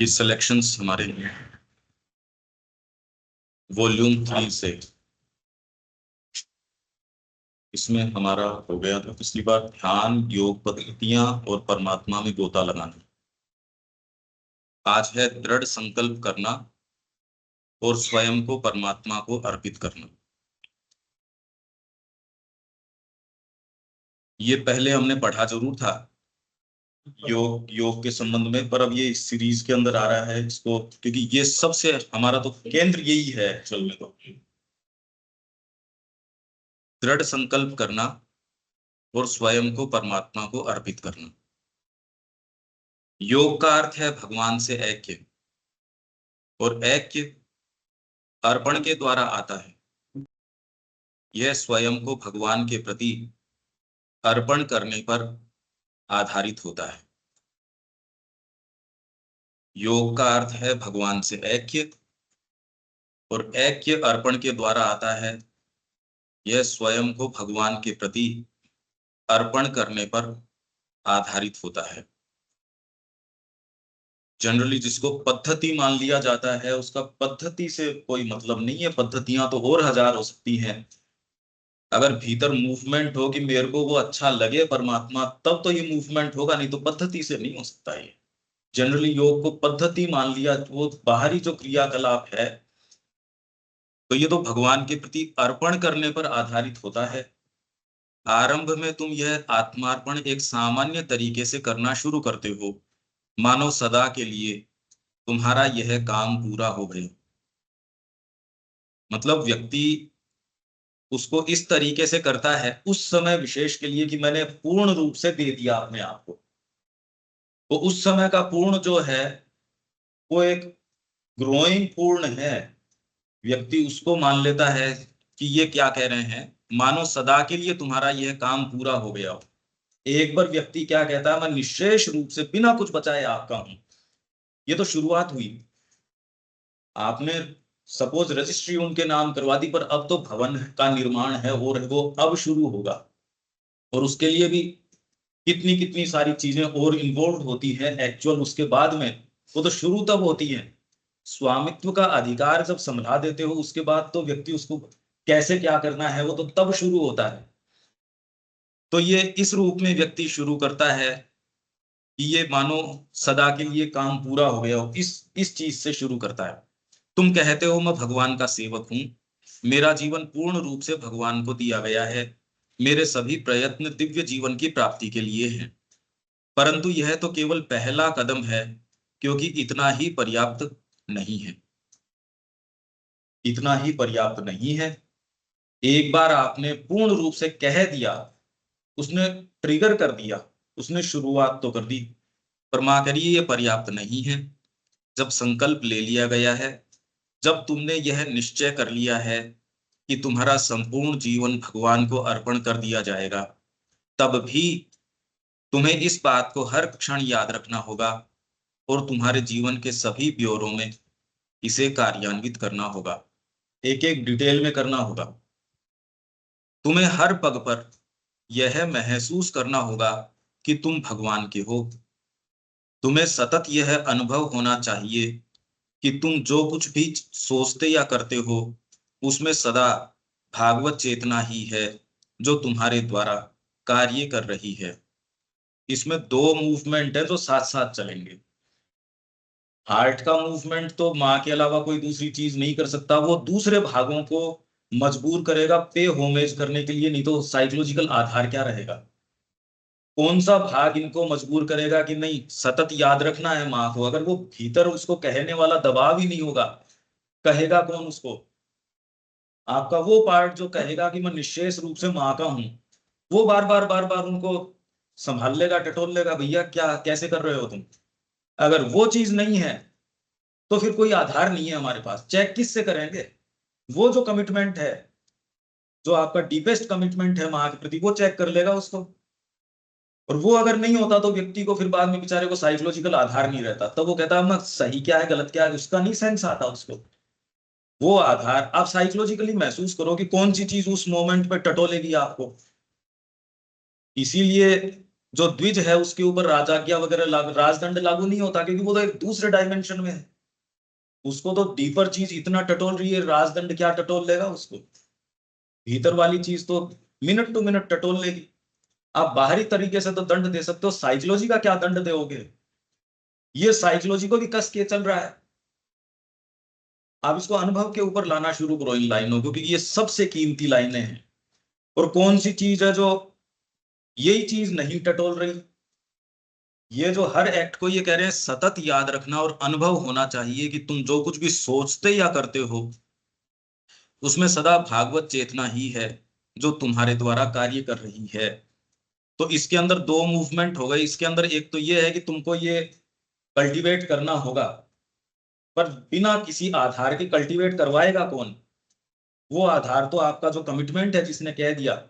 ये सिलेक्शंस हमारे वॉल्यूम 3 से इसमें हमारा हो गया था पिछली बार ध्यान योग पद्धतियां और परमात्मा में गोता लगाना। आज है दृढ़ संकल्प करना और स्वयं को परमात्मा को अर्पित करना। ये पहले हमने पढ़ा जरूर था योग के संबंध में, पर अब ये इस सीरीज के अंदर आ रहा है इसको, क्योंकि ये सबसे हमारा तो केंद्र यही है एक्चुअल में। तो दृढ़ संकल्प करना और स्वयं को परमात्मा को अर्पित करना। योग का अर्थ है भगवान से ऐक्य, और ऐक्य अर्पण के द्वारा आता है। यह स्वयं को भगवान के प्रति अर्पण करने पर आधारित होता है। योग का अर्थ है भगवान से ऐक्य, और ऐक्य अर्पण के द्वारा आता है। यह स्वयं को भगवान के प्रति अर्पण करने पर आधारित होता है। जनरली जिसको पद्धति मान लिया जाता है उसका पद्धति से कोई मतलब नहीं है। पद्धतियां तो और हजार हो सकती हैं। अगर भीतर मूवमेंट हो कि मेरे को वो अच्छा लगे परमात्मा, तब तो ये मूवमेंट होगा, नहीं तो पद्धति से नहीं हो सकता। ये जनरली योग को पद्धति मान लिया, वो बाहरी जो क्रियाकलाप है, तो ये तो भगवान के प्रति अर्पण करने पर आधारित होता है। आरंभ में तुम यह आत्मार्पण एक सामान्य तरीके से करना शुरू करते हो, मानो सदा के लिए तुम्हारा यह काम पूरा हो गया। मतलब व्यक्ति उसको इस तरीके से करता है उस समय विशेष के लिए कि मैंने पूर्ण रूप से दे दिया अपने आप को। तो उस समय का पूर्ण जो है वो एक ग्रोइंग पूर्ण है। व्यक्ति उसको मान लेता है कि ये क्या कह रहे हैं, मानो सदा के लिए तुम्हारा यह काम पूरा हो गया हो। एक बार व्यक्ति क्या कहता है, मैं निशेष रूप से बिना कुछ बचाए आपका हूं। ये तो शुरुआत हुई। आपने सपोज रजिस्ट्री उनके नाम करवा दी, पर अब तो भवन का निर्माण है और वो अब शुरू होगा, और उसके लिए भी कितनी कितनी सारी चीजें और इन्वॉल्व होती है एक्चुअल उसके बाद में। वो तो शुरू तब होती है, स्वामित्व का अधिकार जब समझा देते हो उसके बाद तो व्यक्ति उसको कैसे क्या करना है वो तो तब शुरू होता है। तो ये इस रूप में व्यक्ति शुरू करता है कि ये मानो सदा के लिए काम पूरा हो गया हो, इस चीज से शुरू करता है। तुम कहते हो मैं भगवान का सेवक हूं, मेरा जीवन पूर्ण रूप से भगवान को दिया गया है, मेरे सभी प्रयत्न दिव्य जीवन की प्राप्ति के लिए हैं। परंतु यह तो केवल पहला कदम है, क्योंकि इतना ही पर्याप्त नहीं है। इतना ही पर्याप्त नहीं है। एक बार आपने पूर्ण रूप से कह दिया, उसने ट्रिगर कर दिया, उसने शुरुआत तो कर दी, पर मां करिए ये पर्याप्त नहीं है। जब संकल्प ले लिया गया है, जब तुमने यह निश्चय कर लिया है कि तुम्हारा संपूर्ण जीवन भगवान को अर्पण कर दिया जाएगा, तब भी तुम्हें इस बात को हर क्षण याद रखना होगा, और तुम्हारे जीवन के सभी ब्योरों में इसे कार्यान्वित करना होगा। एक एक डिटेल में करना होगा। तुम्हें हर पग पर यह महसूस करना होगा कि तुम भगवान के हो। तुम्हें सतत यह अनुभव होना चाहिए कि तुम जो कुछ भी सोचते या करते हो उसमें सदा भागवत चेतना ही है जो तुम्हारे द्वारा कार्य कर रही है। इसमें दो मूवमेंट है जो साथ साथ चलेंगे। हार्ट का मूवमेंट तो माँ के अलावा कोई दूसरी चीज नहीं कर सकता, वो दूसरे भागों को मजबूर करेगा पे होमेज करने के लिए, नहीं तो साइकोलॉजिकल आधार क्या रहेगा। कौन सा भाग इनको मजबूर करेगा कि नहीं सतत याद रखना है माँ को। अगर वो भीतर उसको कहने वाला दबाव ही नहीं होगा, कहेगा कौन उसको। आपका वो पार्ट जो कहेगा कि मैं निश्चेष रूप से माँ का हूं, वो बार बार उनको संभाल लेगा, टटोल लेगा, भैया क्या कैसे कर रहे हो तुम। अगर वो चीज नहीं है तो फिर कोई आधार नहीं है हमारे पास। चेक किससे करेंगे? वो जो कमिटमेंट है, जो आपका डीपेस्ट कमिटमेंट है माँ के प्रति, वो चेक कर लेगा उसको। और वो अगर नहीं होता तो व्यक्ति को फिर बाद में बेचारे को साइकोलॉजिकल आधार नहीं रहता, तब वो कहता है मैं सही क्या है गलत क्या है उसका नहीं सेंस आता उसको। वो आधार आप साइकोलॉजिकली महसूस करो कि कौन सी चीज उस मोमेंट पे टटोलेगी आपको। इसीलिए जो द्विज है उसके ऊपर राजाज्ञा वगैरह राजदंड लागू नहीं होता, क्योंकि वो तो एक दूसरे डायमेंशन में है। उसको तो डीपर चीज इतना टटोल रही है, राजदंड क्या टटोल लेगा उसको। भीतर वाली चीज तो मिनट टू मिनट टटोल लेगी। आप बाहरी तरीके से तो दंड दे सकते हो, साइकोलॉजी का क्या दंड दोगे। ये साइकोलॉजी को भी कस के चल रहा है। आप इसको अनुभव के ऊपर लाना शुरू करो इन लाइनों को, क्योंकि ये सबसे कीमती लाइनें हैं। और कौन सी चीज है जो यही चीज नहीं टटोल रही। ये जो हर एक्ट को ये कह रहे हैं सतत याद रखना और अनुभव होना चाहिए कि तुम जो कुछ भी सोचते या करते हो उसमें सदा भागवत चेतना ही है जो तुम्हारे द्वारा कार्य कर रही है। तो इसके अंदर दो मूवमेंट हो गए। इसके अंदर एक तो ये है कि तुमको ये कल्टीवेट करना होगा, पर बिना किसी आधार के कल्टीवेट करवाएगा कौन। वो आधार तो आपका जो कमिटमेंट है, जिसने कह दिया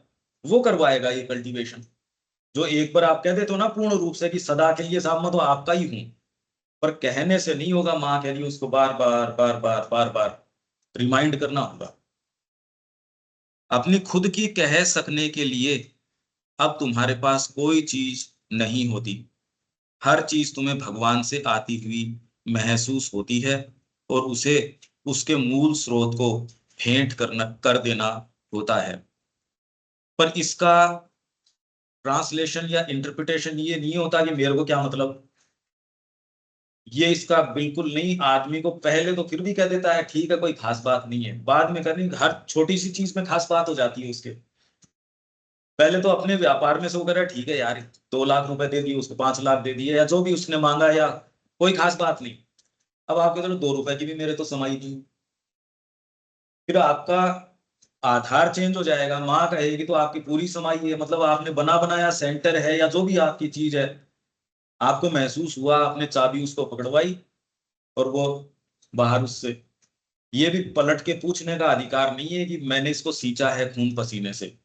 वो करवाएगा ये कल्टीवेशन। जो एक बार आप कह देते हो ना पूर्ण रूप से कि सदा के लिए साहब मैं तो आपका ही हूं, पर कहने से नहीं होगा। माँ कह रही है उसको बार बार बार बार बार बार रिमाइंड करना होगा। अपनी खुद की कह सकने के लिए अब तुम्हारे पास कोई चीज नहीं होती। हर चीज तुम्हें भगवान से आती हुई महसूस होती है और उसे उसके मूल स्रोत को भेंट कर देना होता है। पर इसका ट्रांसलेशन या इंटरप्रिटेशन ये नहीं होता कि मेरे को क्या मतलब। ये इसका बिल्कुल नहीं। आदमी को पहले तो फिर भी कह देता है ठीक है कोई खास बात नहीं है, बाद में करनी हर छोटी सी चीज में खास बात हो जाती है उसके। पहले तो अपने व्यापार में से वो कह रहा है ठीक है यार 2 लाख रुपए दे दिए उसको, 5 लाख दे दिए या जो भी उसने मांगा, या कोई खास बात नहीं। अब आप कहते हो 2 रुपए की भी मेरे तो समाई नहीं। फिर आपका आधार चेंज हो जाएगा। माँ कहेगी तो आपकी पूरी समाई है, मतलब आपने बना बनाया सेंटर है या जो भी आपकी चीज है, आपको महसूस हुआ, आपने चाबी उसको पकड़वाई और वो बाहर उससे। ये भी पलट के पूछने का अधिकार नहीं है कि मैंने इसको सींचा है खून पसीने से।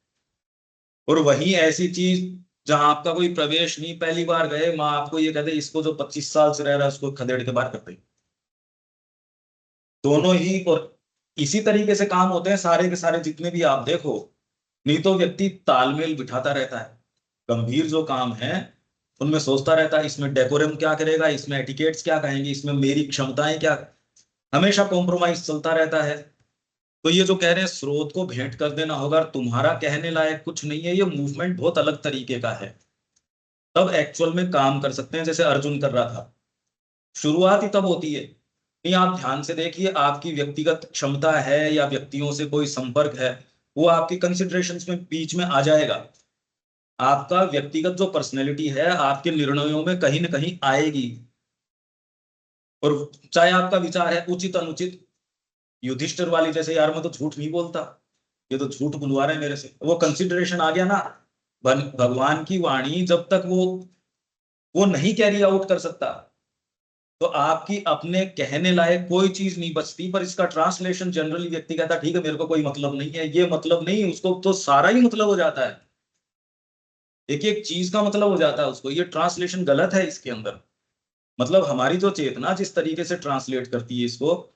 और वही ऐसी चीज जहां आपका कोई प्रवेश नहीं, पहली बार गए माँ आपको ये कहते इसको जो 25 साल से रह रहा है उसको खदेड़ के बाहर कर दे। दोनों ही। और इसी तरीके से काम होते हैं सारे के सारे जितने भी आप देखो। नहीं तो व्यक्ति तालमेल बिठाता रहता है। गंभीर जो काम है उनमें सोचता रहता है इसमें डेकोरम क्या करेगा, इसमें एटिकेट्स क्या कहेंगे, इसमें मेरी क्षमताएं क्या। हमेशा कॉम्प्रोमाइज चलता रहता है। तो ये जो कह रहे हैं स्रोत को भेंट कर देना होगा, तुम्हारा कहने लायक कुछ नहीं है, ये मूवमेंट बहुत अलग तरीके का है। तब एक्चुअल में काम कर सकते हैं जैसे अर्जुन कर रहा था। शुरुआत ही तब होती है। नहीं आप ध्यान से देखिए, आपकी व्यक्तिगत क्षमता है या व्यक्तियों से कोई संपर्क है, वो आपकी कंसिडरेशंस में बीच में आ जाएगा। आपका व्यक्तिगत जो पर्सनैलिटी है आपके निर्णयों में कहीं ना कहीं आएगी। और चाहे आपका विचार है उचित अनुचित, युधिष्ठिर वाली जैसे यार मैं तो झूठ नहीं बोलता, ये तो झूठ बुलवा रहे हैं मेरे से, वो कंसिडरेशन आ गया ना। भगवान की वाणी जब तक वो नहीं कैरी आउट कर सकता, तो आपकी अपने कहने लायक कोई चीज नहीं बचती। पर इसका ट्रांसलेशन जनरली व्यक्ति कहता ठीक है मेरे को कोई मतलब नहीं है, ये मतलब नहीं, उसको तो सारा ही मतलब हो जाता है। एक एक चीज का मतलब हो जाता है उसको। ये ट्रांसलेशन गलत है इसके अंदर। मतलब हमारी जो चेतना जिस तरीके से ट्रांसलेट करती है इसको,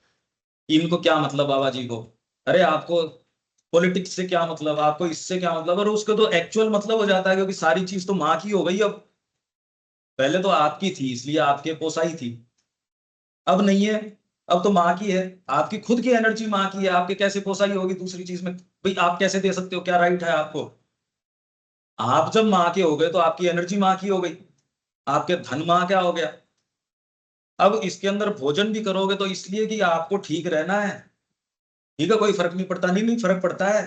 इनको क्या मतलब बाबा जी को, अरे आपको पॉलिटिक्स से क्या मतलब, आपको इससे क्या मतलब, और उसको तो एक्चुअल मतलब हो जाता है क्योंकि सारी चीज तो माँ की हो गई अब। पहले तो आपकी थी इसलिए आपके पोसाई थी, अब नहीं है। अब तो माँ की है। आपकी खुद की एनर्जी माँ की है, आपके कैसे पोसाई होगी दूसरी चीज में। भाई आप कैसे दे सकते हो, क्या राइट है आपको। आप जब माँ के हो गए तो आपकी एनर्जी माँ की हो गई, आपके धन माँ क्या हो गया। अब इसके अंदर भोजन भी करोगे तो इसलिए कि आपको ठीक रहना है। ठीक है कोई फर्क नहीं पड़ता, नहीं नहीं फर्क पड़ता है।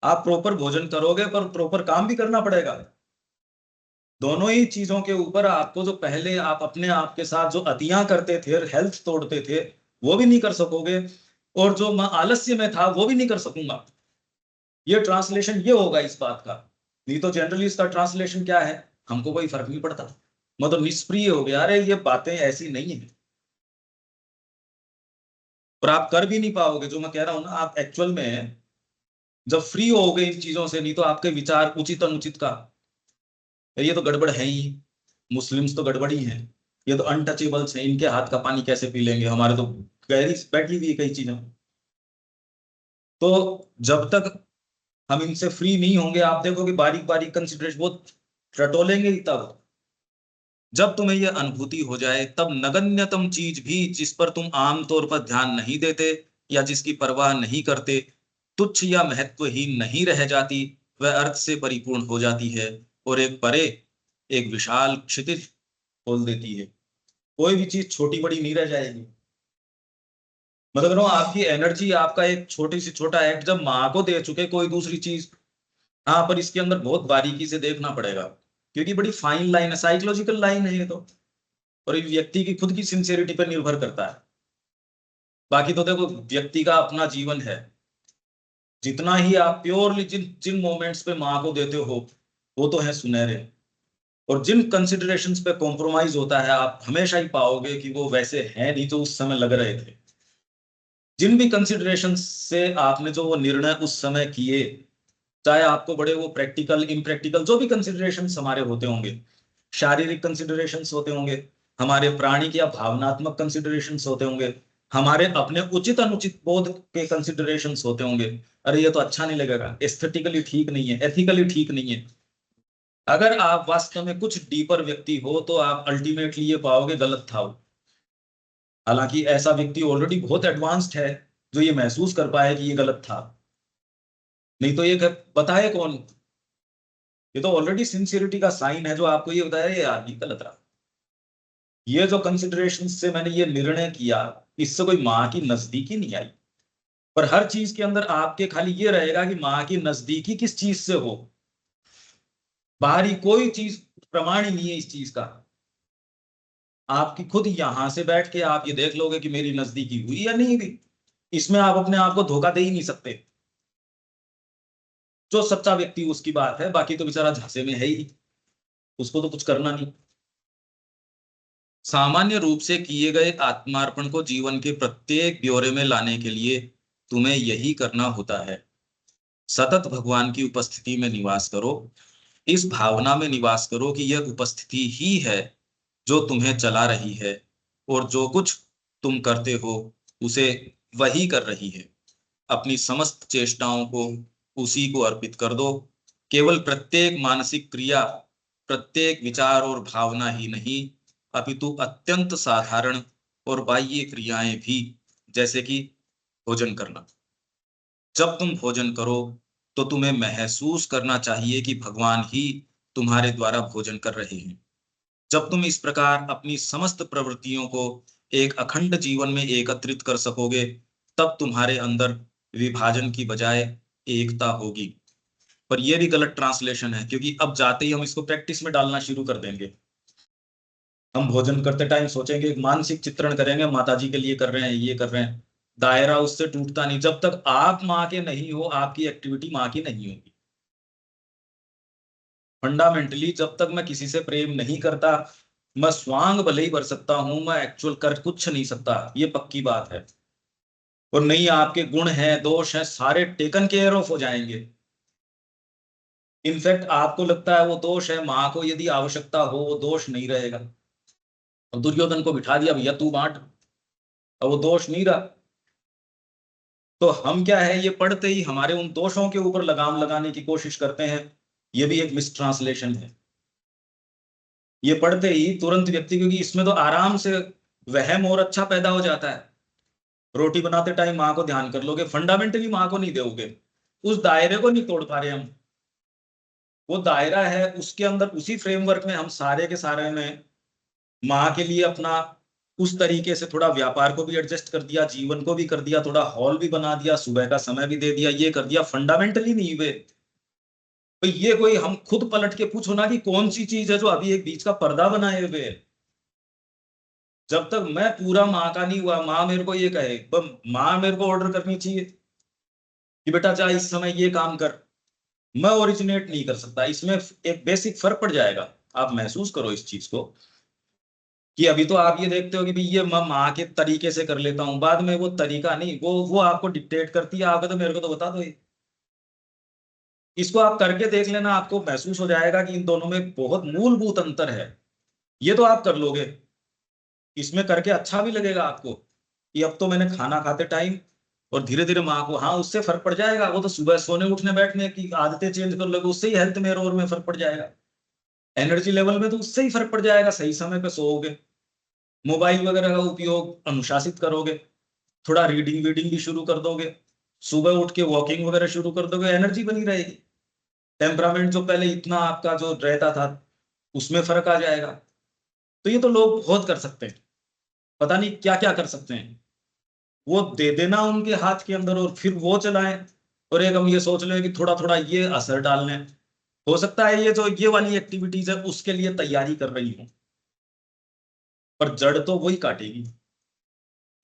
आप प्रॉपर भोजन करोगे पर प्रॉपर काम भी करना पड़ेगा। दोनों ही चीजों के ऊपर आपको, जो पहले आप अपने आप के साथ जो अतियां करते थे, हेल्थ तोड़ते थे, वो भी नहीं कर सकोगे। और जो मैं आलस्य में था वो भी नहीं कर सकूंगा। ये ट्रांसलेशन ये होगा इस बात का। नहीं तो जनरली इसका ट्रांसलेशन क्या है, हमको कोई फर्क नहीं पड़ता, मतलब निष्प्रिय हो गया, अरे ये बातें ऐसी नहीं है। पर आप कर भी नहीं पाओगे जो मैं कह रहा हूं ना। आप एक्चुअल में जब फ्री होगे इन चीजों से, नहीं तो आपके विचार उचित अनुचित का, ये तो गड़बड़ है ही, मुस्लिम्स तो गड़बड़ ही हैं, ये तो अनटचेबल्स हैं, इनके हाथ का पानी कैसे पी लेंगे, हमारे तो गहरी बैठी हुई है कई चीजें। तो जब तक हम इनसे फ्री नहीं होंगे, आप देखोगे बारीक बारीक कंसिडरेशन बहुत टटोलेंगे ही तब जब तुम्हें यह अनुभूति हो जाए। तब नगण्यतम चीज भी जिस पर तुम आमतौर पर ध्यान नहीं देते या जिसकी परवाह नहीं करते, तुच्छ या महत्वहीन नहीं रह जाती, वह अर्थ से परिपूर्ण हो जाती है और एक परे एक विशाल क्षितिज खोल देती है। कोई भी चीज छोटी बड़ी नहीं रह जाएगी। मतलब आपकी एनर्जी, आपका एक छोटी सी छोटा एक्ट जब माँ को दे चुके कोई दूसरी चीज, हाँ, पर इसके अंदर बहुत बारीकी से देखना पड़ेगा क्योंकि बड़ी फाइन लाइन है, साइकोलॉजिकल लाइन है ये तो, और ये व्यक्ति की खुद की सिंसियरिटी पर निर्भर करता है। बाकी तो देखो व्यक्ति का अपना जीवन है, जितना ही आप प्योरली जिन जिन मोमेंट्स पे माँ को देते हो वो तो है सुनहरे, और जिन कंसिडरेशंस पे कॉम्प्रोमाइज होता है आप हमेशा ही पाओगे कि वो वैसे हैं नहीं जो उस समय लग रहे थे। जिन भी कंसिडरेशन से आपने जो वो निर्णय उस समय किए, चाहे आपको बड़े वो प्रैक्टिकल इम्प्रैक्टिकल जो भी कंसिडरेशंस हमारे होते होंगे, शारीरिक कंसिडरेशंस होते होंगे, हमारे प्राणिक या भावनात्मक कंसिडरेशंस होते होंगे, हमारे अपने उचित अनुचित बोध के कंसिडरेशंस होते होंगे। अरे ये तो अच्छा नहीं लगेगा, एस्थेटिकली ठीक नहीं है, एथिकली ठीक नहीं है। अगर आप वास्तव में कुछ डीपर व्यक्ति हो तो आप अल्टीमेटली ये पाओगे गलत था वो। हालांकि ऐसा व्यक्ति ऑलरेडी बहुत एडवांस्ड है जो ये महसूस कर पाए कि ये गलत था, नहीं तो ये बताए कौन। ये तो ऑलरेडी सिंसियरिटी का साइन है जो आपको ये बताया ये यार ये गलत रहा। ये जो कंसिडरेशन से मैंने ये निर्णय किया, इससे कोई माँ की नजदीकी नहीं आई। पर हर चीज के अंदर आपके खाली ये रहेगा कि माँ की नजदीकी किस चीज से हो, बाहरी कोई चीज प्रमाण ही नहीं है इस चीज का। आपकी खुद यहां से बैठ के आप ये देख लोगे कि मेरी नजदीकी हुई या नहीं हुई, इसमें आप अपने आप को धोखा दे ही नहीं सकते। जो सच्चा व्यक्ति उसकी बात है, बाकी तो बेचारा झांसे में है ही, उसको तो कुछ करना नहीं। सामान्य रूप से किए गए आत्मार्पण को जीवन के प्रत्येक ब्यौरे में लाने के लिए तुम्हें यही करना होता है। सतत भगवान की उपस्थिति में निवास करो। इस भावना में निवास करो कि यह उपस्थिति ही है जो तुम्हें चला रही है और जो कुछ तुम करते हो उसे वही कर रही है। अपनी समस्त चेष्टाओं को उसी को अर्पित कर दो। केवल प्रत्येक मानसिक क्रिया, प्रत्येक विचार और भावना ही नहीं, अपितु अत्यंत साधारण और बाह्य क्रियाएं भी, जैसे कि भोजन करना। जब तुम भोजन करो तो तुम्हें महसूस करना चाहिए कि भगवान ही तुम्हारे द्वारा भोजन कर रहे हैं। जब तुम इस प्रकार अपनी समस्त प्रवृत्तियों को एक अखंड जीवन में एकत्रित कर सकोगे, तब तुम्हारे अंदर विभाजन की बजाय एकता होगी। पर यह भी गलत ट्रांसलेशन है क्योंकि अब जाते ही हम इसको प्रैक्टिस में डालना शुरू कर देंगे। हम भोजन करते टाइम सोचेंगे, एक मानसिक चित्रण करेंगे, माता जी के लिए कर रहे हैं, ये कर रहे हैं, दायरा उससे टूटता नहीं। जब तक आप माँ के नहीं हो, आपकी एक्टिविटी माँ की नहीं होगी। फंडामेंटली जब तक मैं किसी से प्रेम नहीं करता, मैं स्वांग भले ही भर सकता हूं, मैं एक्चुअल कर कुछ नहीं सकता, ये पक्की बात है। और नहीं, आपके गुण हैं, दोष हैं, सारे टेकन केयर ऑफ हो जाएंगे। इनफैक्ट आपको लगता है वो दोष है, माँ को यदि आवश्यकता हो वो दोष नहीं रहेगा। और दुर्योधन को बिठा दिया, भैया तू बांट, और वो दोष नहीं रहा। तो हम क्या है, ये पढ़ते ही हमारे उन दोषों के ऊपर लगाम लगाने की कोशिश करते हैं। ये भी एक मिस ट्रांसलेशन है। ये पढ़ते ही तुरंत व्यक्ति, क्योंकि इसमें तो आराम से वहम और अच्छा पैदा हो जाता है। रोटी बनाते टाइम माँ को ध्यान कर लोगे, फंडामेंटली माँ को नहीं दोगे, उस दायरे को नहीं तोड़ पा रहे हम। वो दायरा है, उसके अंदर उसी फ्रेमवर्क में हम सारे के सारे में माँ के लिए अपना उस तरीके से थोड़ा व्यापार को भी एडजस्ट कर दिया, जीवन को भी कर दिया, थोड़ा हॉल भी बना दिया, सुबह का समय भी दे दिया, ये कर दिया। फंडामेंटली नहीं हुए। तो ये कोई हम खुद पलट के पूछो ना कि कौन सी चीज है जो अभी एक बीच का पर्दा बनाए हुए है। जब तक मैं पूरा माँ का नहीं हुआ, माँ मेरे को ये कहे, माँ मेरे को ऑर्डर करनी चाहिए कि बेटा जा इस समय ये काम कर, मैं ओरिजिनेट नहीं कर सकता। इसमें एक बेसिक फर्क पड़ जाएगा। आप महसूस करो इस चीज को कि अभी तो आप ये देखते हो कि भाई ये मैं माँ के तरीके से कर लेता हूँ, बाद में वो तरीका नहीं, वो आपको डिक्टेट करती है। आप तो मेरे को तो बता दो ये। इसको आप करके देख लेना, आपको महसूस हो जाएगा कि इन दोनों में बहुत मूलभूत अंतर है। ये तो आप कर लोगे, इसमें करके अच्छा भी लगेगा आपको कि अब तो मैंने खाना खाते टाइम, और धीरे धीरे माँ को, हाँ उससे फर्क पड़ जाएगा। वो तो सुबह सोने उठने बैठने की आदतें चेंज कर लोगे, उससे ही हेल्थ में और में फर्क पड़ जाएगा। एनर्जी लेवल में तो उससे ही फर्क पड़ जाएगा। सही समय पे सोओगे, मोबाइल वगैरह का उपयोग अनुशासित करोगे, थोड़ा रीडिंग वीडिंग भी शुरू कर दोगे, सुबह उठ के वॉकिंग वगैरह शुरू कर दोगे, एनर्जी बनी रहेगी। टेम्परामेंट जो पहले इतना आपका जो रहता था उसमें फर्क आ जाएगा। तो ये तो लोग बहुत कर सकते हैं, पता नहीं क्या क्या कर सकते हैं। वो दे देना उनके हाथ के अंदर और फिर वो चलाएं, और एक हम ये सोच लें कि थोड़ा थोड़ा ये असर डालने। हो सकता है ये जो ये वाली एक्टिविटीज है उसके लिए तैयारी कर रही हूँ, पर जड़ तो वही काटेगी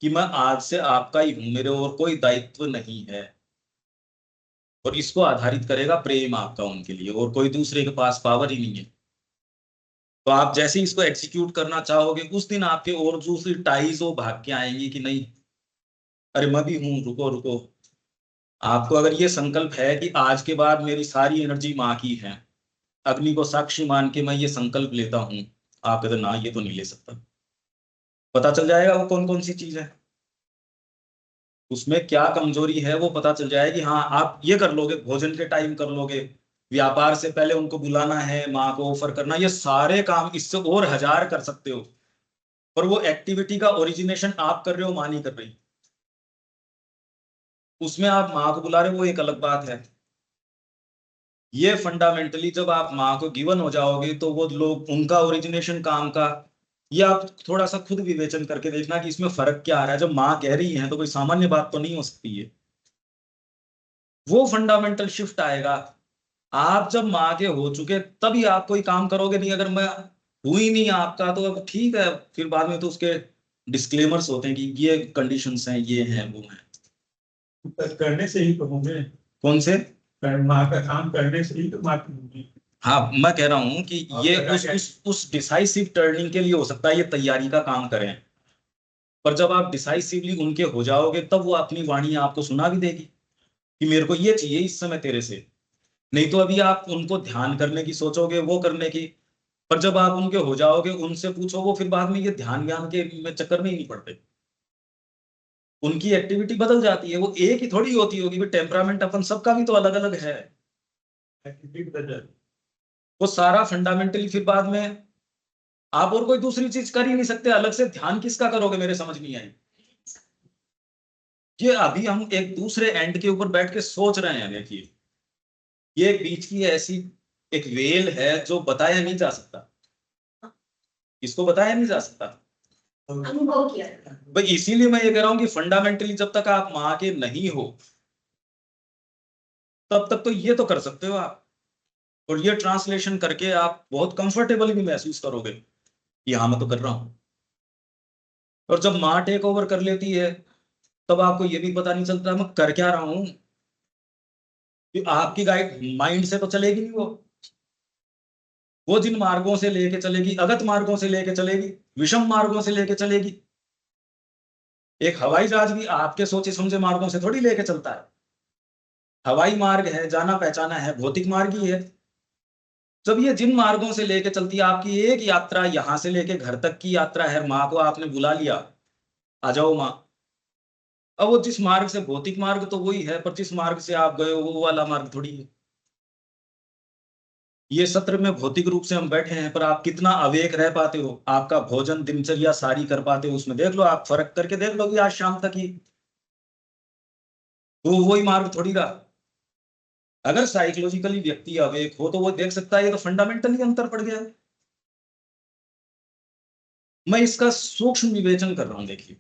कि मैं आज से आपका ही हूं, मेरे और कोई दायित्व नहीं है। और इसको आधारित करेगा प्रेम आपका उनके लिए, और कोई दूसरे के पास पावर ही नहीं है। तो आप जैसे ही इसको एग्जीक्यूट करना चाहोगे उस दिन आपके और दूसरी टाइज वो भाग के आएंगी कि नहीं, अरे मैं भी हूं, रुको रुको। आपको अगर ये संकल्प है कि आज के बाद मेरी सारी एनर्जी माँ की है, अग्नि को साक्षी मान के मैं ये संकल्प लेता हूं, आप कहते ना ये तो नहीं ले सकता। पता चल जाएगा वो कौन कौन सी चीज है, उसमें क्या कमजोरी है वो पता चल जाएगी। हाँ आप ये कर लोगे, भोजन के टाइम कर लोगे, व्यापार से पहले उनको बुलाना है, माँ को ऑफर करना, ये सारे काम इससे और हजार कर सकते हो। पर वो एक्टिविटी का ओरिजिनेशन आप कर रहे हो, माँ नहीं कर रही। उसमें आप माँ को बुला रहे हो वो एक अलग बात है। ये फंडामेंटली जब आप माँ को गिवन हो जाओगे तो वो लोग उनका ओरिजिनेशन काम का, ये आप थोड़ा सा खुद विवेचन करके देखना कि इसमें फर्क क्या आ रहा है। जब माँ कह रही है तो कोई सामान्य बात तो नहीं हो सकती है। वो फंडामेंटल शिफ्ट आएगा। आप जब माँ के हो चुके तभी आप कोई काम करोगे नहीं। अगर मैं हूं ही नहीं आपका तो अब ठीक है, फिर बाद में तो उसके डिस्क्लेमर्स होते हैं कि ये कंडीशंस हैं, ये हैं, वो हैं। करने से ही तो होंगे। कौन से? माँ का काम करने से ही तो माँ की होगी। हाँ मैं कह रहा हूँ कि ये उस डिसाइसिव टर्निंग के लिए हो सकता है ये तैयारी का काम करें। पर जब आप डिसाइसिवली उनके हो जाओगे तब वो अपनी वाणी आपको सुना भी देगी कि मेरे को ये चाहिए इस समय तेरे से। नहीं तो अभी आप उनको ध्यान करने की सोचोगे, वो करने की। पर जब आप उनके हो जाओगे, उनसे पूछो, वो फिर बाद में ये ध्यान ज्ञान के में चक्कर में ही नहीं पड़ते। उनकी एक्टिविटी बदल जाती है, वो एक ही थोड़ी होती होगी। टेम्परामेंट अपन सबका भी तो अलग अलग है। वो सारा फंडामेंटली फिर बाद में आप और कोई दूसरी चीज कर ही नहीं सकते। अलग से ध्यान किसका करोगे, मेरे समझ नहीं आई। ये अभी हम एक दूसरे एंड के ऊपर बैठ के सोच रहे हैं। देखिए ये एक बीच की ऐसी एक वेल है जो बताया नहीं जा सकता, इसको बताया नहीं जा सकता। अनुभव किया भाई इसीलिए मैं ये कह रहा हूं कि फंडामेंटली जब तक आप माँ के नहीं हो तब तक तो ये तो कर सकते हो आप। और ये ट्रांसलेशन करके आप बहुत कंफर्टेबल भी महसूस करोगे कि हाँ मैं तो कर रहा हूं। और जब माँ टेक ओवर कर लेती है तब आपको ये भी पता नहीं चलता मैं कर क्या रहा हूं। कि आपकी गाइड माइंड से तो चलेगी नहीं, वो जिन मार्गों से लेके चलेगी, अगत मार्गों से लेके चलेगी, विषम मार्गों से लेके चलेगी। एक हवाई जहाज भी आपके सोचे समझे मार्गों से थोड़ी लेके चलता है। हवाई मार्ग है, जाना पहचाना है, भौतिक मार्ग ही है। जब ये जिन मार्गों से लेके चलती है, आपकी एक यात्रा यहां से लेके घर तक की यात्रा है। माँ को आपने बुला लिया, आ जाओ माँ। अब वो जिस मार्ग से, भौतिक मार्ग तो वही है, पर जिस मार्ग से आप गए हो वो वाला मार्ग थोड़ी है। ये सत्र में भौतिक रूप से हम बैठे हैं, पर आप कितना अवेक रह पाते हो, आपका भोजन दिनचर्या सारी कर पाते हो, उसमें देख लो। आप फर्क करके देख लो कि आज शाम तक ही तो वही मार्ग थोड़ी रहा। अगर साइकोलॉजिकली व्यक्ति अवेक हो तो वो देख सकता है ये तो फंडामेंटली अंतर पड़ गया है। मैं इसका सूक्ष्म विवेचन कर रहा हूं। देखिए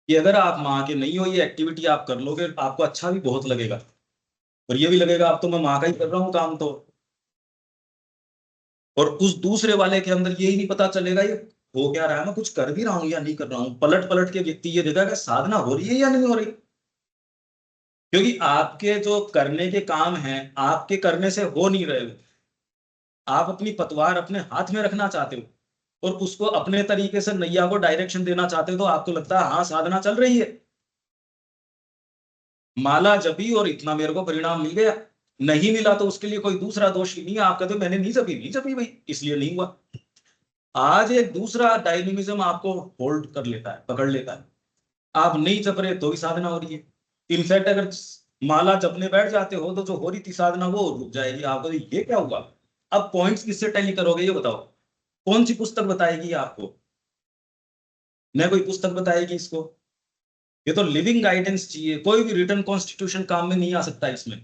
कि अगर आप माँ के नहीं हो, ये एक्टिविटी आप कर लोगे, आपको अच्छा भी बहुत लगेगा। और ये भी लगेगा अब तो मैं माँ का ही कर रहा हूँ काम तो। और उस दूसरे वाले के अंदर यही नहीं पता चलेगा ये हो क्या रहा है, मैं कुछ कर भी रहा हूँ या नहीं कर रहा हूँ। पलट पलट के व्यक्ति ये देखा कि साधना हो रही है या नहीं हो रही। क्योंकि आपके जो करने के काम हैं आपके करने से हो नहीं रहे हो। आप अपनी पतवार अपने हाथ में रखना चाहते हो और उसको अपने तरीके से नैया को डायरेक्शन देना चाहते हो, तो आपको लगता है हाँ साधना चल रही है, माला जपी और इतना मेरे को परिणाम मिल गया। नहीं मिला तो उसके लिए कोई दूसरा दोष ही नहीं है। आप कहते हो मैंने नहीं जपी भाई इसलिए नहीं हुआ। आज एक दूसरा डायनेमिज्म आपको होल्ड कर लेता है, पकड़ लेता है। आप नहीं जप रहे तो भी साधना हो रही है। इनफैक्ट अगर माला जपने बैठ जाते हो तो जो हो रही थी साधना वो रुक जाएगी। आपको ये क्या हुआ, अब पॉइंट्स किससे टैली करोगे ये बताओ, कौन सी पुस्तक बताएगी आपको? न कोई पुस्तक बताएगी इसको, ये तो लिविंग गाइडेंस चाहिए। कोई भी रिटर्न कॉन्स्टिट्यूशन काम में नहीं आ सकता इसमें।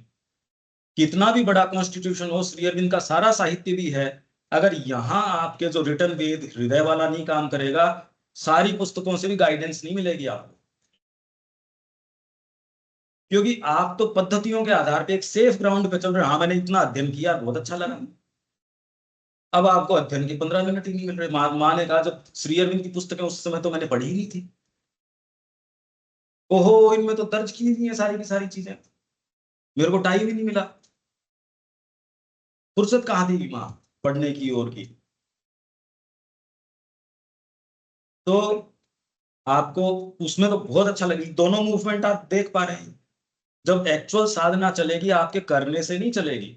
कितना भी बड़ा कॉन्स्टिट्यूशन हो, श्री अरविंद का सारा साहित्य भी है, अगर यहाँ आपके जो रिटर्न वेद हृदय वाला नहीं काम करेगा, सारी पुस्तकों से भी गाइडेंस नहीं मिलेगी आपको। क्योंकि आप तो पद्धतियों के आधार पे एक सेफ ग्राउंड पे चल रहे हो। हाँ मैंने इतना अध्ययन किया, बहुत अच्छा लगा। अब आपको अध्ययन के 15 मिनट ही नहीं मिल रहे। माँ ने कहा जब श्री अरविंद की पुस्तकें उस समय तो मैंने पढ़ी ही नहीं थी। ओहो, इनमें तो दर्ज की हुई है सारी की सारी चीजें, मेरे को टाइम ही नहीं मिला। फुर्सत कहाँ थी माँ पढ़ने की और की। तो आपको उसमें तो बहुत अच्छा लगी, दोनों मूवमेंट आप देख पा रहे हैं। जब एक्चुअल साधना चलेगी, आपके करने से नहीं चलेगी,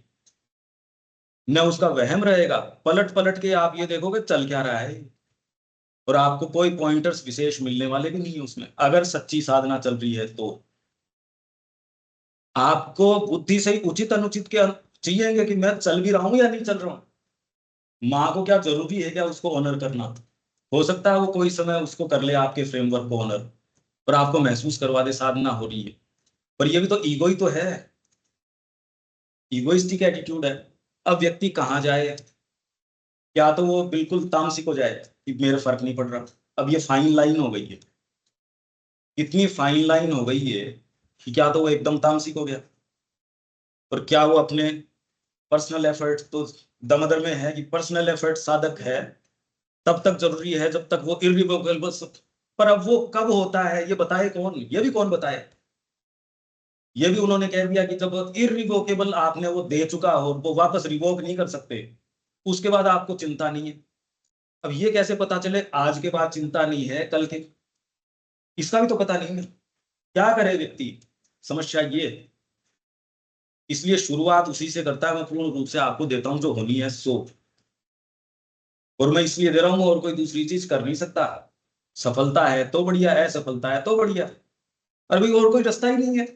न उसका वहम रहेगा। पलट पलट के आप ये देखोगे चल क्या रहा है, और आपको कोई पॉइंटर्स विशेष मिलने वाले भी नहीं है उसमें, अगर सच्ची साधना चल रही है तो। आपको बुद्धि से ही उचित अनुचित के चाहिए कि मैं चल भी रहा हूं या नहीं चल रहा हूं। माँ को क्या जरूरी है क्या उसको ऑनर करना? हो सकता है वो कोई समय उसको कर ले आपके फ्रेमवर्क को ऑनर, और आपको महसूस करवा दे साधना हो रही है, पर ये भी तो ईगो ही तो है, ईगोइस्टिक एटीट्यूड है। अब व्यक्ति कहाँ जाए, क्या तो वो बिल्कुल तामसिक हो जाए कि मेरे फर्क नहीं पड़ रहा। अब ये फाइन लाइन हो गई है, इतनी फाइन लाइन हो गई है कि क्या तो वो एकदम तामसिक हो गया, और क्या वो अपने पर्सनल एफर्ट तो दमदर में है कि पर्सनल एफर्ट साधक है तब तक जरूरी है जब तक वो इरिवोकेबल। पर अब वो कब होता है ये बताए कौन, ये भी कौन बताए? ये भी उन्होंने कह दिया कि जब इरिवोकेबल आपने वो दे चुका हो, वो वापस रिवोक नहीं कर सकते, उसके बाद आपको चिंता नहीं है। अब ये कैसे पता चले आज के बाद चिंता नहीं है कल के? इसका भी तो पता नहीं है। क्या करे व्यक्ति, समस्या ये। इसलिए शुरुआत उसी से करता है। मैं पूर्ण रूप से आपको देता हूं जो होनी है सो, और मैं इसलिए दे रहा हूं, और कोई दूसरी चीज कर नहीं सकता। सफलता है तो बढ़िया, असफलता है तो बढ़िया, और भाई और कोई रास्ता ही नहीं है।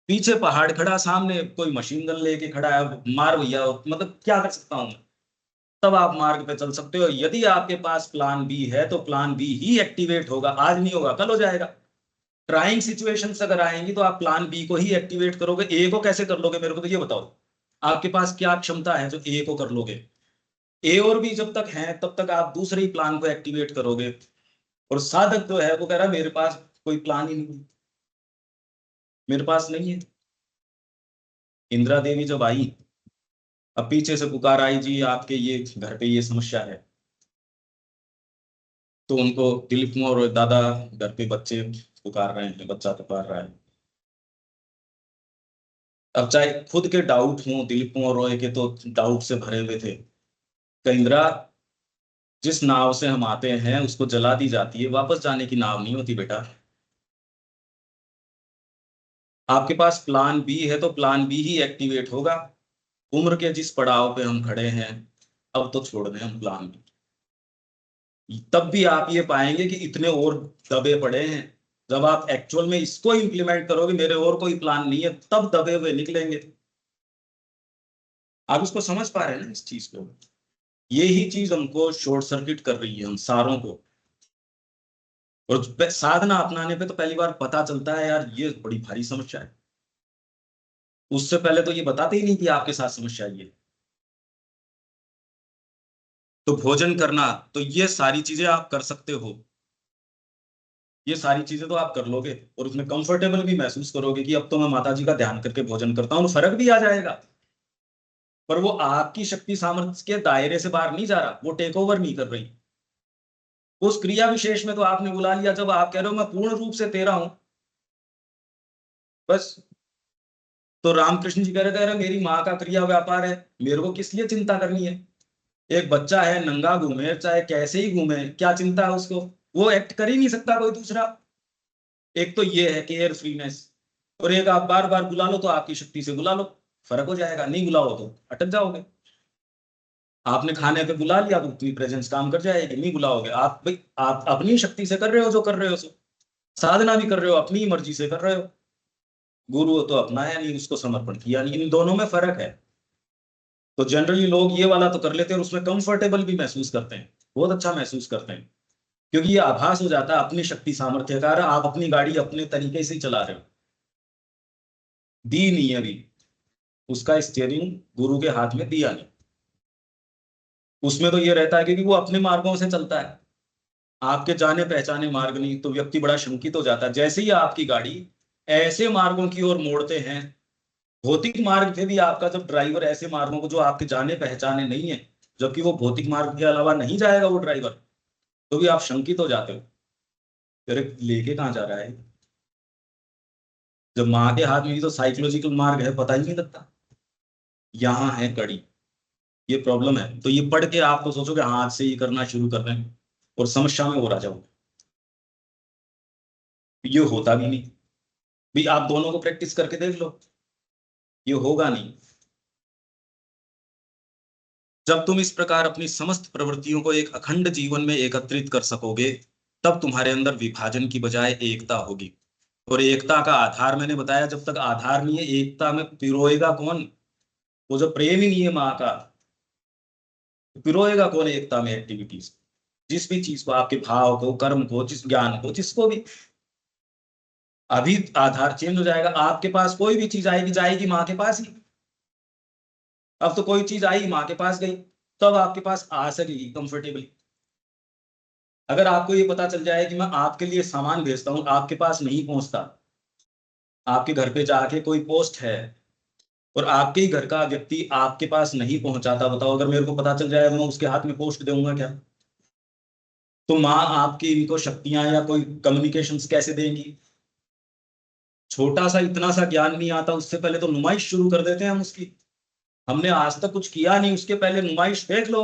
पीछे पहाड़ खड़ा, सामने कोई मशीन गन लेके खड़ा है, मार भैया, मतलब क्या कर सकता हूं मैं? तब आप मार्ग पे चल सकते हो। यदि आपके पास प्लान बी है तो प्लान बी ही एक्टिवेट होगा, आज नहीं होगा कल हो जाएगा। ट्राइंग सिचुएशंस अगर आएंगी तो आप प्लान बी को ही एक्टिवेट करोगे। ए को कैसे कर लोगे मेरे को तो ये बताओ, आपके पास क्या क्षमता है जो ए को कर लोगे? ए और बी जब तक है तब तक आप दूसरे ही प्लान को एक्टिवेट करोगे। और साधक जो है वो कह रहा है मेरे पास कोई प्लान ही नहीं, मेरे पास नहीं है। इंदिरा देवी जब आई, अब पीछे से पुकार आई जी आपके ये घर पे ये समस्या है, तो उनको दिलीप कुमार और दादा घर पे बच्चे पुकार रहे हैं, बच्चा पुकार रहा है। अब चाहे खुद के डाउट हों, दिलीप कुमार रॉय के तो डाउट से भरे हुए थे। इंदिरा, जिस नाव से हम आते हैं उसको जला दी जाती है, वापस जाने की नाव नहीं होती बेटा। आपके पास प्लान बी है तो प्लान बी ही एक्टिवेट होगा। उम्र के जिस पड़ाव पे हम खड़े हैं, अब तो छोड़ दें हम प्लान बी। तब भी आप ये पाएंगे कि इतने और दबे पड़े हैं। जब आप एक्चुअल में इसको इंप्लीमेंट करोगे, मेरे और कोई प्लान नहीं है, तब दबे हुए निकलेंगे। आप इसको समझ पा रहे हैं ना इस चीज को? ये ही चीज हमको शॉर्ट सर्किट कर रही है हम सारों को। और साधना अपनाने पे तो पहली बार पता चलता है यार ये बड़ी भारी समस्या है। उससे पहले तो ये बताते ही नहीं कि आपके साथ समस्या ये है। तो भोजन करना, तो ये सारी चीजें आप कर सकते हो, ये सारी चीजें तो आप कर लोगे, और उसमें कंफर्टेबल भी महसूस करोगे कि अब तो मैं माता जी का ध्यान करके भोजन करता हूँ, फर्क भी आ जाएगा। पर वो आपकी शक्ति सामर्थ्य के दायरे से बाहर नहीं जा रहा, वो टेक ओवर नहीं कर रही। उस क्रिया विशेष में तो आपने बुला लिया जब आप कह रहे हो मैं पूर्ण रूप से तेरा हूं, बस। तो रामकृष्ण जी कह रहे मेरी माँ का क्रिया व्यापार है, मेरे को किस लिए चिंता करनी है? एक बच्चा है नंगा घूमे चाहे कैसे ही घूमे, क्या चिंता है उसको? वो एक्ट कर ही नहीं सकता कोई दूसरा। एक तो ये है कि एयर फ्रीनेस, और एक आप बार बार बुला लो तो आपकी शक्ति से बुला लो, फर्क हो जाएगा। नहीं बुलाओ तो अटक जाओगे। आपने खाने पे बुला लिया तो उतनी प्रेजेंस काम कर जाएगी। नहीं बुलाओगे आप, भाई आप अपनी शक्ति से कर रहे हो जो कर रहे हो, सो साधना भी कर रहे हो अपनी मर्जी से कर रहे हो। गुरु तो अपना है नहीं, उसको समर्पण किया नहीं, इन दोनों में फर्क है। तो जनरली लोग ये वाला तो कर लेते हैं और उसमें कंफर्टेबल भी महसूस करते हैं, बहुत अच्छा महसूस करते हैं, क्योंकि ये आभास हो जाता है अपनी शक्ति सामर्थ्य का, आप अपनी गाड़ी अपने तरीके से ही चला रहे हो। दी नहीं है अभी, उसका स्टीयरिंग गुरु के हाथ में दिया नहीं। उसमें तो ये रहता है क्योंकि वो अपने मार्गों से चलता है, आपके जाने पहचाने मार्ग नहीं, तो व्यक्ति बड़ा शंकित हो जाता है। जैसे ही आपकी गाड़ी ऐसे मार्गों की ओर मोड़ते हैं, भौतिक मार्ग पे भी आपका जब ड्राइवर ऐसे मार्गों को जो आपके जाने पहचाने नहीं है, जबकि वो भौतिक मार्ग के अलावा नहीं जाएगा वो ड्राइवर, तो भी आप शंकित हो जाते हो, अरे लेके कहाँ जा रहा है। जब माँ के हाथ में भी तो साइकोलॉजिकल मार्ग है, पता ही नहीं लगता, यहाँ है कड़ी, ये प्रॉब्लम है। तो ये पढ़ के आप तो सोचोगे हाँ आज से ये करना शुरू कर रहे हैं और समस्या में और आ जाओगे, ये होता भी नहीं। भी आप दोनों को प्रैक्टिस करके देख लो, ये होगा नहीं। जब तुम इस प्रकार अपनी समस्त प्रवृत्तियों को एक अखंड जीवन में एकत्रित कर सकोगे, तब तुम्हारे अंदर विभाजन की बजाय एकता होगी। और एकता का आधार मैंने बताया, जब तक आधार नहीं है एकता में पिरोएगा कौन, वो जो प्रेम ही नहीं है माँ का, पिरोएगा कौन एकता में एक्टिविटीज, जिस भी चीज को, आपके भाव को, कर्म को, जिस ज्ञान को, जिसको भी। अभी आधार चेंज हो जाएगा, आपके पास कोई भी चीज आएगी जाएगी माँ के पास ही। अब तो कोई चीज आई माँ के पास गई, तब आपके पास आ सकेगी कंफर्टेबली। अगर आपको ये पता चल जाए कि मैं आपके लिए सामान भेजता हूँ, आपके पास नहीं पहुंचता, आपके घर पे जाके कोई पोस्ट है और आपके ही घर का व्यक्ति आपके पास नहीं पहुंचाता, बताओ अगर मेरे को पता चल जाए मैं उसके हाथ में पोस्ट दूंगा क्या? तो माँ आपकी इनको शक्तियां या कोई कम्युनिकेशंस कैसे देंगी? छोटा सा इतना सा ज्ञान नहीं आता, उससे पहले तो नुमाइश शुरू कर देते हैं हम उसकी। हमने आज तक कुछ किया नहीं, उसके पहले नुमाइश देख लो,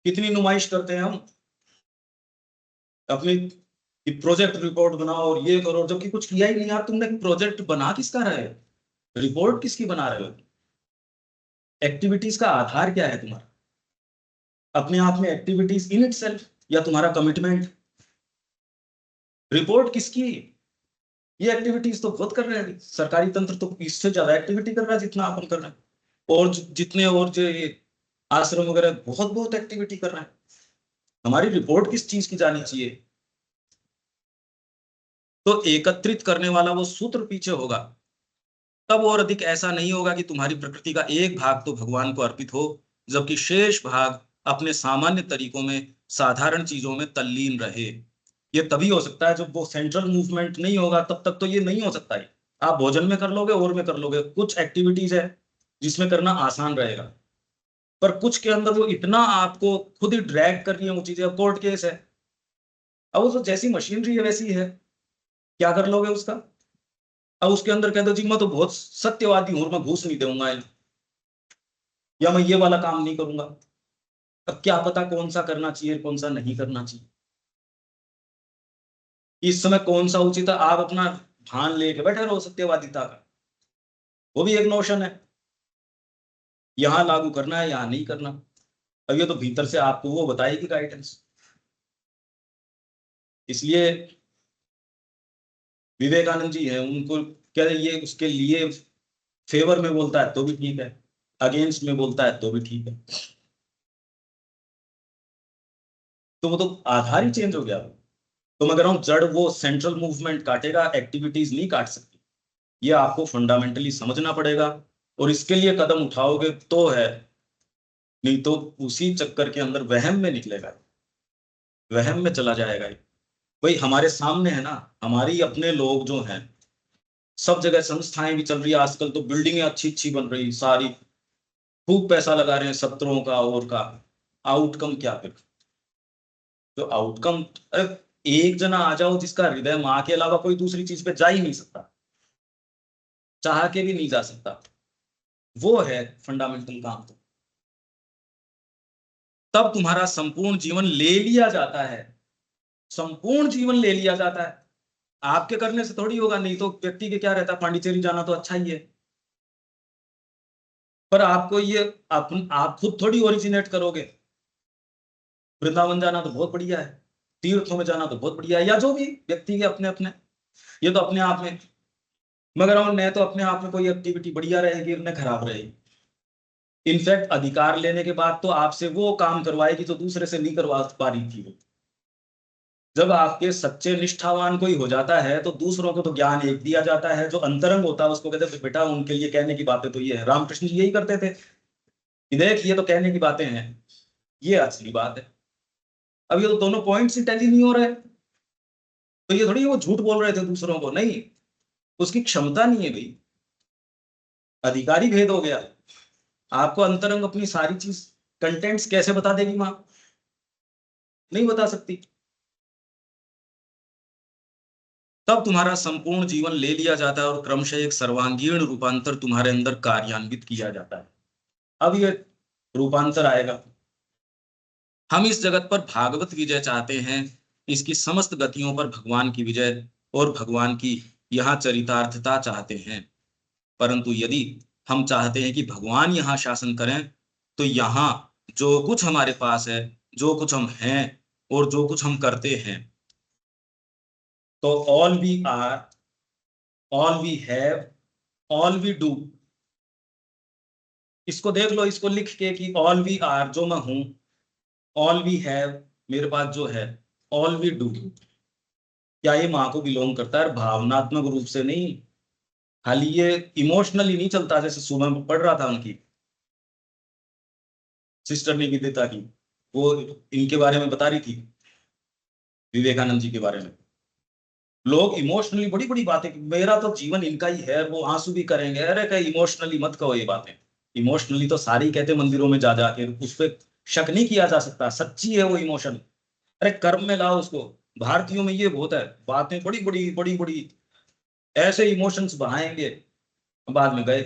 कितनी नुमाइश करते हैं हम। अपनी प्रोजेक्ट रिपोर्ट बनाओ और ये करो, जबकि कुछ किया ही नहीं यार तुमने। प्रोजेक्ट बना किसका रहे हो, रिपोर्ट किसकी बना रहे हो? एक्टिविटीज का आधार क्या है तुम्हारा? अपने आप में एक्टिविटीज इन इटसेल्फ या तुम्हारा कमिटमेंट? रिपोर्ट किसकी? ये एक्टिविटीज तो खुद कर रहे हैं, सरकारी तंत्र तो इससे ज्यादा एक्टिविटी कर रहा है जितना अपन कर रहे हैं। और जितने और जो ये आश्रम वगैरह बहुत बहुत एक्टिविटी कर रहे हैं। हमारी रिपोर्ट किस चीज की जानी चाहिए? तो एकत्रित करने वाला वो सूत्र पीछे होगा, तब और अधिक ऐसा नहीं होगा कि तुम्हारी प्रकृति का एक भाग तो भगवान को अर्पित हो, जबकि शेष भाग अपने सामान्य तरीकों में, साधारण चीजों में तल्लीन रहे। ये तभी हो सकता है जब वो सेंट्रल मूवमेंट नहीं होगा, तब तक तो ये नहीं हो सकता है। आप भोजन में कर लोगे और में कर लोगे, कुछ एक्टिविटीज है जिसमें करना आसान रहेगा, पर कुछ के अंदर वो इतना आपको खुद ही ड्रैग कर रही है वो चीजें। अब कोर्ट केस है, अब वो तो जैसी मशीनरी है वैसी है, क्या कर लोगे उसका? अब उसके अंदर कह दो जी मैं तो बहुत सत्यवादी हूं, मैं घूस नहीं दूंगा या मैं ये वाला काम नहीं करूंगा। अब क्या पता कौन सा करना चाहिए कौन सा नहीं करना चाहिए, इस समय कौन सा उचित है। आप अपना भान लेके बैठे रहो सत्यवादिता का, वो भी एक नोशन है, यहां लागू करना है यहां नहीं करना। अब ये तो भीतर से आपको वो बताएगी गाइडेंस। इसलिए विवेकानंद जी हैं, उनको क्या ये उसके लिए फेवर में बोलता है तो भी ठीक है, अगेंस्ट में बोलता है तो भी ठीक है, तो वो तो आधार ही चेंज हो गया। तो मैं कह रहा हूं जड़ वो सेंट्रल मूवमेंट काटेगा, एक्टिविटीज नहीं काट सकती। ये आपको फंडामेंटली समझना पड़ेगा, और इसके लिए कदम उठाओगे तो है, नहीं तो उसी चक्कर के अंदर वहम में निकलेगा, वहम में चला जाएगा। भाई हमारे सामने है ना, हमारी अपने लोग जो हैं, सब जगह संस्थाएं भी चल रही है आजकल, तो बिल्डिंगें अच्छी अच्छी बन रही सारी, खूब पैसा लगा रहे हैं सत्रों का और का। आउटकम क्या फिर? जो आउटकम, अरे एक जना आ जाओ जिसका हृदय माँ के अलावा कोई दूसरी चीज पे जा ही नहीं सकता, चाह के भी नहीं जा सकता, वो है फंडामेंटल काम। तो तब तुम्हारा संपूर्ण जीवन ले लिया जाता है, संपूर्ण जीवन ले लिया जाता है। आपके करने से थोड़ी होगा, नहीं तो व्यक्ति के क्या रहता है, पांडिचेरी जाना तो अच्छा ही है, पर आपको ये आप खुद थोड़ी ओरिजिनेट करोगे। वृंदावन जाना तो बहुत बढ़िया है, तीर्थों में जाना तो बहुत बढ़िया है, या जो भी व्यक्ति के अपने अपने, ये तो अपने आप में। मगर न तो अपने आप में कोई एक्टिविटी बढ़िया रहेगी न खराब रहेगी, इनफैक्ट अधिकार लेने के बाद तो आपसे वो काम करवाएगी जो दूसरे से नहीं करवा पा रही थी वो। जब आपके सच्चे निष्ठावान कोई हो जाता है तो दूसरों को तो ज्ञान एक दिया जाता है, जो अंतरंग होता है उसको कहते हैं बेटा उनके लिए कहने की बातें तो ये है। रामकृष्ण जी यही करते थे कि देख ये तो कहने की बातें हैं, ये असली बात है। अब ये तो दोनों पॉइंट्स ही टैली नहीं हो रहे, तो ये थोड़ी वो झूठ बोल रहे थे दूसरों को, नहीं, उसकी क्षमता नहीं है भाई, अधिकारी भेद हो गया। आपको अंतरंग अपनी सारी चीज कंटेंट्स कैसे बता देगी माँ? नहीं बता सकती। तब तुम्हारा संपूर्ण जीवन ले लिया जाता है और क्रमशः एक सर्वांगीण रूपांतर तुम्हारे अंदर कार्यान्वित किया जाता है। अब ये रूपांतर आएगा। हम इस जगत पर भागवत विजय चाहते हैं, इसकी समस्त गतियों पर भगवान की विजय और भगवान की यहाँ चरितार्थता चाहते हैं। परंतु यदि हम चाहते हैं कि भगवान यहाँ शासन करें, तो यहाँ जो कुछ हमारे पास है, जो कुछ हम हैं और जो कुछ हम करते हैं, तो all we are, all we have, all we do, इसको देख लो, इसको लिख के कि ऑल वी आर जो मैं हूं, ऑल वी हैव मेरे पास जो है, ऑल वी डू क्या ये माँ को बिलोंग करता है? भावनात्मक रूप से नहीं, खाली ये इमोशनली नहीं चलता। जैसे सुबह में पढ़ रहा था उनकी सिस्टर निवेदिता की, वो इनके बारे में बता रही थी, विवेकानंद जी के बारे में। लोग इमोशनली बड़ी बड़ी बातें, मेरा तो जीवन इनका ही है, वो आंसू भी करेंगे, अरे कहीं इमोशनली मत कहो ये बातें। इमोशनली तो सारी कहते मंदिरों में जा जाके, उस पर शक नहीं किया जा सकता, सच्ची है वो इमोशन। अरे कर्म में लाओ उसको। भारतीयों में ये बहुत है, बातें बड़ी बड़ी बड़ी बड़ी ऐसे इमोशंस बहाएंगे, बाद में गए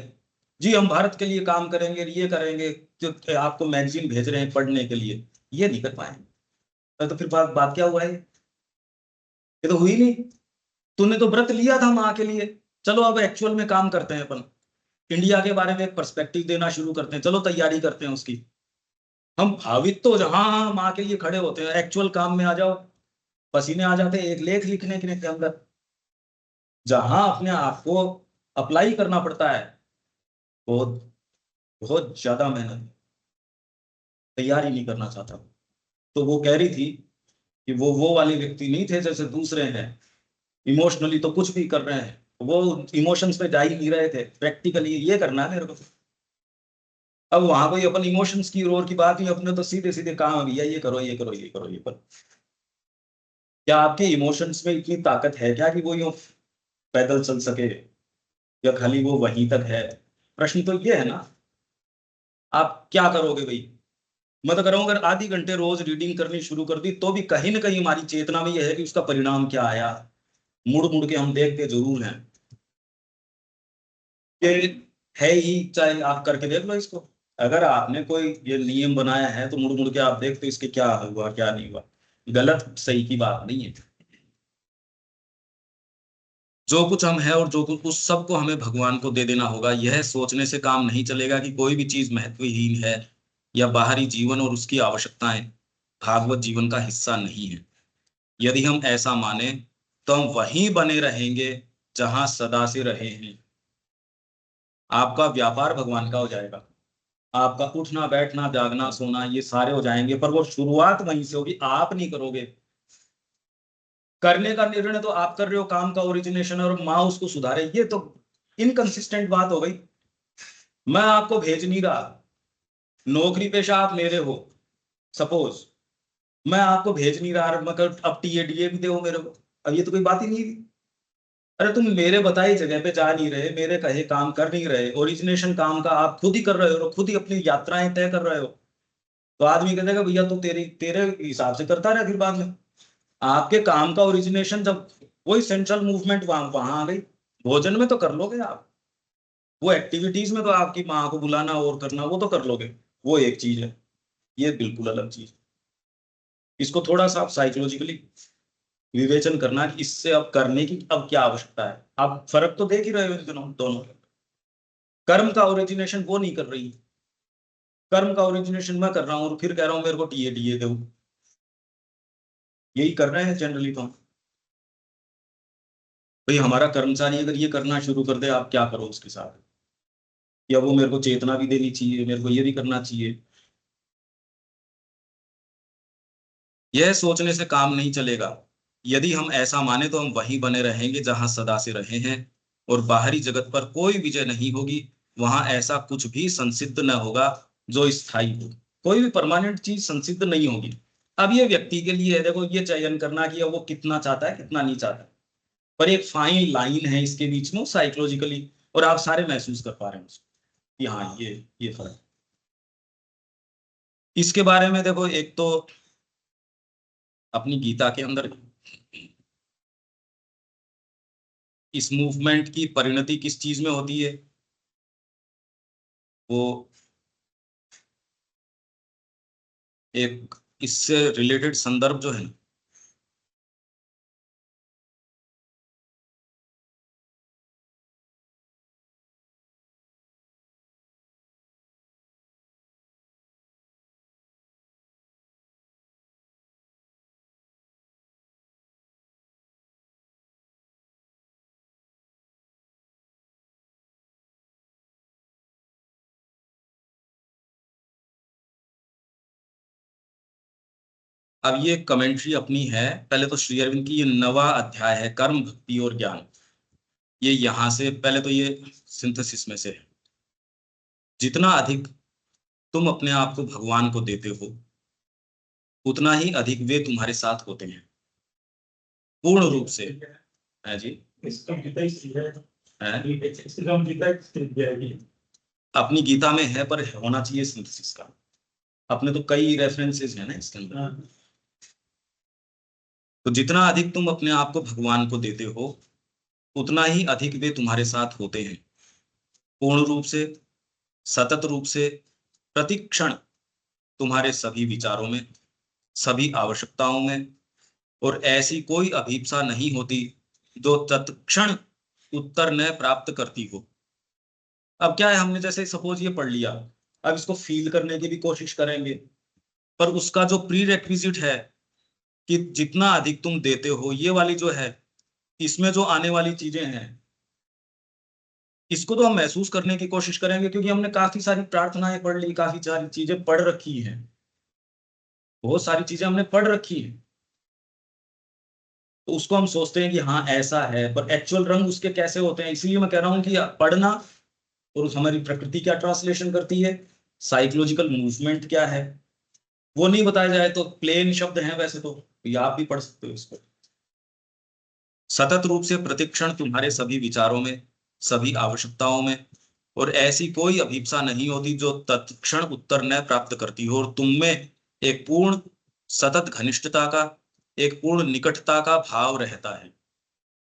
जी हम भारत के लिए काम करेंगे, ये करेंगे, जो आपको मैगजीन भेज रहे हैं पढ़ने के लिए, ये नहीं कर पाएंगे। तो फिर बात क्या हुआ है? ये तो हुई नहीं। तूने तो व्रत लिया था माँ के लिए, चलो अब एक्चुअल में काम करते हैं अपन, इंडिया के बारे में एक पर्सपेक्टिव देना शुरू करते हैं, चलो तैयारी करते हैं उसकी। हम भावित तो जहां हाँ माँ के लिए खड़े होते हैं, एक्चुअल काम में आ जाओ, पसीने आ जाते हैं एक लेख लिखने के अंदर। जहां अपने आप को अप्लाई करना पड़ता है, बहुत बहुत ज्यादा मेहनत, तैयारी नहीं करना चाहता। तो वो कह रही थी कि वो वाले व्यक्ति नहीं थे जैसे दूसरे हैं, इमोशनली तो कुछ भी कर रहे हैं, वो इमोशंस पे जा ही नहीं रहे थे, प्रैक्टिकली ये करना है मेरे को। अब वहां कोई अपन इमोशंस की और की बात नहीं, अपने तो सीधे सीधे काम है भैया, ये करो ये करो ये करो ये करो। क्या आपके इमोशंस में इतनी ताकत है क्या कि वो यूं पैदल चल सके, या खाली वो वहीं तक है? प्रश्न तो ये है ना। आप क्या करोगे भाई? मैं तो कह रहा हूं अगर आधी घंटे रोज रीडिंग करनी शुरू कर दी तो भी कहीं ना कहीं हमारी चेतना में यह है कि उसका परिणाम क्या आया, मुड़ मुड़ के हम देखते जरूर हैं। ये है ही, चाहे आप करके देख लो इसको। अगर आपने कोई ये नियम बनाया है तो मुड़ मुड़ के आप देखते इसके क्या हुआ क्या नहीं हुआ। गलत सही की बात नहीं है। जो कुछ हम है और जो कुछ उस सब को हमें भगवान को दे देना होगा। यह सोचने से काम नहीं चलेगा कि कोई भी चीज महत्वहीन है या बाहरी जीवन और उसकी आवश्यकताएं भागवत जीवन का हिस्सा नहीं है। यदि हम ऐसा माने तो हम वहीं बने रहेंगे जहां सदा से रहे हैं। आपका व्यापार भगवान का हो जाएगा, आपका उठना बैठना जागना सोना ये सारे हो जाएंगे, पर वो शुरुआत वहीं से होगी, आप नहीं करोगे। करने का निर्णय तो आप कर रहे हो, काम का ओरिजिनेशन और माँ उसको सुधारे, ये तो इनकंसिस्टेंट बात हो गई। मैं आपको भेज नहीं रहा, नौकरी पेशा आप मेरे हो, सपोज मैं आपको भेज नहीं रहा, मगर अब टीए डीए भी दो मेरे को, अब ये तो कोई बात ही नहीं थी। अरे तुम मेरे बताई जगह पे जा नहीं रहे, मेरे कहे काम कर नहीं रहे, ओरिजिनेशन काम का आप खुद ही कर रहे हो और खुद ही अपनी यात्राएं तय कर रहे हो, तो आदमी कह देगा भैया तू तेरी तेरे हिसाब से करता रहे। फिर बाद में आपके काम का ओरिजिनेशन जब वही सेंट्रल मूवमेंट वहां वहां आ गई, भोजन में तो कर लोगे आप, वो एक्टिविटीज में तो आपकी माँ को बुलाना और करना वो तो कर लोगे, वो एक चीज है, ये बिल्कुल अलग चीज। इसको थोड़ा सा आप साइकोलॉजिकली विवेचन करना कि इससे अब करने की अब क्या आवश्यकता है। आप फर्क तो देख ही रहे हो इन दोनों दोनों। कर्म का ओरिजिनेशन वो नहीं कर रही, कर्म का ओरिजिनेशन मैं कर रहा हूँ और फिर कह रहा हूँ मेरे को टीए टीए दो, यही कर रहे हैं जनरली। तो भाई हमारा कर्मचारी अगर ये करना शुरू कर दे, आप क्या करो उसके साथ? या वो मेरे को चेतना भी देनी चाहिए, मेरे को ये भी करना चाहिए। यह सोचने से काम नहीं चलेगा। यदि हम ऐसा माने तो हम वहीं बने रहेंगे जहां सदा से रहे हैं, और बाहरी जगत पर कोई विजय नहीं होगी। वहां ऐसा कुछ भी संसिद्ध न होगा जो स्थायी हो। कोई भी परमानेंट चीज संसिद्ध नहीं होगी। अब ये व्यक्ति के लिए है, देखो ये चयन करना कि वो कितना चाहता है कितना नहीं चाहता है। पर एक फाइन लाइन है इसके बीच में साइकोलॉजिकली, और आप सारे महसूस कर पा रहे हैं उसको कि हाँ ये फर्क। इसके बारे में देखो, एक तो अपनी गीता के अंदर इस मूवमेंट की परिणति किस चीज में होती है, वो एक इससे रिलेटेड संदर्भ जो है ना, अब ये कमेंट्री अपनी है। पहले तो श्री अरविंद की ये 9वां अध्याय है, कर्म भक्ति और ज्ञान। ये यहां से पहले तो ये सिंथेसिस में से है। जितना अधिक तुम अपने आप को भगवान को देते हो, उतना ही अधिक वे तुम्हारे साथ होते हैं पूर्ण रूप से। है जी, इसका गीता ही सही है। है इसका गीता ही जाएगी। अपनी गीता में है, पर होना चाहिए सिंथेसिस का। अपने तो कई रेफरेंसेस हैं ना इसके अंदर। हाँ। तो जितना अधिक तुम अपने आप को भगवान को देते हो, उतना ही अधिक वे तुम्हारे साथ होते हैं पूर्ण रूप से, सतत रूप से, प्रतिक्षण तुम्हारे सभी विचारों में, सभी आवश्यकताओं में। और ऐसी कोई अभीप्सा नहीं होती जो तत्क्षण उत्तर न प्राप्त करती हो। अब क्या है, हमने जैसे सपोज ये पढ़ लिया, अब इसको फील करने की भी कोशिश करेंगे, पर उसका जो प्री रेक्विजिट है कि जितना अधिक तुम देते हो, ये वाली जो है, इसमें जो आने वाली चीजें हैं, इसको तो हम महसूस करने की कोशिश करेंगे, क्योंकि हमने काफी सारी प्रार्थनाएं पढ़ ली, काफी सारी चीजें पढ़ रखी हैं, बहुत सारी चीजें हमने पढ़ रखी हैं। तो उसको हम सोचते हैं कि हाँ ऐसा है, पर एक्चुअल रंग उसके कैसे होते हैं। इसलिए मैं कह रहा हूं कि पढ़ना, और उस हमारी प्रकृति क्या ट्रांसलेशन करती है, साइकोलॉजिकल मूवमेंट क्या है, वो नहीं बताया जाए तो प्लेन शब्द हैं वैसे तो ये आप भी पढ़ सकते हो इसको। सतत रूप से प्रतिक्षण तुम्हारे सभी विचारों में, सभी आवश्यकताओं में। और ऐसी कोई अभीप्सा नहीं होती जो तत्क्षण उत्तर न प्राप्त करती हो, और तुम में एक पूर्ण सतत घनिष्ठता का, एक पूर्ण निकटता का भाव रहता है।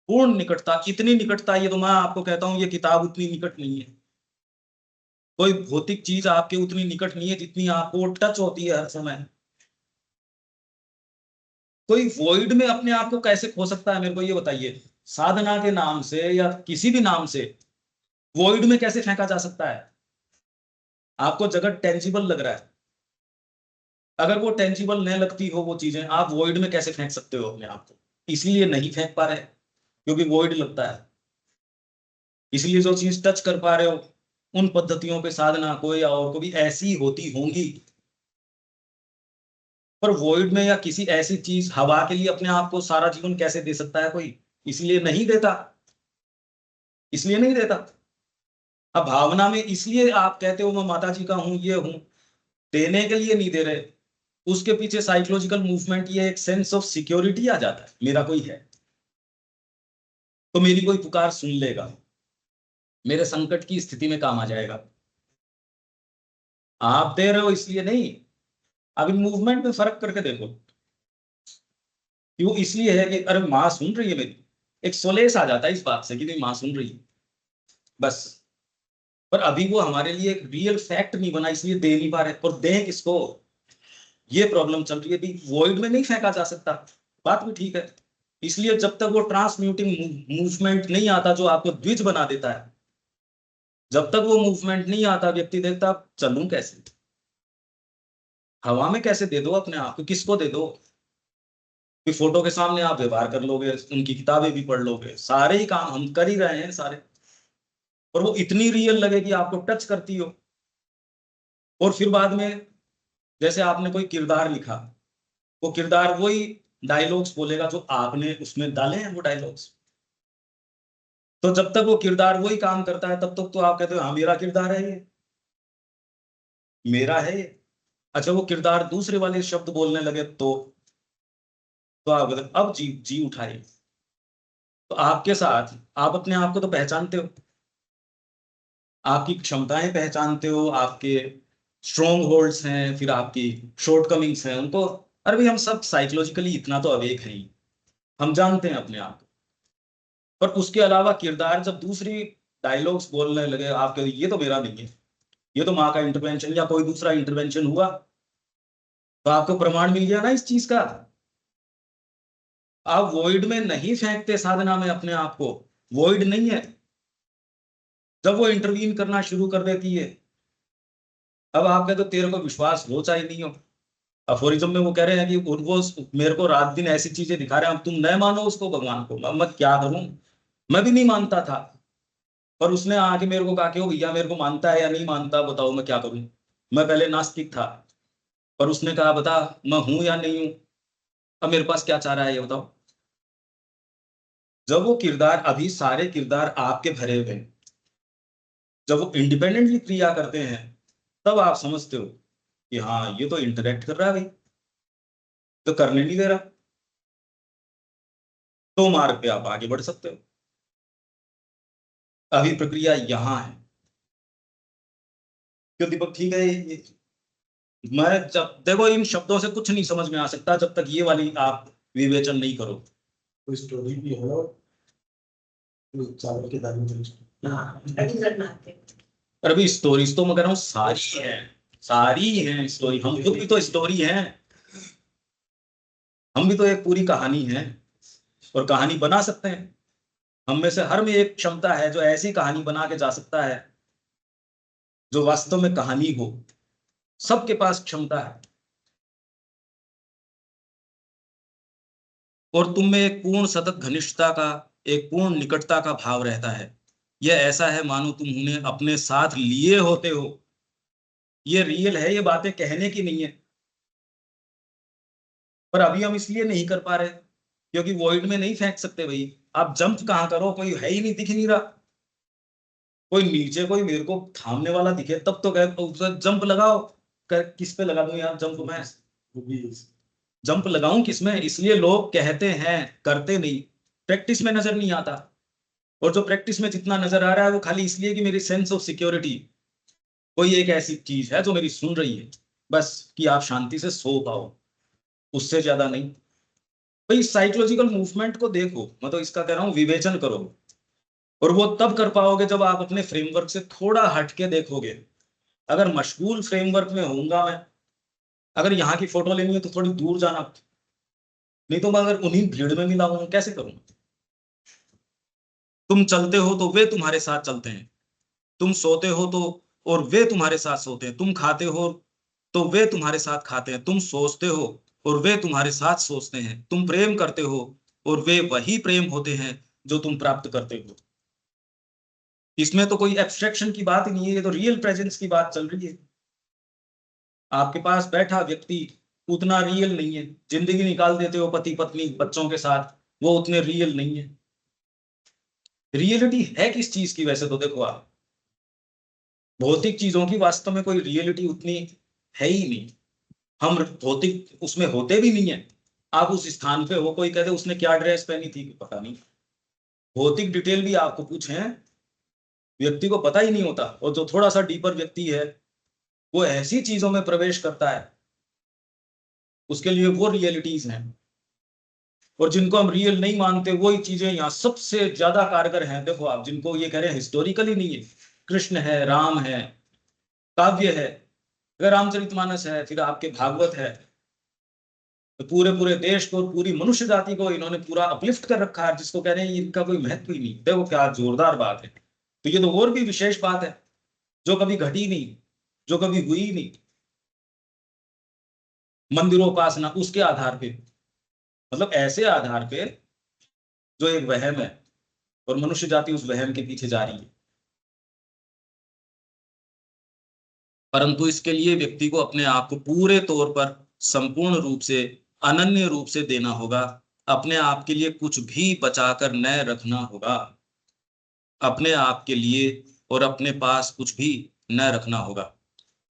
पूर्ण निकटता, इतनी निकटता, ये तो मैं आपको कहता हूं ये किताब उतनी निकट नहीं है, कोई भौतिक चीज आपके उतनी निकट नहीं है जितनी आपको टच होती है हर समय। कोई वॉइड में अपने आप को कैसे खो सकता है, मेरे को ये बताइए। साधना के नाम से या किसी भी नाम से वॉइड में कैसे फेंका जा सकता है। आपको जगत टेंजिबल लग रहा है, अगर वो टेंजिबल नहीं लगती हो वो चीजें, आप वॉइड में कैसे फेंक सकते हो अपने आप को। इसलिए नहीं फेंक पा रहे क्योंकि वॉइड लगता है। इसलिए जो चीज टच कर पा रहे हो, उन पद्धतियों पे साधना को या और को भी ऐसी होती होंगी, पर वॉइड में या किसी ऐसी चीज, हवा के लिए अपने आप को सारा जीवन कैसे दे सकता है कोई। इसलिए नहीं देता, इसलिए नहीं देता। अब भावना में इसलिए आप कहते हो मैं माता जी का हूं, ये हूं, देने के लिए नहीं दे रहे। उसके पीछे साइकोलॉजिकल मूवमेंट, ये एक सेंस ऑफ सिक्योरिटी आ जाता है, मेरा कोई है तो मेरी कोई पुकार सुन लेगा, मेरे संकट की स्थिति में काम आ जाएगा। आप दे रहे हो इसलिए नहीं। अब इन मूवमेंट में फर्क करके देखो, क्यों इसलिए है कि अरे माँ सुन रही है मेरी, एक सोलेस आ जाता है इस बात से कि नहीं माँ सुन रही है बस। पर अभी वो हमारे लिए एक रियल फैक्ट नहीं बना, इसलिए दे नहीं पा रहे। और दें किसको, ये प्रॉब्लम चल रही है। अभी वॉइड में नहीं फेंका जा सकता, बात भी ठीक है। इसलिए जब तक वो ट्रांसम्यूटिंग मूवमेंट नहीं आता जो आपको द्विज बना देता है, जब तक वो मूवमेंट नहीं आता, व्यक्ति देखता आप चलूं कैसे, हवा में कैसे दे दो अपने आप को, किसको दे दो। कि फोटो के सामने आप व्यवहार कर लोगे, उनकी किताबें भी पढ़ लोगे, सारे ही काम हम कर ही रहे हैं सारे। और वो इतनी रियल लगे कि आपको टच करती हो। और फिर बाद में जैसे आपने कोई किरदार लिखा, वो किरदार वही डायलॉग्स बोलेगा जो आपने उसमें डाले हैं वो डायलॉग्स। तो जब तक वो किरदार वही काम करता है तब तक तो आप कहते हो हाँ मेरा किरदार है ये, मेरा है ये। अच्छा वो किरदार दूसरे वाले शब्द बोलने लगे तो आप कहते हो, अब जी जी उठाइए। तो आपके साथ आप अपने आप को तो पहचानते हो, आपकी क्षमताएं पहचानते हो, आपके स्ट्रॉन्ग होल्ड्स हैं, फिर आपकी शॉर्टकमिंग्स हैं, उनको अरे भाई हम सब साइकोलॉजिकली इतना तो अवेक हैं ही, हम जानते हैं अपने आप को। पर उसके अलावा किरदार जब दूसरी डायलॉग्स बोलने लगे आप कहते ये तो मेरा नहीं है, ये तो माँ का इंटरवेंशन या कोई दूसरा इंटरवेंशन हुआ, तो आपको प्रमाण मिल गया ना इस चीज का। आप वॉइड में नहीं फेंकते साधना में अपने आप को, वॉइड नहीं है। जब वो इंटरवीन करना शुरू कर देती है, अब आप कहते हो तेरे को विश्वास हो चाहे नहीं हो। अफोरिज्म में वो कह रहे हैं कि वो मेरे को रात दिन ऐसी चीजें दिखा रहे हैं, अब तुम न मानो उसको भगवान को, अब मैं क्या करूं। मैं भी नहीं मानता था, पर उसने आके मेरे को कहा कि ओ भैया मेरे को मानता है या नहीं मानता बताओ मैं क्या करूं। मैं पहले नास्तिक था, पर उसने कहा बता मैं हूं या नहीं हूं, अब मेरे पास क्या चारा है ये बताओ। जब वो किरदार, अभी सारे किरदार आपके भरे हुए हैं, जब वो इंडिपेंडेंटली क्रिया करते हैं तब आप समझते हो कि हाँ ये तो इंटरेक्ट कर रहा है भाई, तो करने नहीं दे रहा, तो मार्ग पे आप आगे बढ़ सकते हो। अभी प्रक्रिया यहां है। क्यों दीपक ठीक है मैं जब देखो इन शब्दों से कुछ नहीं समझ में आ सकता जब तक ये वाली आप विवेचन नहीं करो। कोई स्टोरी भी है चावल के दाने में। हाँ अभी बनाते हैं। पर अभी स्टोरीज तो मैं कह रहा हूँ सारी है, सारी हैं स्टोरी, हम खुद भी तो स्टोरी हैं, हम भी तो एक पूरी कहानी है और कहानी बना सकते हैं। हम में से हर में एक क्षमता है जो ऐसी कहानी बना के जा सकता है जो वास्तव में कहानी हो। सबके पास क्षमता है। और तुम में एक पूर्ण सतत घनिष्ठता का, एक पूर्ण निकटता का भाव रहता है। यह ऐसा है मानो तुम उन्हें अपने साथ लिए होते हो। ये रियल है, ये बातें कहने की नहीं है, पर अभी हम इसलिए नहीं कर पा रहे क्योंकि वॉइड में नहीं फेंक सकते भाई। आप जंप कहां करो, कोई है ही नहीं, दिख नहीं रहा। कोई नीचे कोई मेरे को थामने वाला दिखे तब तो कह जंप लगाओ। किस पे लगा दूं यार जंप मैं, जंप लगाऊं किसमें। इसलिए लोग कहते हैं करते नहीं, प्रैक्टिस में नजर नहीं आता। और जो प्रैक्टिस में जितना नजर आ रहा है वो खाली इसलिए कि मेरी सेंस ऑफ सिक्योरिटी, कोई एक ऐसी चीज है जो मेरी सुन रही है, बस कि आप शांति से सो पाओ, उससे ज्यादा नहीं। भाई साइकोलॉजिकल मूवमेंट को देखो, मैं तो इसका कह रहा हूं विवेचन करो। और वो तब कर पाओगे जब आप अपने फ्रेमवर्क से थोड़ा हटके देखोगे। अगर मशगूल फ्रेमवर्क में होऊंगा मैं, अगर यहाँ की फोटो लेनी है तो थोड़ी दूर जाना, नहीं तो मैं अगर उन्हीं भीड़ में मिला हूं कैसे करूंगा। तुम चलते हो तो वे तुम्हारे साथ चलते हैं, तुम सोते हो तो और वे तुम्हारे साथ सोते हैं, तुम खाते हो तो वे तुम्हारे साथ खाते हैं, तुम सोचते हो और वे तुम्हारे साथ सोचते हैं, तुम प्रेम करते हो और वे वही प्रेम होते हैं जो तुम प्राप्त करते हो। इसमें तो कोई एब्स्ट्रैक्शन की बात ही नहीं है, ये तो रियल प्रेजेंस की बात चल रही है। आपके पास बैठा व्यक्ति उतना रियल नहीं है, जिंदगी निकाल देते हो पति पत्नी बच्चों के साथ, वो उतने रियल नहीं है। रियलिटी है किस चीज की वैसे तो देखो आप, भौतिक चीजों की वास्तव में कोई रियलिटी उतनी है ही नहीं। हम भौतिक उसमें होते भी नहीं है। आप उस स्थान पे हो, कोई कहते उसने क्या ड्रेस पहनी थी पता नहीं, भौतिक डिटेल भी आपको पूछे व्यक्ति को पता ही नहीं होता। और जो थोड़ा सा डीपर व्यक्ति है वो ऐसी चीजों में प्रवेश करता है, उसके लिए वो रियलिटीज हैं। और जिनको हम रियल नहीं मानते वही चीजें यहाँ सबसे ज्यादा कारगर हैं। देखो आप जिनको ये कह रहे हैं हिस्टोरिकली नहीं है, कृष्ण है, राम है, काव्य है, अगर रामचरितमानस है, फिर आपके भागवत है, तो पूरे पूरे देश को, पूरी मनुष्य जाति को इन्होंने पूरा अपलिफ्ट कर रखा है, जिसको कह रहे हैं इनका कोई महत्व ही नहीं। देखो क्या जोरदार बात है। तो ये तो और भी विशेष बात है जो कभी घटी नहीं, जो कभी हुई नहीं। मंदिरोपासना उसके आधार पे, मतलब ऐसे आधार पे जो एक वहम है और मनुष्य जाति उस वहम के पीछे जा रही है। परंतु इसके लिए व्यक्ति को अपने आप को पूरे तौर पर संपूर्ण रूप से, अनन्य रूप से देना होगा। अपने आप के लिए कुछ भी बचाकर न रखना होगा। अपने आप के लिए और अपने पास कुछ भी न रखना होगा।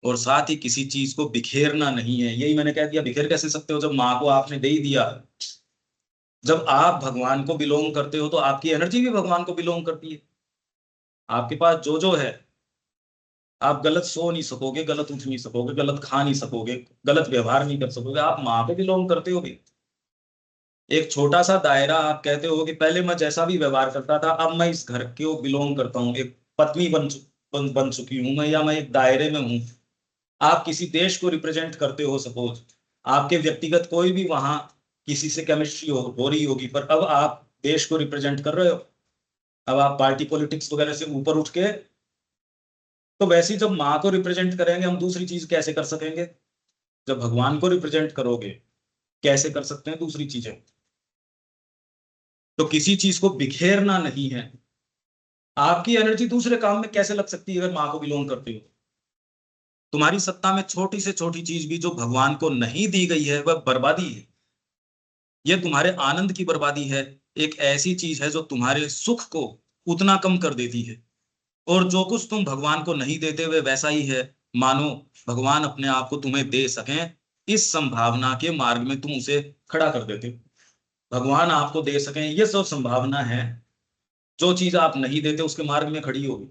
और साथ ही किसी चीज को बिखेरना नहीं है। यही मैंने कह दिया, बिखेर कैसे सकते हो जब माँ को आपने दे ही दिया। जब आप भगवान को बिलोंग करते हो तो आपकी एनर्जी भी भगवान को बिलोंग करती है। आपके पास जो जो है, आप गलत सो नहीं सकोगे, गलत उठ नहीं सकोगे, गलत खा नहीं सकोगे, गलत व्यवहार नहीं कर सकोगे, आप माँ पे बिलोंग करते हो भी। एक छोटा सा दायरा, आप कहते हो कि पहले मैं जैसा भी व्यवहार करता था, अब मैं इस घर को बिलोंग करता हूँ, एक पत्नी बन चुकी हूं मैं, या मैं एक दायरे में हूँ। आप किसी देश को रिप्रेजेंट करते हो, सपोज आपके व्यक्तिगत कोई भी वहां किसी से केमिस्ट्री हो रही होगी, पर अब आप देश को रिप्रेजेंट कर रहे हो। अब आप पार्टी पॉलिटिक्स वगैरह से ऊपर उठ के, तो वैसे ही जब माँ को रिप्रेजेंट करेंगे हम, दूसरी चीज कैसे कर सकेंगे? जब भगवान को रिप्रेजेंट करोगे कैसे कर सकते हैं दूसरी चीजें? तो किसी चीज को बिखेरना नहीं है। आपकी एनर्जी दूसरे काम में कैसे लग सकती है अगर माँ को बिलोंग करते हो? तुम्हारी सत्ता में छोटी से छोटी चीज भी जो भगवान को नहीं दी गई है वह बर्बादी है। यह तुम्हारे आनंद की बर्बादी है। एक ऐसी चीज है जो तुम्हारे सुख को उतना कम कर देती है। और जो कुछ तुम भगवान को नहीं देते हुए वैसा ही है, मानो भगवान अपने आप को तुम्हें दे सकें, इस संभावना के मार्ग में तुम उसे खड़ा कर देते हो। भगवान आपको दे सकें, ये सब संभावना है। जो चीज आप नहीं देते उसके मार्ग में खड़ी होगी,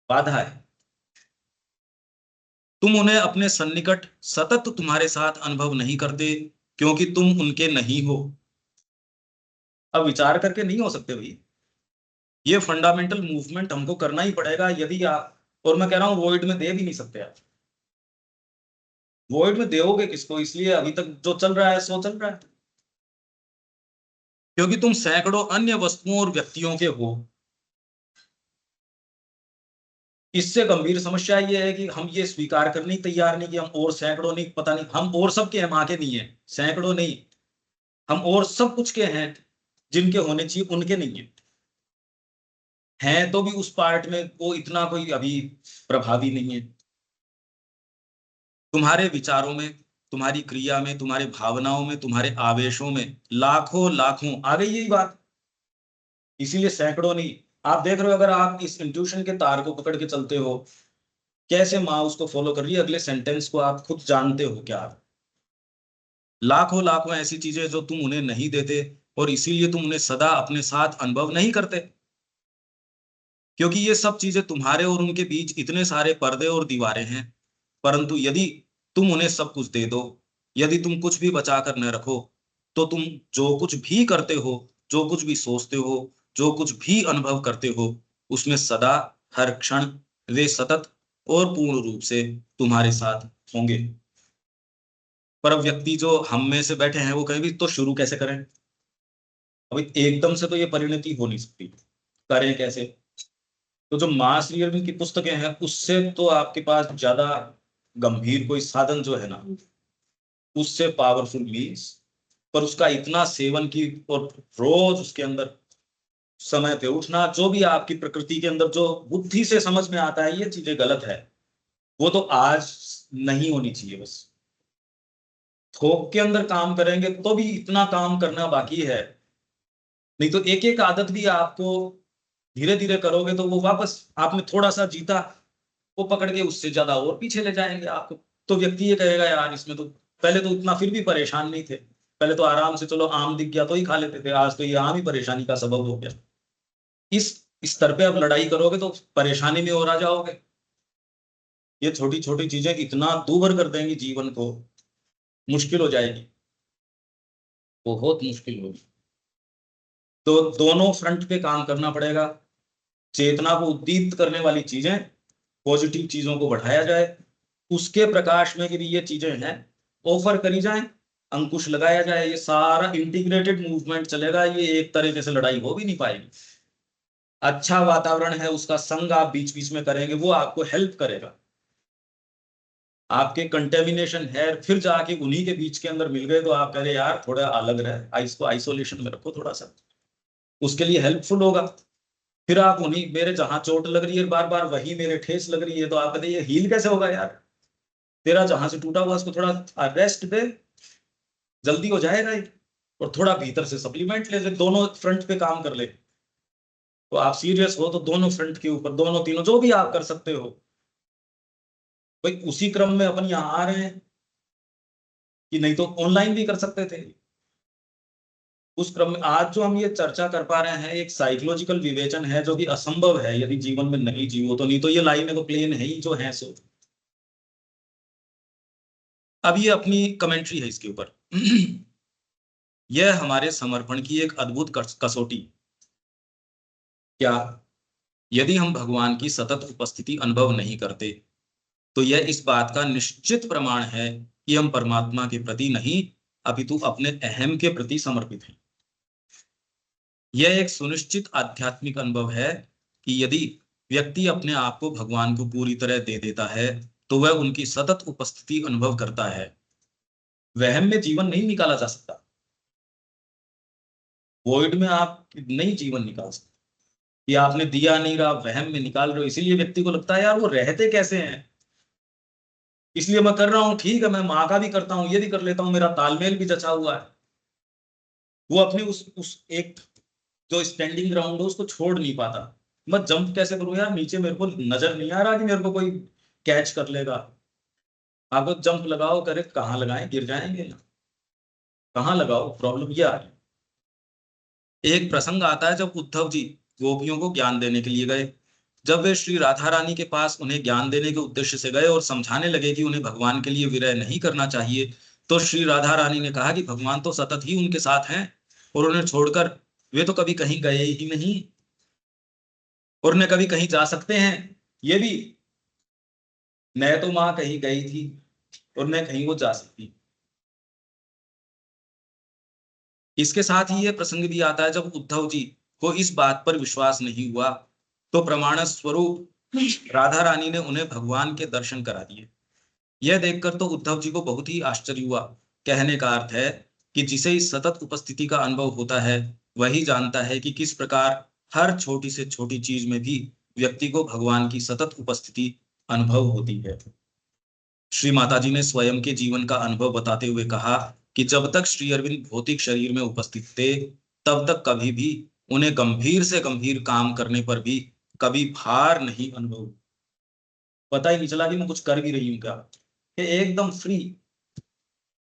बाधा है। तुम उन्हें अपने सन्निकट सतत तुम्हारे साथ अनुभव नहीं करते, क्योंकि तुम उनके नहीं हो। अब विचार करके नहीं हो सकते भाई। ये फंडामेंटल मूवमेंट हमको करना ही पड़ेगा यदि आप, और मैं कह रहा हूं वॉइड में दे भी नहीं सकते आप। वॉइड में दोगे किसको? इसलिए अभी तक जो चल रहा है सो चल रहा है, क्योंकि तुम सैकड़ों अन्य वस्तुओं और व्यक्तियों के हो। इससे गंभीर समस्या ये है कि हम ये स्वीकार करने तैयार नहीं कि हम और सैकड़ों नहीं, पता नहीं हम और सबके हैं, माँ के नहीं है। सैकड़ों नहीं, हम और सब कुछ के हैं, जिनके होने चाहिए उनके नहीं है। हैं तो भी उस पार्ट में वो इतना कोई अभी प्रभावी नहीं है। तुम्हारे विचारों में, तुम्हारी क्रिया में, तुम्हारी भावनाओं में, तुम्हारे आवेशों में लाखों लाखों आ गई यही बात। इसीलिए सैकड़ों नहीं। आप देख रहे हो, अगर आप इस इंट्यूशन के तार को पकड़ के चलते हो, कैसे माँ उसको फॉलो कर रही है, अगले सेंटेंस को आप खुद जानते हो क्या? लाखों लाखों ऐसी चीजें जो तुम उन्हें नहीं देते, और इसीलिए तुम उन्हें सदा अपने साथ अनुभव नहीं करते, क्योंकि ये सब चीजें तुम्हारे और उनके बीच इतने सारे पर्दे और दीवारें हैं। परंतु यदि तुम उन्हें सब कुछ दे दो, यदि तुम कुछ भी बचा कर न रखो, तो तुम जो कुछ भी करते हो, जो कुछ भी सोचते हो, जो कुछ भी अनुभव करते हो, उसमें सदा, हर क्षण वे सतत और पूर्ण रूप से तुम्हारे साथ होंगे। पर अब व्यक्ति जो हम में से बैठे हैं वो कहीं भी तो शुरू कैसे करें? अभी एकदम से तो ये परिणति हो नहीं सकती, करें कैसे? तो जो मास रियलिज्म की पुस्तकें हैं उससे तो आपके पास ज्यादा गंभीर कोई साधन जो है ना, उससे पावरफुल मीन्स, पर उसका इतना सेवन की, और रोज उसके अंदर समय पे उठना, जो भी आपकी प्रकृति के अंदर जो बुद्धि से समझ में आता है ये चीजें गलत है, वो तो आज नहीं होनी चाहिए। बस थोक के अंदर काम करेंगे तो भी इतना काम करना बाकी है। नहीं तो एक एक आदत भी आपको धीरे धीरे करोगे तो वो वापस आपने थोड़ा सा जीता, वो पकड़ के उससे ज्यादा और पीछे ले जाएंगे आपको। तो व्यक्ति ये कहेगा यार इसमें तो, पहले तो इतना फिर भी परेशान नहीं थे, पहले तो आराम से चलो आम दिख गया तो ही खा लेते थे, आज तो ये आम ही परेशानी का सबब हो गया। इस स्तर पे अब लड़ाई करोगे तो परेशानी में और आ जाओगे। ये छोटी छोटी चीजें इतना दूभर कर देंगी जीवन को, मुश्किल हो जाएगी, बहुत मुश्किल होगी। तो दोनों फ्रंट पे काम करना पड़ेगा। चेतना को उद्दीप्त करने वाली चीजें, पॉजिटिव चीजों को बढ़ाया जाए, उसके प्रकाश में भी ये चीजें हैं ऑफर करी जाए, अंकुश लगाया जाए, ये सारा इंटीग्रेटेड मूवमेंट चलेगा। ये एक तरीके से लड़ाई हो भी नहीं पाएगी। अच्छा वातावरण है, उसका संग आप बीच बीच में करेंगे, वो आपको हेल्प करेगा। आपके कंटेमिनेशन है फिर जाके उन्हीं के बीच के अंदर मिल गए तो आप कह रहे यार थोड़ा अलग रहे, इसको आइसोलेशन में रखो थोड़ा सा, उसके लिए हेल्पफुल होगा। फिर आप उन्हीं, मेरे जहां चोट लग रही है बार बार वही मेरे ठेस लग रही है, तो आप कहते ये हील कैसे होगा यार? तेरा जहां से टूटा हुआ उसको थोड़ा रेस्ट दे, जल्दी हो जाएगा ये। और थोड़ा भीतर से सप्लीमेंट ले, दोनों फ्रंट पे काम कर ले। तो आप सीरियस हो तो दोनों फ्रंट के ऊपर, दोनों तीनों जो भी आप कर सकते हो भाई, उसी क्रम में अपन यहाँ आ रहे हैं, कि नहीं तो ऑनलाइन भी कर सकते थे। उस क्रम में आज जो हम ये चर्चा कर पा रहे हैं, एक साइकोलॉजिकल विवेचन है जो कि असंभव है यदि जीवन में नहीं जियो तो। नहीं तो ये लाइनें तो प्लेन है ही जो है सो। अब ये अपनी कमेंट्री है इसके ऊपर। यह हमारे समर्पण की एक अद्भुत कसौटी। क्या? यदि हम भगवान की सतत उपस्थिति अनुभव नहीं करते तो यह इस बात का निश्चित प्रमाण है कि हम परमात्मा के प्रति नहीं अपितु अपने अहम के प्रति समर्पित हैं। यह एक सुनिश्चित आध्यात्मिक अनुभव है कि यदि व्यक्ति अपने आप को भगवान को पूरी तरह दे देता है तो वह उनकी सतत उपस्थिति अनुभव करता है। वहम में जीवन नहीं निकाला जा सकता, वॉइड में आप नहीं जीवन निकाल सकते। कि आपने दिया नहीं रहा, वहम में निकाल रहे हो, इसीलिए व्यक्ति को लगता है यार वो रहते कैसे हैं, इसलिए मैं कर रहा हूं। ठीक है, मैं माँ का भी करता हूँ, ये भी कर लेता हूँ, मेरा तालमेल भी जचा हुआ है। वो अपने उस एक जो स्टैंडिंग ग्राउंड है उसको छोड़ नहीं पाता। मैं जंप कैसे करूं यार, नीचे मेरे को नजर नहीं आ रहा कि मेरे को कोई कैच कर लेगा। आपको जंप लगाओ, करे कहाँ लगाएं, गिर जाएंगे ना, कहाँ लगाओ, प्रॉब्लम ये आ रही है। एक प्रसंग आता है जब उद्धव जी गोपियों को ज्ञान देने के लिए गए। जब वे श्री राधा रानी के पास उन्हें ज्ञान देने के उद्देश्य से गए और समझाने लगे कि उन्हें भगवान के लिए विरह नहीं करना चाहिए, तो श्री राधा रानी ने कहा कि भगवान तो सतत ही उनके साथ हैं और उन्हें छोड़कर वे तो कभी कहीं गए ही नहीं, और न कभी कहीं जा सकते हैं। ये भी, न तो माँ कहीं गई थी और न कहीं वो जा सकती। इसके साथ ही यह प्रसंग भी आता है जब उद्धव जी को इस बात पर विश्वास नहीं हुआ तो प्रमाण स्वरूप राधा रानी ने उन्हें भगवान के दर्शन करा दिए। यह देखकर तो उद्धव जी को बहुत ही आश्चर्य हुआ। कहने का अर्थ है कि जिसे इस सतत उपस्थिति का अनुभव होता है वही जानता है कि किस प्रकार हर छोटी से छोटी चीज में भी व्यक्ति को भगवान की सतत उपस्थिति अनुभव होती है। श्री माताजी ने स्वयं के जीवन का अनुभव बताते हुए कहा कि जब तक श्री अरविंद भौतिक शरीर में उपस्थित थे तब तक कभी भी उन्हें गंभीर से गंभीर काम करने पर भी कभी भार नहीं अनुभव, पता ही नहीं चला कि मैं कुछ कर भी रही हूँ क्या, कि एकदम फ्री,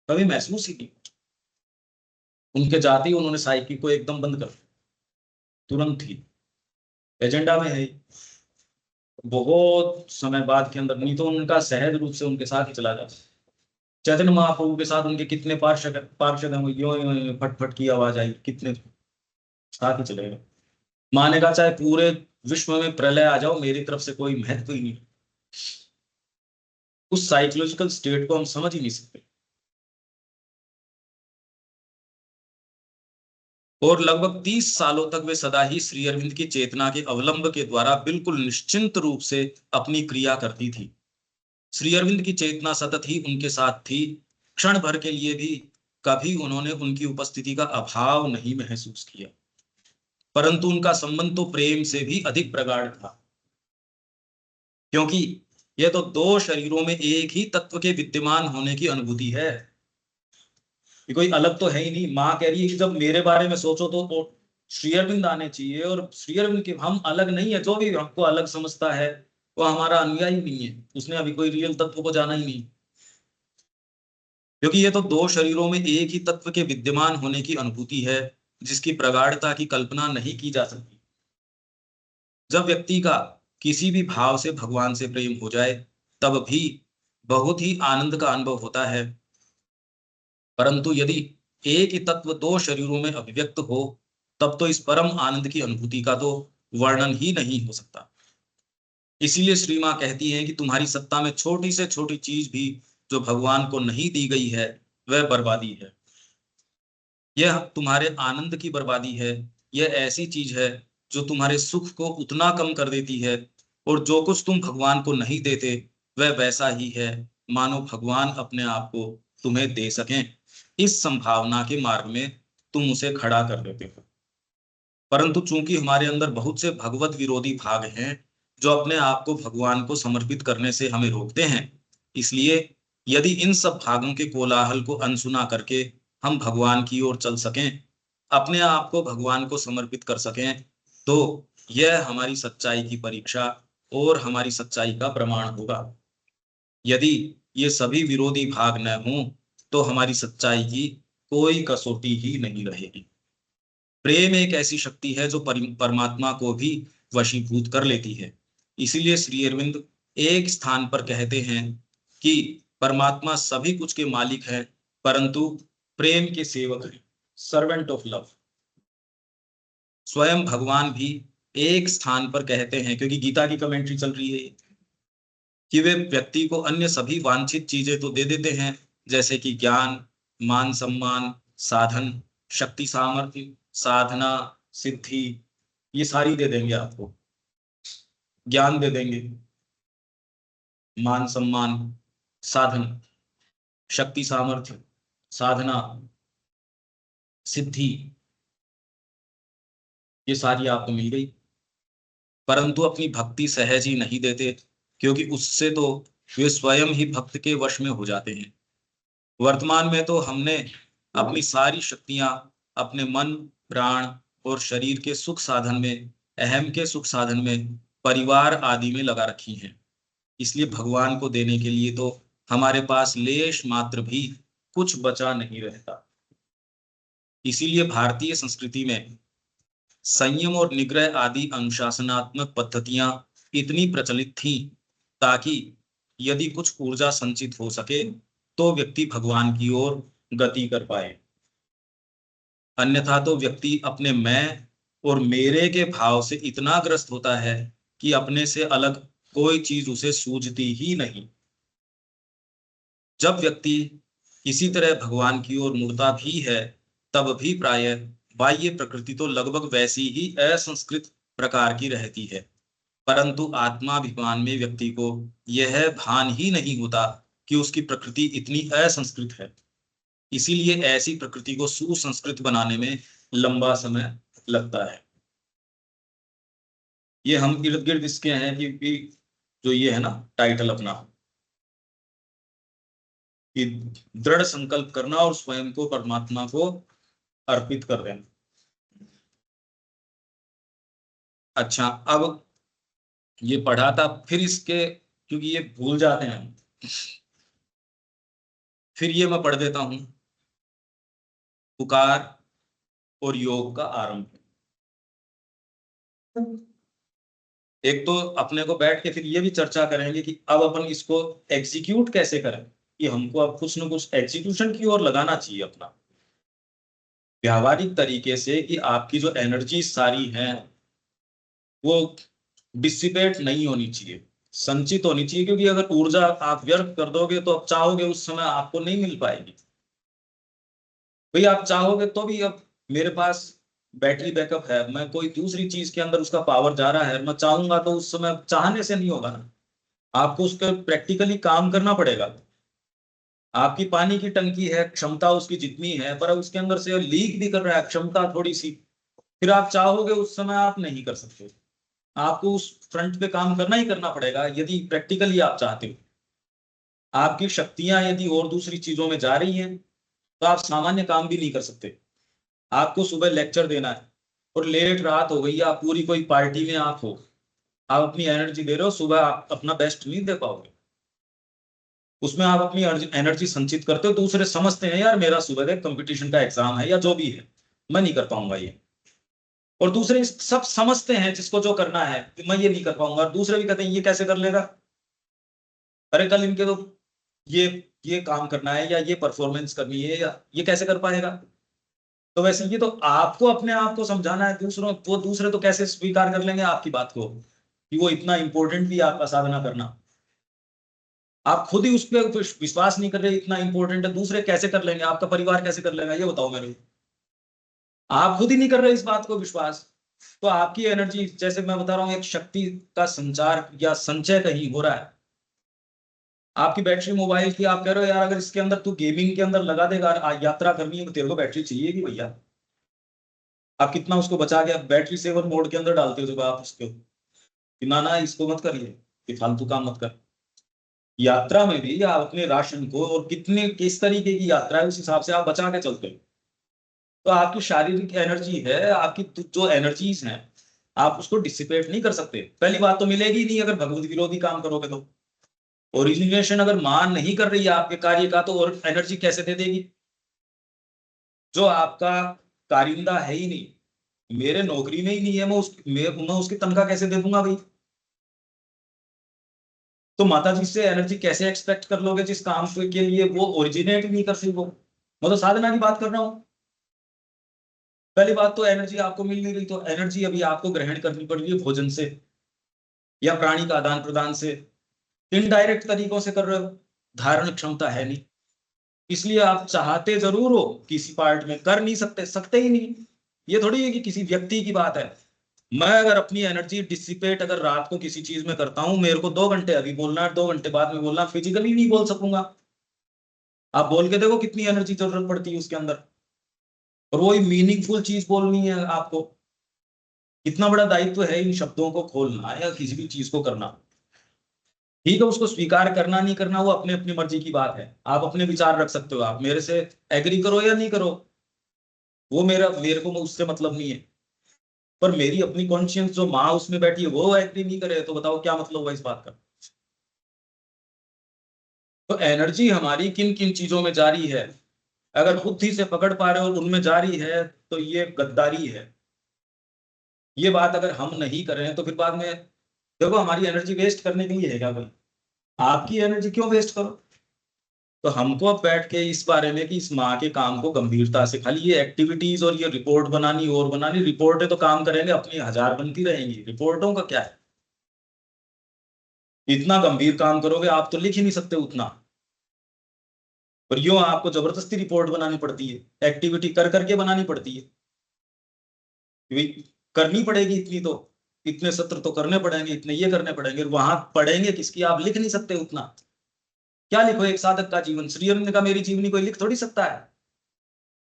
कभी महसूस ही नहीं। उनके जाते ही उन्होंने साइकिल को एकदम बंद कर दिया, तुरंत ही, एजेंडा में है। बहुत समय बाद के अंदर, नहीं तो उनका सहज रूप से उनके साथ ही चला जाता। चैतन्य महाप्रभु के साथ उनके कितने पार्षद पार्षद हैं, यो यो फट फट की आवाज आई, कितने साथ ही चले गए। माने का चाहे पूरे विश्व में प्रलय आ जाओ, मेरी तरफ से कोई महत्व ही नहीं। उस साइकोलॉजिकल स्टेट को हम समझ ही नहीं सकते। और लगभग 30 सालों तक वे सदा ही श्री अरविंद की चेतना के अवलंब के द्वारा बिल्कुल निश्चिंत रूप से अपनी क्रिया करती थी। श्री अरविंद की चेतना सतत ही उनके साथ थी। क्षण भर के लिए भी कभी उन्होंने उनकी उपस्थिति का अभाव नहीं महसूस किया, परंतु उनका संबंध तो प्रेम से भी अधिक प्रगाढ़ था, क्योंकि यह तो दो शरीरों में एक ही तत्व के विद्यमान होने की अनुभूति है। ये कोई अलग तो है ही नहीं। माँ कह रही है कि जब मेरे बारे में सोचो तो श्री अरविंद आने चाहिए, और श्री अरविंद के हम अलग नहीं है। जो भी हमको अलग समझता है वो हमारा अनुयायी नहीं है, उसने अभी कोई रियल तत्व को जाना ही नहीं, क्योंकि ये तो दो शरीरों में एक ही तत्व के विद्यमान होने की अनुभूति है जिसकी प्रगाढ़ता की कल्पना नहीं की जा सकती। जब व्यक्ति का किसी भी भाव से भगवान से प्रेम हो जाए तब भी बहुत ही आनंद का अनुभव होता है, परंतु यदि एक ही तत्व दो शरीरों में अभिव्यक्त हो तब तो इस परम आनंद की अनुभूति का तो वर्णन ही नहीं हो सकता। इसीलिए श्री माँ कहती हैं कि तुम्हारी सत्ता में छोटी से छोटी चीज भी जो भगवान को नहीं दी गई है वह बर्बादी है। यह तुम्हारे आनंद की बर्बादी है। यह ऐसी चीज है जो तुम्हारे सुख को उतना कम कर देती है, और जो कुछ तुम भगवान को नहीं देते वह वैसा ही है मानो भगवान अपने आप को तुम्हें दे सकें। इस संभावना के मार्ग में तुम उसे खड़ा कर देते हो। परंतु चूंकि हमारे अंदर बहुत से भगवत विरोधी भाग हैं जो अपने आप को भगवान को समर्पित करने से हमें रोकते हैं, इसलिए यदि इन सब भागों के कोलाहल को अनसुना करके हम भगवान की ओर चल सकें, अपने आप को भगवान को समर्पित कर सकें, तो यह हमारी सच्चाई की परीक्षा और हमारी सच्चाई का प्रमाण होगा। यदि ये सभी विरोधी भाग न हों तो हमारी सच्चाई की कोई कसौटी ही नहीं रहेगी। प्रेम एक ऐसी शक्ति है जो परमात्मा को भी वशीभूत कर लेती है। इसीलिए श्री अरविंद एक स्थान पर कहते हैं कि परमात्मा सभी कुछ के मालिक है, परंतु प्रेम के सेवक हैं, सर्वेंट ऑफ लव। स्वयं भगवान भी एक स्थान पर कहते हैं, क्योंकि गीता की कमेंट्री चल रही है, कि वे व्यक्ति को अन्य सभी वांछित चीजें तो दे देते हैं, जैसे कि ज्ञान, मान सम्मान, साधन, शक्ति सामर्थ्य, साधना, सिद्धि, ये सारी दे देंगे आपको। ज्ञान दे देंगे, मान सम्मान, साधन, शक्ति सामर्थ्य, साधना, सिद्धि, ये सारी आपको मिल गई, परंतु अपनी भक्ति सहज ही नहीं देते, क्योंकि उससे तो वे स्वयं ही भक्त के वश में हो जाते हैं। वर्तमान में तो हमने अपनी सारी शक्तियां अपने मन, प्राण और शरीर के सुख साधन में, अहम के सुख साधन में, परिवार आदि में लगा रखी हैं। इसलिए भगवान को देने के लिए तो हमारे पास लेश मात्र भी कुछ बचा नहीं रहता। इसीलिए भारतीय संस्कृति में संयम और निग्रह आदि अनुशासनात्मक पद्धतियां इतनी प्रचलित थीं ताकि यदि कुछ ऊर्जा संचित हो सके तो व्यक्ति भगवान की ओर गति कर पाए। अन्यथा तो व्यक्ति अपने मैं और मेरे के भाव से इतना ग्रस्त होता है कि अपने से अलग कोई चीज उसे सूझती ही नहीं। जब व्यक्ति किसी तरह भगवान की ओर मुड़ता भी है, तब भी प्रायः बाह्य प्रकृति तो लगभग वैसी ही असंस्कृत प्रकार की रहती है, परंतु आत्माभिमान में व्यक्ति को यह भान ही नहीं होता कि उसकी प्रकृति इतनी असंस्कृत है। इसीलिए ऐसी प्रकृति को सुसंस्कृत बनाने में लंबा समय लगता है। ये हम इर्द गिर्द इसके हैं कि जो ये है ना टाइटल अपना, कि दृढ़ संकल्प करना और स्वयं को परमात्मा को अर्पित कर देना। अच्छा, अब ये पढ़ा था, फिर इसके, क्योंकि ये भूल जाते हैं, फिर ये मैं पढ़ देता हूं। पुकार और योग का आरंभ। एक तो अपने को बैठ के फिर ये भी चर्चा करेंगे कि अब अपन इसको एग्जीक्यूट कैसे करें, कि हमको अब कुछ न कुछ एग्जीक्यूशन की ओर लगाना चाहिए अपना व्यावहारिक तरीके से, कि आपकी जो एनर्जी सारी है वो डिसिपेट नहीं होनी चाहिए, संचित होनी चाहिए। क्योंकि अगर ऊर्जा आप व्यर्थ कर दोगे तो अब चाहोगे उस समय आपको नहीं मिल पाएगी। भाई आप चाहोगे तो भी, अब मेरे पास बैटरी बैकअप है, मैं कोई दूसरी चीज के अंदर उसका पावर जा रहा है, मैं चाहूंगा तो उस समय चाहने से नहीं होगा ना, आपको उसके प्रैक्टिकली काम करना पड़ेगा। आपकी पानी की टंकी है, क्षमता उसकी जितनी है, पर उसके अंदर से लीक भी कर रहा है क्षमता थोड़ी सी, फिर आप चाहोगे उस समय आप नहीं कर सकते। आपको उस फ्रंट पे काम करना ही करना पड़ेगा यदि प्रैक्टिकली आप चाहते हो। आपकी शक्तियां यदि और दूसरी चीजों में जा रही हैं तो आप सामान्य काम भी नहीं कर सकते। आपको सुबह लेक्चर देना है और लेट रात हो गई, आप पूरी कोई पार्टी में आप हो, आप अपनी एनर्जी दे रहे हो, सुबह आप अपना बेस्ट नहीं दे पाओगे। उसमें आप अपनी एनर्जी संचित करते हो, दूसरे समझते हैं यार मेरा सुबह एक कंपटीशन का एग्जाम है या जो भी है, मैं नहीं कर पाऊंगा ये, और दूसरे सब समझते हैं जिसको जो करना है कि मैं ये नहीं कर पाऊंगा, और दूसरे भी कहते हैं ये कैसे कर लेगा, अरे कल इनके तो ये काम करना है या ये परफॉर्मेंस करनी है या ये कैसे कर पाएगा। तो वैसे ये तो आपको अपने आप को समझाना है, दूसरों वो दूसरे तो कैसे स्वीकार कर लेंगे आपकी बात को कि वो इतना इंपॉर्टेंट भी आपका साधना करना। आप खुद ही उस पर विश्वास नहीं कर रहे इतना इंपॉर्टेंट है, दूसरे कैसे कर लेंगे, आपका परिवार कैसे कर लेगा, ये बताओ मेरे। आप खुद ही नहीं कर रहे इस बात को विश्वास, तो आपकी एनर्जी, जैसे मैं बता रहा हूँ, एक शक्ति का संचार या संचय कहीं हो रहा है। आपकी बैटरी मोबाइल की, आप कह रहे हो यार अगर इसके अंदर तू गेमिंग के अंदर लगा देगा, यात्रा करनी है तो तेरे को बैटरी चाहिए कि भैया। आप कितना उसको बचा के आप बैटरी सेवर मोड के अंदर डालते हो जब आप उसको कि ना इसको मत करिए, कि फालतू काम मत कर। यात्रा में भी आप अपने राशन को और कितने किस तरीके की यात्रा है उस हिसाब से आप बचा के चलते हो। तो आपकी शारीरिक एनर्जी है, आपकी जो एनर्जीज हैं आप उसको डिसिपेट नहीं कर सकते। पहली बात तो मिलेगी नहीं अगर भगवत विरोधी काम करोगे तो। ओरिजिनेशन अगर मान नहीं कर रही है आपके कार्य का तो और एनर्जी कैसे दे देगी? जो आपका कारिंदा है ही नहीं, मेरे नौकरी में ही नहीं है, मैं उसकी तनख्वाह कैसे दे दूंगा भाई? तो माता जी से एनर्जी कैसे एक्सपेक्ट कर लोगे जिस काम के लिए वो ओरिजिनेट नहीं कर सकती? वो मैं तो साधना की बात कर रहा हूँ। पहली बात तो एनर्जी आपको मिल नहीं रही, तो एनर्जी अभी आपको ग्रहण करनी पड़ रही है भोजन से या प्राणी का आदान प्रदान से, इनडायरेक्ट तरीकों से कर रहे हो, धारण क्षमता है नहीं। इसलिए आप चाहते जरूर हो किसी पार्ट में, कर नहीं सकते, सकते ही नहीं। ये थोड़ी है कि किसी व्यक्ति की बात है। मैं अगर अपनी एनर्जी डिसिपेट अगर रात को किसी चीज में करता हूं, मेरे को 2 घंटे अभी बोलना है, 2 घंटे बाद में बोलना, फिजिकली नहीं बोल सकूंगा। आप बोल के देखो कितनी एनर्जी जरूरत पड़ती है उसके अंदर, और वही मीनिंगफुल चीज बोलनी है आपको। इतना बड़ा दायित्व है इन शब्दों को खोलना या किसी भी चीज को करना। ठीक है, उसको स्वीकार करना नहीं करना वो अपने अपनी मर्जी की बात है, आप अपने विचार रख सकते हो, आप मेरे से एग्री करो या नहीं करो, वो मेरे को उससे मतलब नहीं है। पर मेरी अपनी कॉन्शियंस जो माँ उसमें बैठी है वो एग्री नहीं करे तो बताओ क्या मतलब हुआ इस बात का? तो एनर्जी हमारी किन किन चीजों में जारी है, अगर बुद्धि से पकड़ पा रहे हो और उनमें जारी है तो ये गद्दारी है। ये बात अगर हम नहीं करें तो फिर बाद में देखो हमारी एनर्जी वेस्ट करने के लिए है क्या भाई? आपकी एनर्जी क्यों वेस्ट करो? तो हमको अब बैठ के इस बारे में कि इस माँ के काम को गंभीरता से, खाली ये एक्टिविटीज और ये रिपोर्ट बनानी और बनानी, रिपोर्टें तो काम करेंगे अपनी 1000 बनती रहेंगी, रिपोर्टों का क्या है? इतना गंभीर काम करोगे आप तो लिख ही नहीं सकते उतना, पर यूं आपको जबरदस्ती रिपोर्ट बनानी पड़ती है, एक्टिविटी कर करके बनानी पड़ती है। क्योंकि करनी पड़ेगी इतनी तो, इतने सत्र तो करने पड़ेंगे, इतने ये करने पड़ेंगे, वहां पढ़ेंगे किसकी? आप लिख नहीं सकते उतना। क्या लिखो एक साधक का जीवन? श्री अरविंद का मेरी जीवनी कोई लिख थोड़ी सकता है।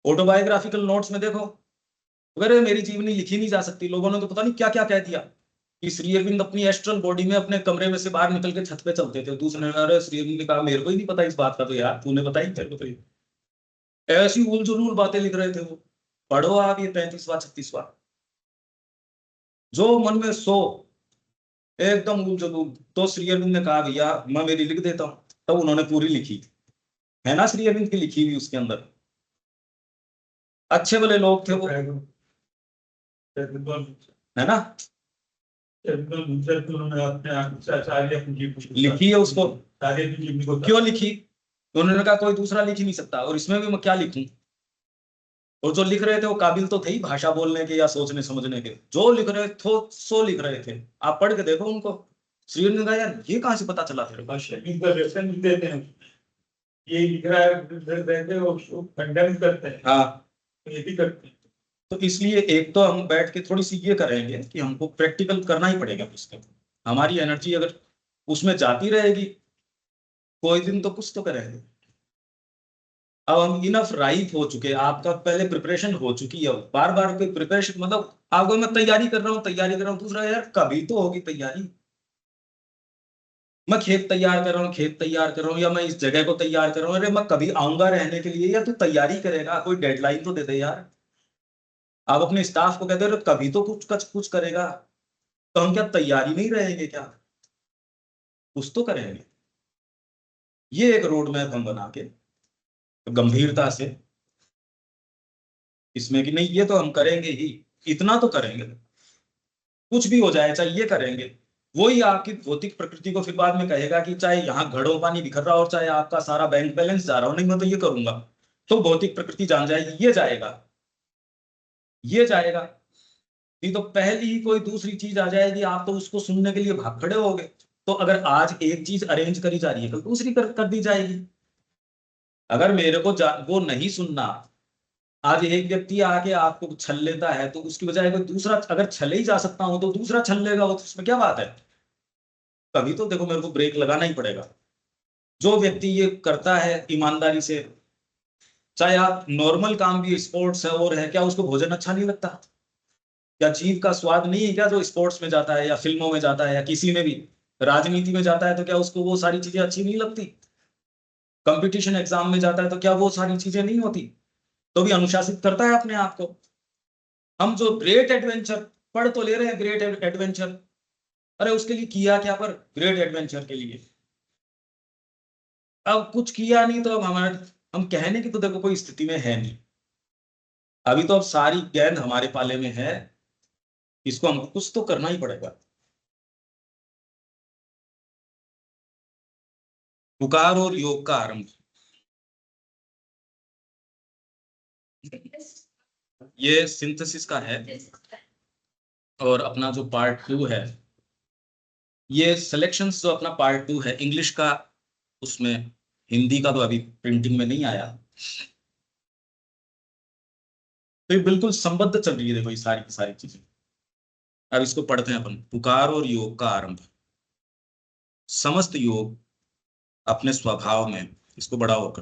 ऑटोबायोग्राफिकल नोट्स में देखो, अगर मेरी जीवनी लिखी नहीं जा सकती, लोगों ने तो पता नहीं क्या क्या कह दिया कि श्री अरविंद अपनी एस्ट्रल बॉडी में अपने कमरे में से बाहर निकल के छत पे चलते थे। दूसरे ने, अरे श्री अरविंद ने कहा मेरे को ही नहीं पता इस बात का, तो यार तूने बताई मेरे को तो ये। ऐसी उल जुलूल बातें लिख रहे थे वो। पढ़ो आप ये 35वां 36वां, जो मन में सो, एकदम उल जुलूल। तो श्री अरविंद ने कहा भैया मैं मेरी लिख देता हूँ, तब उन्होंने पूरी लिखी है ना, श्री अरविंद की लिखी हुई उसके अंदर। अच्छे भले लोग थे वो, है ना? लिखी है उसको, क्यों लिखी? उन्होंने कहा कोई दूसरा लिख ही नहीं सकता, और इसमें भी मैं क्या लिखूं? और जो लिख रहे थे वो काबिल तो थे ही भाषा बोलने के या सोचने समझने के, जो लिख रहे थे सो लिख रहे थे। आप पढ़ के देखो उनको। श्री ने कहा यार ये कहाँ से पता चला तेरे को? ये लिख रहा है उसको कंडेम करते हैं। हाँ, ये भी करते हैं। तो इसलिए एक तो हम बैठ के थोड़ी सी ये करेंगे कि हमको प्रैक्टिकल करना ही पड़ेगा उसके। हमारी एनर्जी अगर उसमें जाती रहेगी कोई दिन तो कुछ तो करेंगे। अब हम इनफ राइट हो चुके, आपका पहले प्रिपरेशन हो चुकी है, बार बार कोई प्रिपरेशन मतलब आपको मैं तैयारी कर रहा हूँ तैयारी कर रहा हूँ, दूसरा यार कभी तो होगी तैयारी। मैं खेत तैयार कर रहा हूँ, खेत तैयार कर रहा हूँ, या मैं इस जगह को तैयार कर रहा हूँ, अरे मैं कभी आऊंगा रहने के लिए, या तू तैयारी करेगा, कोई डेडलाइन तो दे दे यार। आप अपने स्टाफ को कहते हो कभी तो कुछ करेगा, तो हम क्या तैयारी नहीं रहेंगे क्या? कुछ तो करेंगे। ये एक रोड मैप हम बना के गंभीरता से इसमें कि नहीं ये तो हम करेंगे ही, इतना तो करेंगे, कुछ भी हो जाए चाहे ये करेंगे। वही आपकी भौतिक प्रकृति को फिर बाद में कहेगा कि चाहे यहाँ घड़ों पानी बिखर रहा हो और चाहे आपका सारा बैंक बैलेंस जा रहा हो, नहीं मैं तो ये करूंगा। तो भौतिक प्रकृति जान जाएगी ये जाएगा, ये जाएगा। नहीं तो पहली ही कोई दूसरी चीज आ जाएगी, आप तो उसको सुनने के लिए भाग खड़े होगे। तो अगर आज एक चीज अरेंज करी जा रही है कल दूसरी कर दी जाएगी। अगर मेरे को वो नहीं सुनना, आज एक व्यक्ति आके आपको छल लेता है तो उसकी बजाय कोई दूसरा, अगर छले ही जा सकता हूं तो दूसरा छल लेगा, वो तो उसमें क्या बात है? कभी तो देखो मेरे को ब्रेक लगाना ही पड़ेगा। जो व्यक्ति ये करता है ईमानदारी से, चाहे आप नॉर्मल काम भी, स्पोर्ट्स है और है, क्या उसको भोजन अच्छा नहीं लगता? क्या जीव का स्वाद नहीं है क्या जो स्पोर्ट्स में जाता है या फिल्मों में जाता है या किसी में भी राजनीति में जाता है, तो क्या उसको वो सारी चीजें अच्छी नहीं लगती? कंपटीशन एग्जाम में जाता है तो क्या वो सारी चीजें नहीं होती? तो भी अनुशासित करता है अपने आप को। हम जो ग्रेट एडवेंचर पढ़ तो ले रहे हैं, ग्रेट एडवेंचर, अरे उसके लिए किया क्या? पर ग्रेट एडवेंचर के लिए अब कुछ किया नहीं, तो अब हमारे हम कहने की तो देखो कोई स्थिति में है नहीं। अभी तो अब सारी गेंद हमारे पाले में है, इसको हमको कुछ तो करना ही पड़ेगा। पुकार और योग का आरंभ, ये सिंथेसिस का है। और अपना जो पार्ट 2 है, ये सिलेक्शंस जो अपना पार्ट 2 है इंग्लिश का, उसमें हिंदी का तो अभी प्रिंटिंग में नहीं आया। तो ये बिल्कुल संबद्ध चल रही है, देखो ये सारी की सारी चीजें। अब इसको पढ़ते हैं अपन। पुकार और योग का आरंभ। समस्त योग अपने स्वभाव में, इसको बड़ा होकर,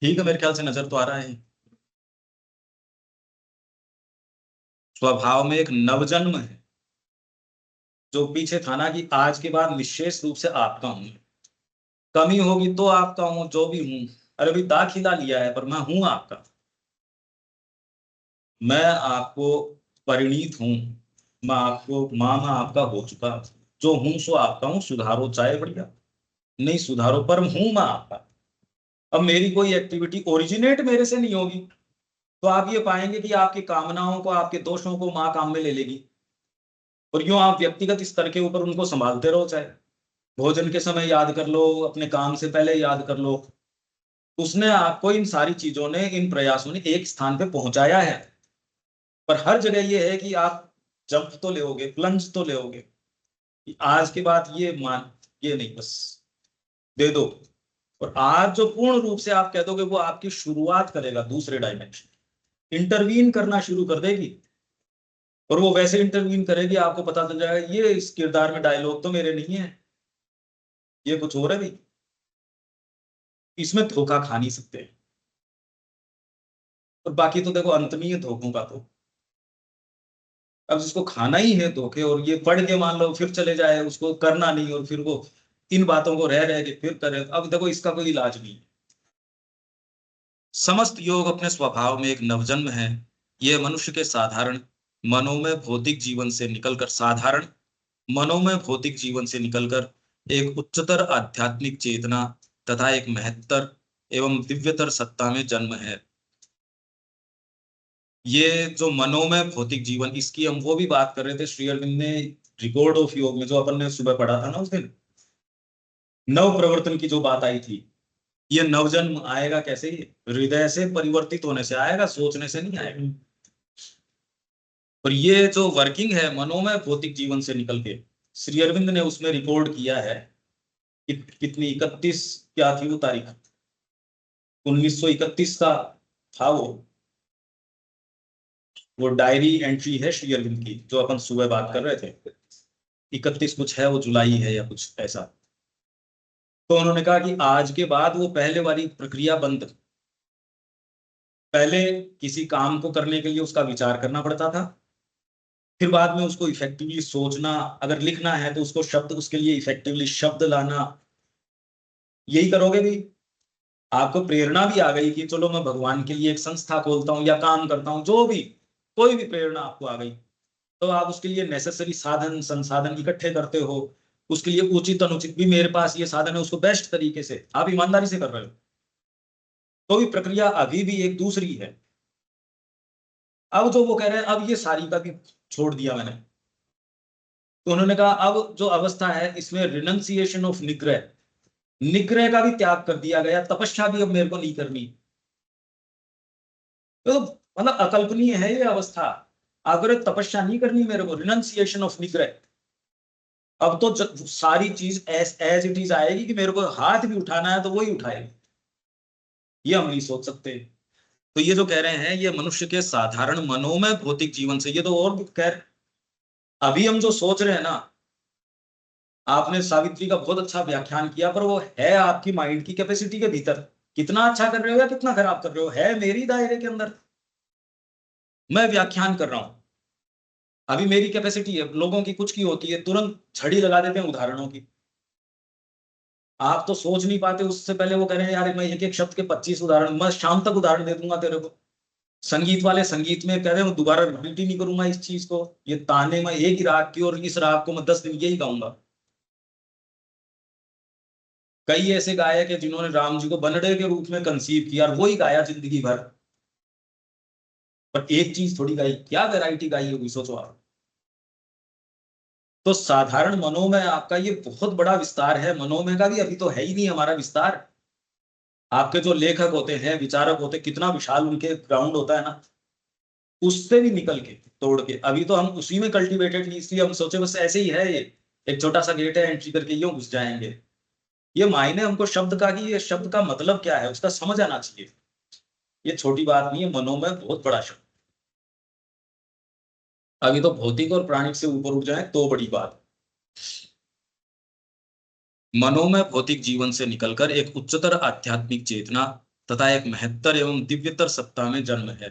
ठीक है मेरे ख्याल से नजर तो आ रहा है। स्वभाव में एक नवजन्म है, जो पीछे था ना कि आज के बाद निश्चेष रूप से आपका हूं, कमी होगी तो आपका हूं, जो भी हूं। अरे भाई दाखिला लिया है पर मैं हूं आपका, मैं आपको परिणीत हूं, मैं आपको मां मैं आपका हो चुका, जो हूं सो आपका हूं, सुधारो चाहे बढ़िया, नहीं सुधारो पर हूं मैं आपका। अब मेरी कोई एक्टिविटी ओरिजिनेट मेरे से नहीं होगी, तो आप ये पाएंगे कि आपकी कामनाओं को, आपके दोषों को मां काम में ले लेगी, और यूं आप व्यक्तिगत स्तर के ऊपर उनको संभालते रहो, चाहे भोजन के समय याद कर लो, अपने काम से पहले याद कर लो। उसने आपको इन सारी चीजों ने, इन प्रयासों ने एक स्थान पे पहुंचाया है। पर हर जगह ये है कि आप जंप तो लेोगे, प्लंज तो लेोगे, आज के बाद ये मान, ये नहीं, बस दे दो। और आज जो पूर्ण रूप से आप कह दोगे, वो आपकी शुरुआत करेगा दूसरे डायमेंशन, इंटरवीन करना शुरू कर देगी। और वो वैसे इंटरवीन करेगी, आपको पता चल जाएगा ये इस किरदार में डायलॉग तो मेरे नहीं है, ये कुछ और है भाई, इसमें धोखा खा नहीं सकते। और बाकी तो देखो अंत नहीं है धोखों का तो। अब जिसको खाना ही है धोखे, और ये पढ़ के मान लो फिर चले जाए, उसको करना नहीं, और फिर वो इन बातों को रह रह के फिर करे, अब देखो इसका कोई इलाज नहीं। समस्त योग अपने स्वभाव में एक नवजन्म है। यह मनुष्य के साधारण मनोमय भौतिक जीवन से निकलकर, साधारण मनोमय भौतिक जीवन से निकलकर एक उच्चतर आध्यात्मिक चेतना तथा एक महत्तर एवं दिव्यतर सत्ता में जन्म है। ये जो मनोमय भौतिक जीवन, इसकी हम वो भी बात कर रहे थे श्री अरविंद ने रिकॉर्ड ऑफ योग में, जो अपन ने सुबह पढ़ा था ना उस दिन, नव प्रवर्तन की जो बात आई थी। ये नवजन्म आएगा कैसे? हृदय से परिवर्तित होने से आएगा, सोचने से नहीं आएगा। और ये जो वर्किंग है मनोमय भौतिक जीवन से निकल के, श्री अरविंद ने उसमें रिकॉर्ड किया है। कितनी 31 क्या थी वो तारीख, 1931 का था वो डायरी एंट्री है श्री अरविंद की, जो अपन सुबह बात कर रहे थे। 31 कुछ है, वो जुलाई है या कुछ ऐसा। तो उन्होंने कहा कि आज के बाद वो पहले वाली प्रक्रिया बंद। पहले किसी काम को करने के लिए उसका विचार करना पड़ता था, फिर बाद में उसको इफेक्टिवली सोचना, अगर लिखना है तो उसको शब्द, उसके लिए इफेक्टिवली शब्द लाना। यही करोगे भी, आपको प्रेरणा भी आ गई कि चलो मैं भगवान के लिए एक संस्था खोलता हूँ या काम करता हूँ, जो भी कोई भी प्रेरणा आपको आ गई, तो आप उसके लिए नेसेसरी साधन संसाधन इकट्ठे करते हो। उसके लिए उचित अनुचित भी, मेरे पास ये साधन है, उसको बेस्ट तरीके से आप ईमानदारी से कर रहे हो, तो भी प्रक्रिया अभी भी एक दूसरी है। अब जो वो कह रहे हैं, अब ये सारी का भी छोड़ दिया मैंने, तो उन्होंने कहा अब जो अवस्था है इसमें रिनंसिएशन ऑफ निग्रह, निग्रह का भी त्याग कर दिया गया, तपस्या भी अब मेरे को नहीं करनी। तो मतलब अकल्पनीय है ये अवस्था। अगर तपस्या नहीं करनी मेरे को, रिनंसिएशन ऑफ निग्रह, अब तो सारी चीज एज इट इज आएगी कि मेरे को हाथ भी उठाना है तो वही उठाएगी, ये हम नहीं सोच सकते। तो ये जो कह रहे हैं, ये मनुष्य के साधारण मनोमय भौतिक जीवन से, ये तो और भी कह रहे, अभी हम जो सोच रहे हैं ना, आपने सावित्री का बहुत अच्छा व्याख्यान किया, पर वो है आपकी माइंड की कैपेसिटी के भीतर, कितना अच्छा कर रहे हो या कितना खराब कर रहे हो, है मेरी दायरे के अंदर। मैं व्याख्यान कर रहा हूं, अभी मेरी कैपेसिटी है, लोगों की कुछ की होती है, तुरंत झड़ी लगा देते हैं उदाहरणों की। आप तो सोच नहीं पाते, उससे पहले वो कह रहे हैं यार मैं एक एक शब्द के 25 उदाहरण, मैं शाम तक उदाहरण दे दूंगा तेरे को। संगीत वाले संगीत में कह रहे हो दोबारा रिपीट ही नहीं करूंगा इस चीज को, ये ताने में एक ही राग की और इस राग को मैं 10 दिन यही गाऊंगा। कई ऐसे गायक है जिन्होंने राम जी को बनड़े के रूप में कंसीव किया और वही गाया जिंदगी भर, पर एक चीज थोड़ी गाई, क्या वैरायटी गाई होगी सोचो आप। तो साधारण मनोमय आपका ये बहुत बड़ा विस्तार है, मनोमय का भी अभी तो है ही नहीं हमारा विस्तार। आपके जो लेखक होते हैं, विचारक होते हैं, कितना विशाल उनके ग्राउंड होता है ना, उससे भी निकल के तोड़ के अभी तो हम उसी में कल्टीवेटेड नहीं, इसलिए हम सोचे बस ऐसे ही है, ये एक छोटा सा गेट है, एंट्री करके यूं घुस जाएंगे। ये मायने हमको शब्द का, कि ये शब्द का मतलब क्या है उसका समझ आना चाहिए। ये छोटी बात नहीं है, मनोमय बहुत बड़ा शब्द। अभी तो भौतिक और प्राणिक से ऊपर उठ जाए तो बड़ी बात। मनोमय भौतिक जीवन से निकलकर एक उच्चतर आध्यात्मिक चेतना तथा एक महत्तर एवं दिव्यतर सत्ता में जन्म है।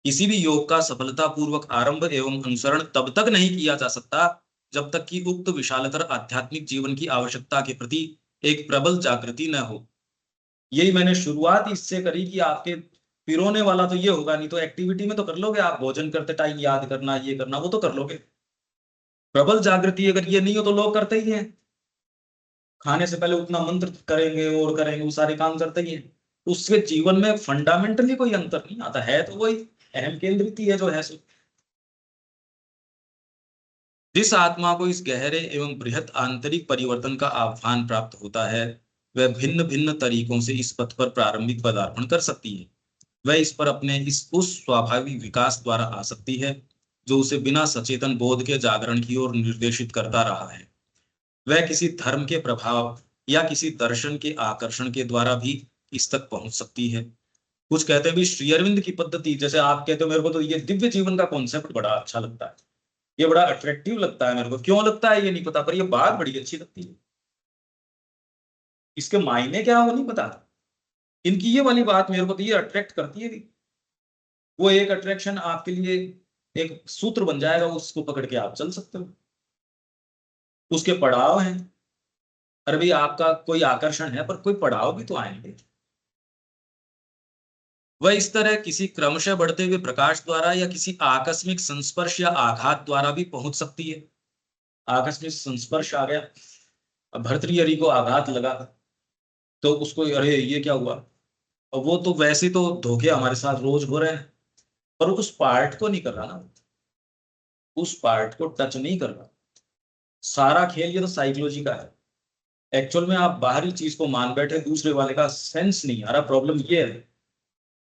किसी भी योग का सफलतापूर्वक आरंभ एवं अनुसरण तब तक नहीं किया जा सकता जब तक कि उक्त विशालतर आध्यात्मिक जीवन की आवश्यकता के प्रति एक प्रबल जागृति न हो। यही मैंने शुरुआत इससे करी कि आपके पिरोने वाला तो ये होगा नहीं, तो एक्टिविटी में तो कर लोगे आप, भोजन करते टाइम याद करना, ये करना, वो तो कर लोगे। प्रबल जागृति अगर ये नहीं हो तो लोग करते ही हैं, खाने से पहले उतना मंत्र करेंगे और करेंगे, वो सारे काम करते ही हैं। उसके जीवन में फंडामेंटली कोई अंतर नहीं आता है, तो वही अहम केंद्रित ही है जो है सो। जिस आत्मा को इस गहरे एवं बृहत आंतरिक परिवर्तन का आह्वान प्राप्त होता है, वह भिन्न भिन्न तरीकों से इस पथ पर प्रारंभिक पदार्पण कर सकती है। वह इस पर अपने इस उस स्वाभाविक विकास द्वारा आ सकती है जो उसे बिना सचेतन बोध के जागरण की ओर निर्देशित करता रहा है। वह किसी धर्म के प्रभाव या किसी दर्शन के आकर्षण के द्वारा भी इस तक पहुंच सकती है। कुछ कहते हैं भी श्री अरविंद की पद्धति, जैसे आप कहते हो मेरे को तो ये दिव्य जीवन का कॉन्सेप्ट बड़ा अच्छा लगता है, ये बड़ा अट्रैक्टिव लगता है मेरे को, क्यों लगता है ये नहीं पता, पर ये बात बड़ी अच्छी लगती है। इसके मायने क्या है वो नहीं पता, इनकी ये वाली बात मेरे को तो ये अट्रैक्ट करती है भी। वो एक अट्रैक्शन आपके लिए एक सूत्र बन जाएगा, उसको पकड़ के आप चल सकते हो। उसके पड़ाव हैं, अरे भाई आपका कोई आकर्षण है पर कोई पड़ाव भी तो आएंगे। वह इस तरह किसी क्रमशः बढ़ते हुए प्रकाश द्वारा या किसी आकस्मिक संस्पर्श या आघात द्वारा भी पहुंच सकती है। आकस्मिक संस्पर्श आ गया, अब भर्तृहरि को आघात लगा तो उसको अरे ये क्या हुआ, और वो तो वैसे तो धोखे हमारे साथ रोज हो रहे हैं, पर उस पार्ट को नहीं कर रहा ना, उस पार्ट को टच नहीं कर रहा। सारा खेल ये तो साइकोलॉजी का है। एक्चुअल में आप बाहरी चीज को मान बैठे, दूसरे वाले का सेंस नहीं आ रहा, प्रॉब्लम ये है।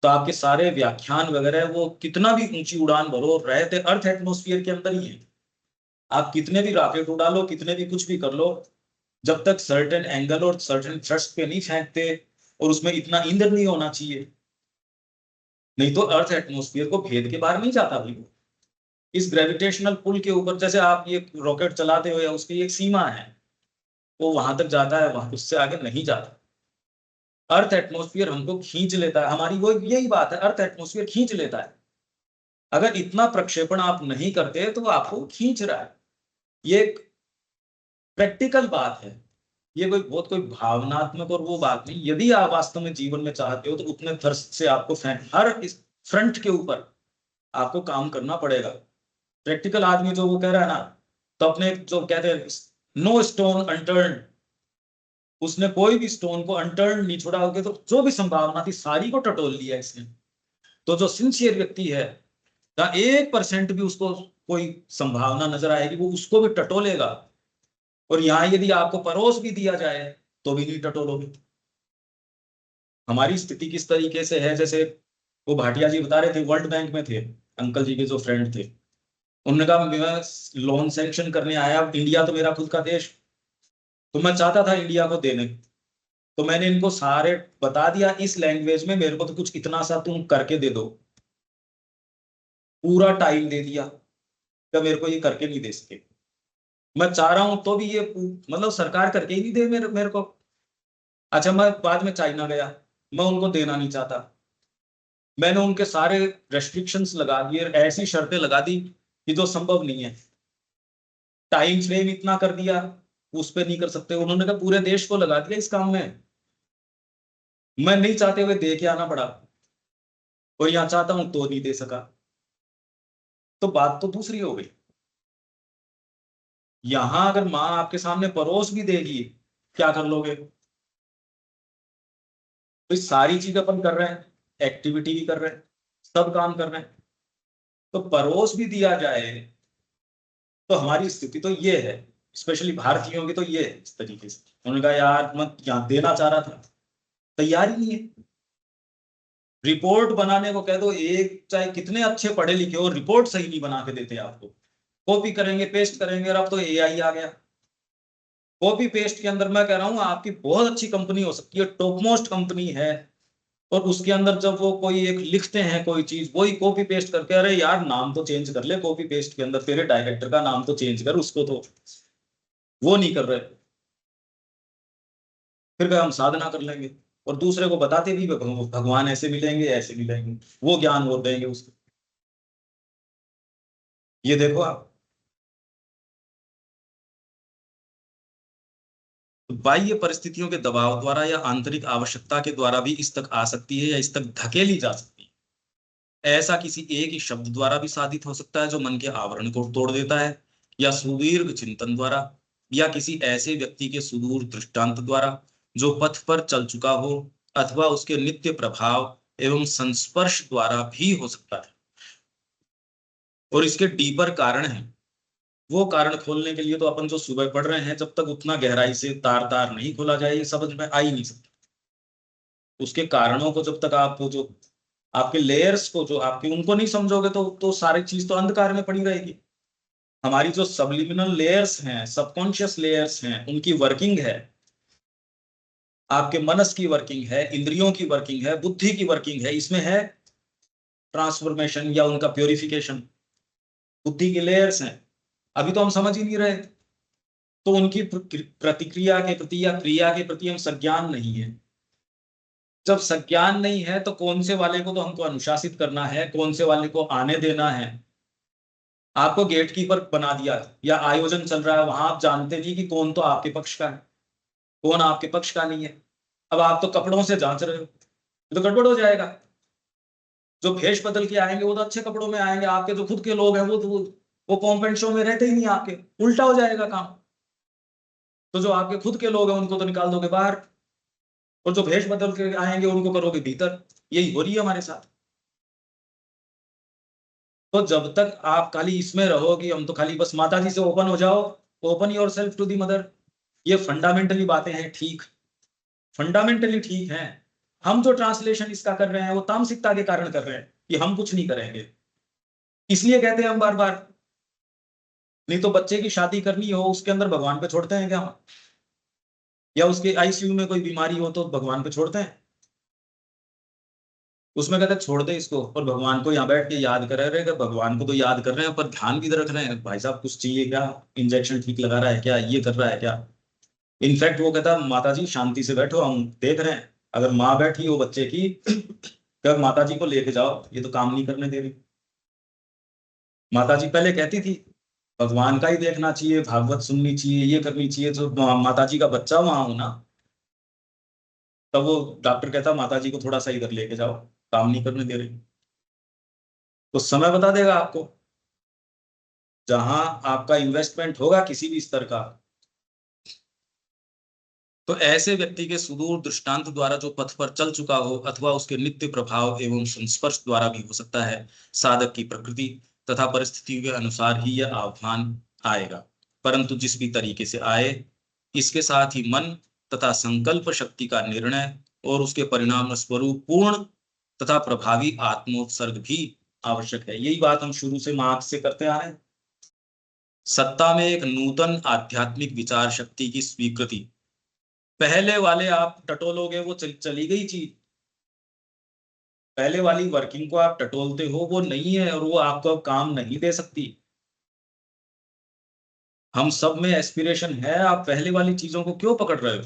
तो आपके सारे व्याख्यान वगैरह वो कितना भी ऊंची उड़ान भरो, रहते अर्थ एटमोस्फियर के अंदर ही है। आप कितने भी रॉकेट उड़ा लो, कितने भी कुछ भी कर लो, जब तक सर्टेन एंगल और सर्टेन थ्रस्ट पे नहीं फेंकते, और उसमें इतना ईंधन नहीं होना चाहिए, नहीं तो अर्थ एटमोस्फियर को भेद के बाहर नहीं जाता भाई। इस ग्रेविटेशनल पुल के ऊपर जैसे आप ये रॉकेट चलाते हो, या उसकी एक सीमा है, वो वहां तक जाता है, वहां उससे आगे नहीं जाता। अर्थ एटमोस्फियर हमको खींच लेता है, हमारी वो यही बात है, अर्थ एटमोस्फियर खींच लेता है। अगर इतना प्रक्षेपण आप नहीं करते तो आपको खींच रहा है। ये एक प्रैक्टिकल बात है, ये कोई बहुत कोई भावनात्मक और वो बात नहीं। यदि आप वास्तव में जीवन में चाहते हो तो उतने थर्स्ट से आपको हर इस फ्रंट के ऊपर आपको काम करना पड़ेगा। प्रैक्टिकल आदमी जो वो कह रहा है ना, तो अपने जो कहते हैं नो स्टोन अनटर्न, उसने कोई भी स्टोन को अनटर्न नहीं छोड़ा होगा, तो जो भी संभावना थी सारी को टटोल लिया इसने। तो जो सिंसियर व्यक्ति है, 1% भी उसको कोई संभावना नजर आएगी वो उसको भी टटोलेगा, और यहां यदि आपको परोस भी दिया जाए तो भी नहीं टटोलोगे। हमारी स्थिति किस तरीके से है, जैसे वो भाटिया जी बता रहे थे, वर्ल्ड बैंक में थे अंकल जी के जो फ्रेंड थे, उन्होंने कहा मैं लोन सैंक्शन करने आया, इंडिया तो मेरा खुद का देश, तो मैं चाहता था इंडिया को देने, तो मैंने इनको सारे बता दिया इस लैंग्वेज में, मेरे को तो कुछ इतना सा तुम करके दे दो, पूरा टाइम दे दिया, क्या मेरे को ये करके नहीं दे सके। मैं चाह रहा हूं तो भी ये मतलब सरकार करके ही नहीं दे मेरे को। अच्छा मैं बाद में चाइना गया, मैं उनको देना नहीं चाहता, मैंने उनके सारे रेस्ट्रिक्शंस लगा दिए, ऐसी शर्तें लगा दी कि जो संभव नहीं है। टाइम फ्रेम इतना कर दिया, उस पर नहीं कर सकते। उन्होंने कहा पूरे देश को लगा दिया इस काम में। मैं नहीं चाहते हुए दे के आना पड़ा, और यहां चाहता हूं तो नहीं दे सका। तो बात तो दूसरी हो गई। यहां अगर माँ आपके सामने परोस भी देगी, क्या कर लोगे? तो सारी चीज अपन कर रहे हैं, एक्टिविटी भी कर रहे हैं, सब काम कर रहे हैं, तो परोस भी दिया जाए तो हमारी स्थिति तो ये है, स्पेशली भारतीयों की तो ये है इस तरीके से। उन्होंने कहा यार मत, यहाँ देना चाह रहा था, तैयार ही नहीं है। रिपोर्ट बनाने को कह दो, एक चाहे कितने अच्छे पढ़े लिखे हो, रिपोर्ट सही नहीं बना के देते आपको। कॉपी करेंगे, पेस्ट करेंगे, और अब तो एआई आ गया। कॉपी पेस्ट के अंदर मैं कह रहा हूं आपकी बहुत अच्छी कंपनी हो सकती है, टॉप मोस्ट कंपनी है, और उसके अंदर जब वो कोई एक लिखते हैं कोई चीज, वही कॉपी पेस्ट करके, अरे यार नाम तो चेंज कर ले कॉपी पेस्ट के अंदर, तेरे डायरेक्टर का नाम तो चेंज कर, उसको तो वो नहीं कर रहे। फिर कहे हम साधना कर लेंगे, और दूसरे को बताते भी भगवान ऐसे मिलेंगे ऐसे मिलेंगे, वो ज्ञान वो देंगे उसको। ये देखो आप, बाह्य परिस्थितियों के दबाव द्वारा या आंतरिक आवश्यकता के द्वारा भी इस तक आ सकती है, या इस तक धकेली जा सकती है। ऐसा किसी एक ही शब्द द्वारा भी साधित हो सकता है जो मन के आवरण को तोड़ देता है, या सुदीर्घ चिंतन द्वारा, या किसी ऐसे व्यक्ति के सुदूर दृष्टांत द्वारा जो पथ पर चल चुका हो, अथवा उसके नित्य प्रभाव एवं संस्पर्श द्वारा भी हो सकता है। और इसके डीपर कारण है। वो कारण खोलने के लिए तो अपन जो सुबह पढ़ रहे हैं, जब तक उतना गहराई से तार तार नहीं खोला जाए, ये समझ में आ ही नहीं सकता। उसके कारणों को जब तक आप जो आपके लेयर्स को जो आपके उनको नहीं समझोगे, तो सारी चीज तो अंधकार में पड़ी रहेगी। हमारी जो सबलिमिनल लेयर्स हैं, सबकॉन्शियस लेयर्स हैं, उनकी वर्किंग है, आपके मनस की वर्किंग है, इंद्रियों की वर्किंग है, बुद्धि की वर्किंग है, इसमें है ट्रांसफॉर्मेशन या उनका प्योरिफिकेशन। बुद्धि के लेयर्स हैं, अभी तो हम समझ ही नहीं रहे, तो उनकी प्रतिक्रिया के प्रति या क्रिया के प्रति हम सज्ञान नहीं है। जब सज्ञान नहीं है तो कौन से वाले को तो हमको अनुशासित करना है, कौन से वाले को आने देना है। आपको गेट कीपर बना दिया, या आयोजन चल रहा है वहां, आप जानते नहीं कि कौन तो आपके पक्ष का है, कौन आपके पक्ष का नहीं है। अब आप तो कपड़ों से जांच रहे हो, तो गड़बड़ हो जाएगा। जो भेष बदल के आएंगे वो तो अच्छे कपड़ों में आएंगे, आपके जो खुद के लोग हैं वो कॉम्पेंट शो में रहते ही नहीं, आपके उल्टा हो जाएगा काम। तो जो आपके खुद के लोग हैं उनको तो निकाल दोगे बाहर, और जो भेष बदल के आएंगे उनको करोगे भीतर। यही हो रही है हमारे साथ। तो जब तक आप खाली इसमें रहो कि हम तो खाली बस माता जी से ओपन हो जाओ, open yourself to the mother, ये फंडामेंटली बातें हैं, ठीक, फंडामेंटली ठीक हैं। हम जो ट्रांसलेशन इसका कर रहे हैं वो तामसिकता के कारण कर रहे हैं, कि हम कुछ नहीं करेंगे। इसलिए कहते हैं हम बार बार, नहीं तो बच्चे की शादी करनी हो उसके अंदर भगवान पे छोड़ते हैं क्या? या उसके आईसीयू में कोई बीमारी हो तो भगवान पे छोड़ते हैं? उसमें कहते हैं छोड़ दे इसको, और भगवान को यहाँ बैठ के याद कर रहे हैं। भगवान को तो याद कर रहे हैं पर ध्यान किधर रख रहे हैं? भाई साहब कुछ चाहिए क्या? इंजेक्शन ठीक लगा रहा है क्या? ये कर रहा है क्या? इनफैक्ट वो कहता माता जी शांति से बैठो, हम देख रहे हैं। अगर माँ बैठी हो बच्चे की, कब माता जी को लेके जाओ, ये तो काम नहीं करने दे रही। माता जी पहले कहती थी भगवान का ही देखना चाहिए, भागवत सुननी चाहिए, ये करनी चाहिए, तो माता जी का बच्चा वहां हो ना, तब वो डॉक्टर कहता माता जी को थोड़ा सा इधर लेके जाओ, काम नहीं करने दे रही। तो समय बता देगा आपको, जहां आपका इन्वेस्टमेंट होगा किसी भी स्तर का। तो ऐसे व्यक्ति के सुदूर दृष्टांत द्वारा जो पथ पर चल चुका हो, अथवा उसके नित्य प्रभाव एवं संस्पर्श द्वारा भी हो सकता है। साधक की प्रकृति तथा परिस्थितियों के अनुसार ही यह आह्वान आएगा, परंतु जिस भी तरीके से आए, इसके साथ ही मन तथा संकल्प शक्ति का निर्णय और उसके परिणाम स्वरूप पूर्ण तथा प्रभावी आत्मोत्सर्ग भी आवश्यक है। यही बात हम शुरू से मार्क्स से करते आ रहे हैं। सत्ता में एक नूतन आध्यात्मिक विचार शक्ति की स्वीकृति। पहले वाले आप टटोलोगे वो चली गई चीज। पहले वाली वर्किंग को आप टटोलते हो, वो नहीं है, और वो आपको अब काम नहीं दे सकती। हम सब में एस्पिरेशन है, आप पहले वाली चीजों को क्यों पकड़ रहे हो?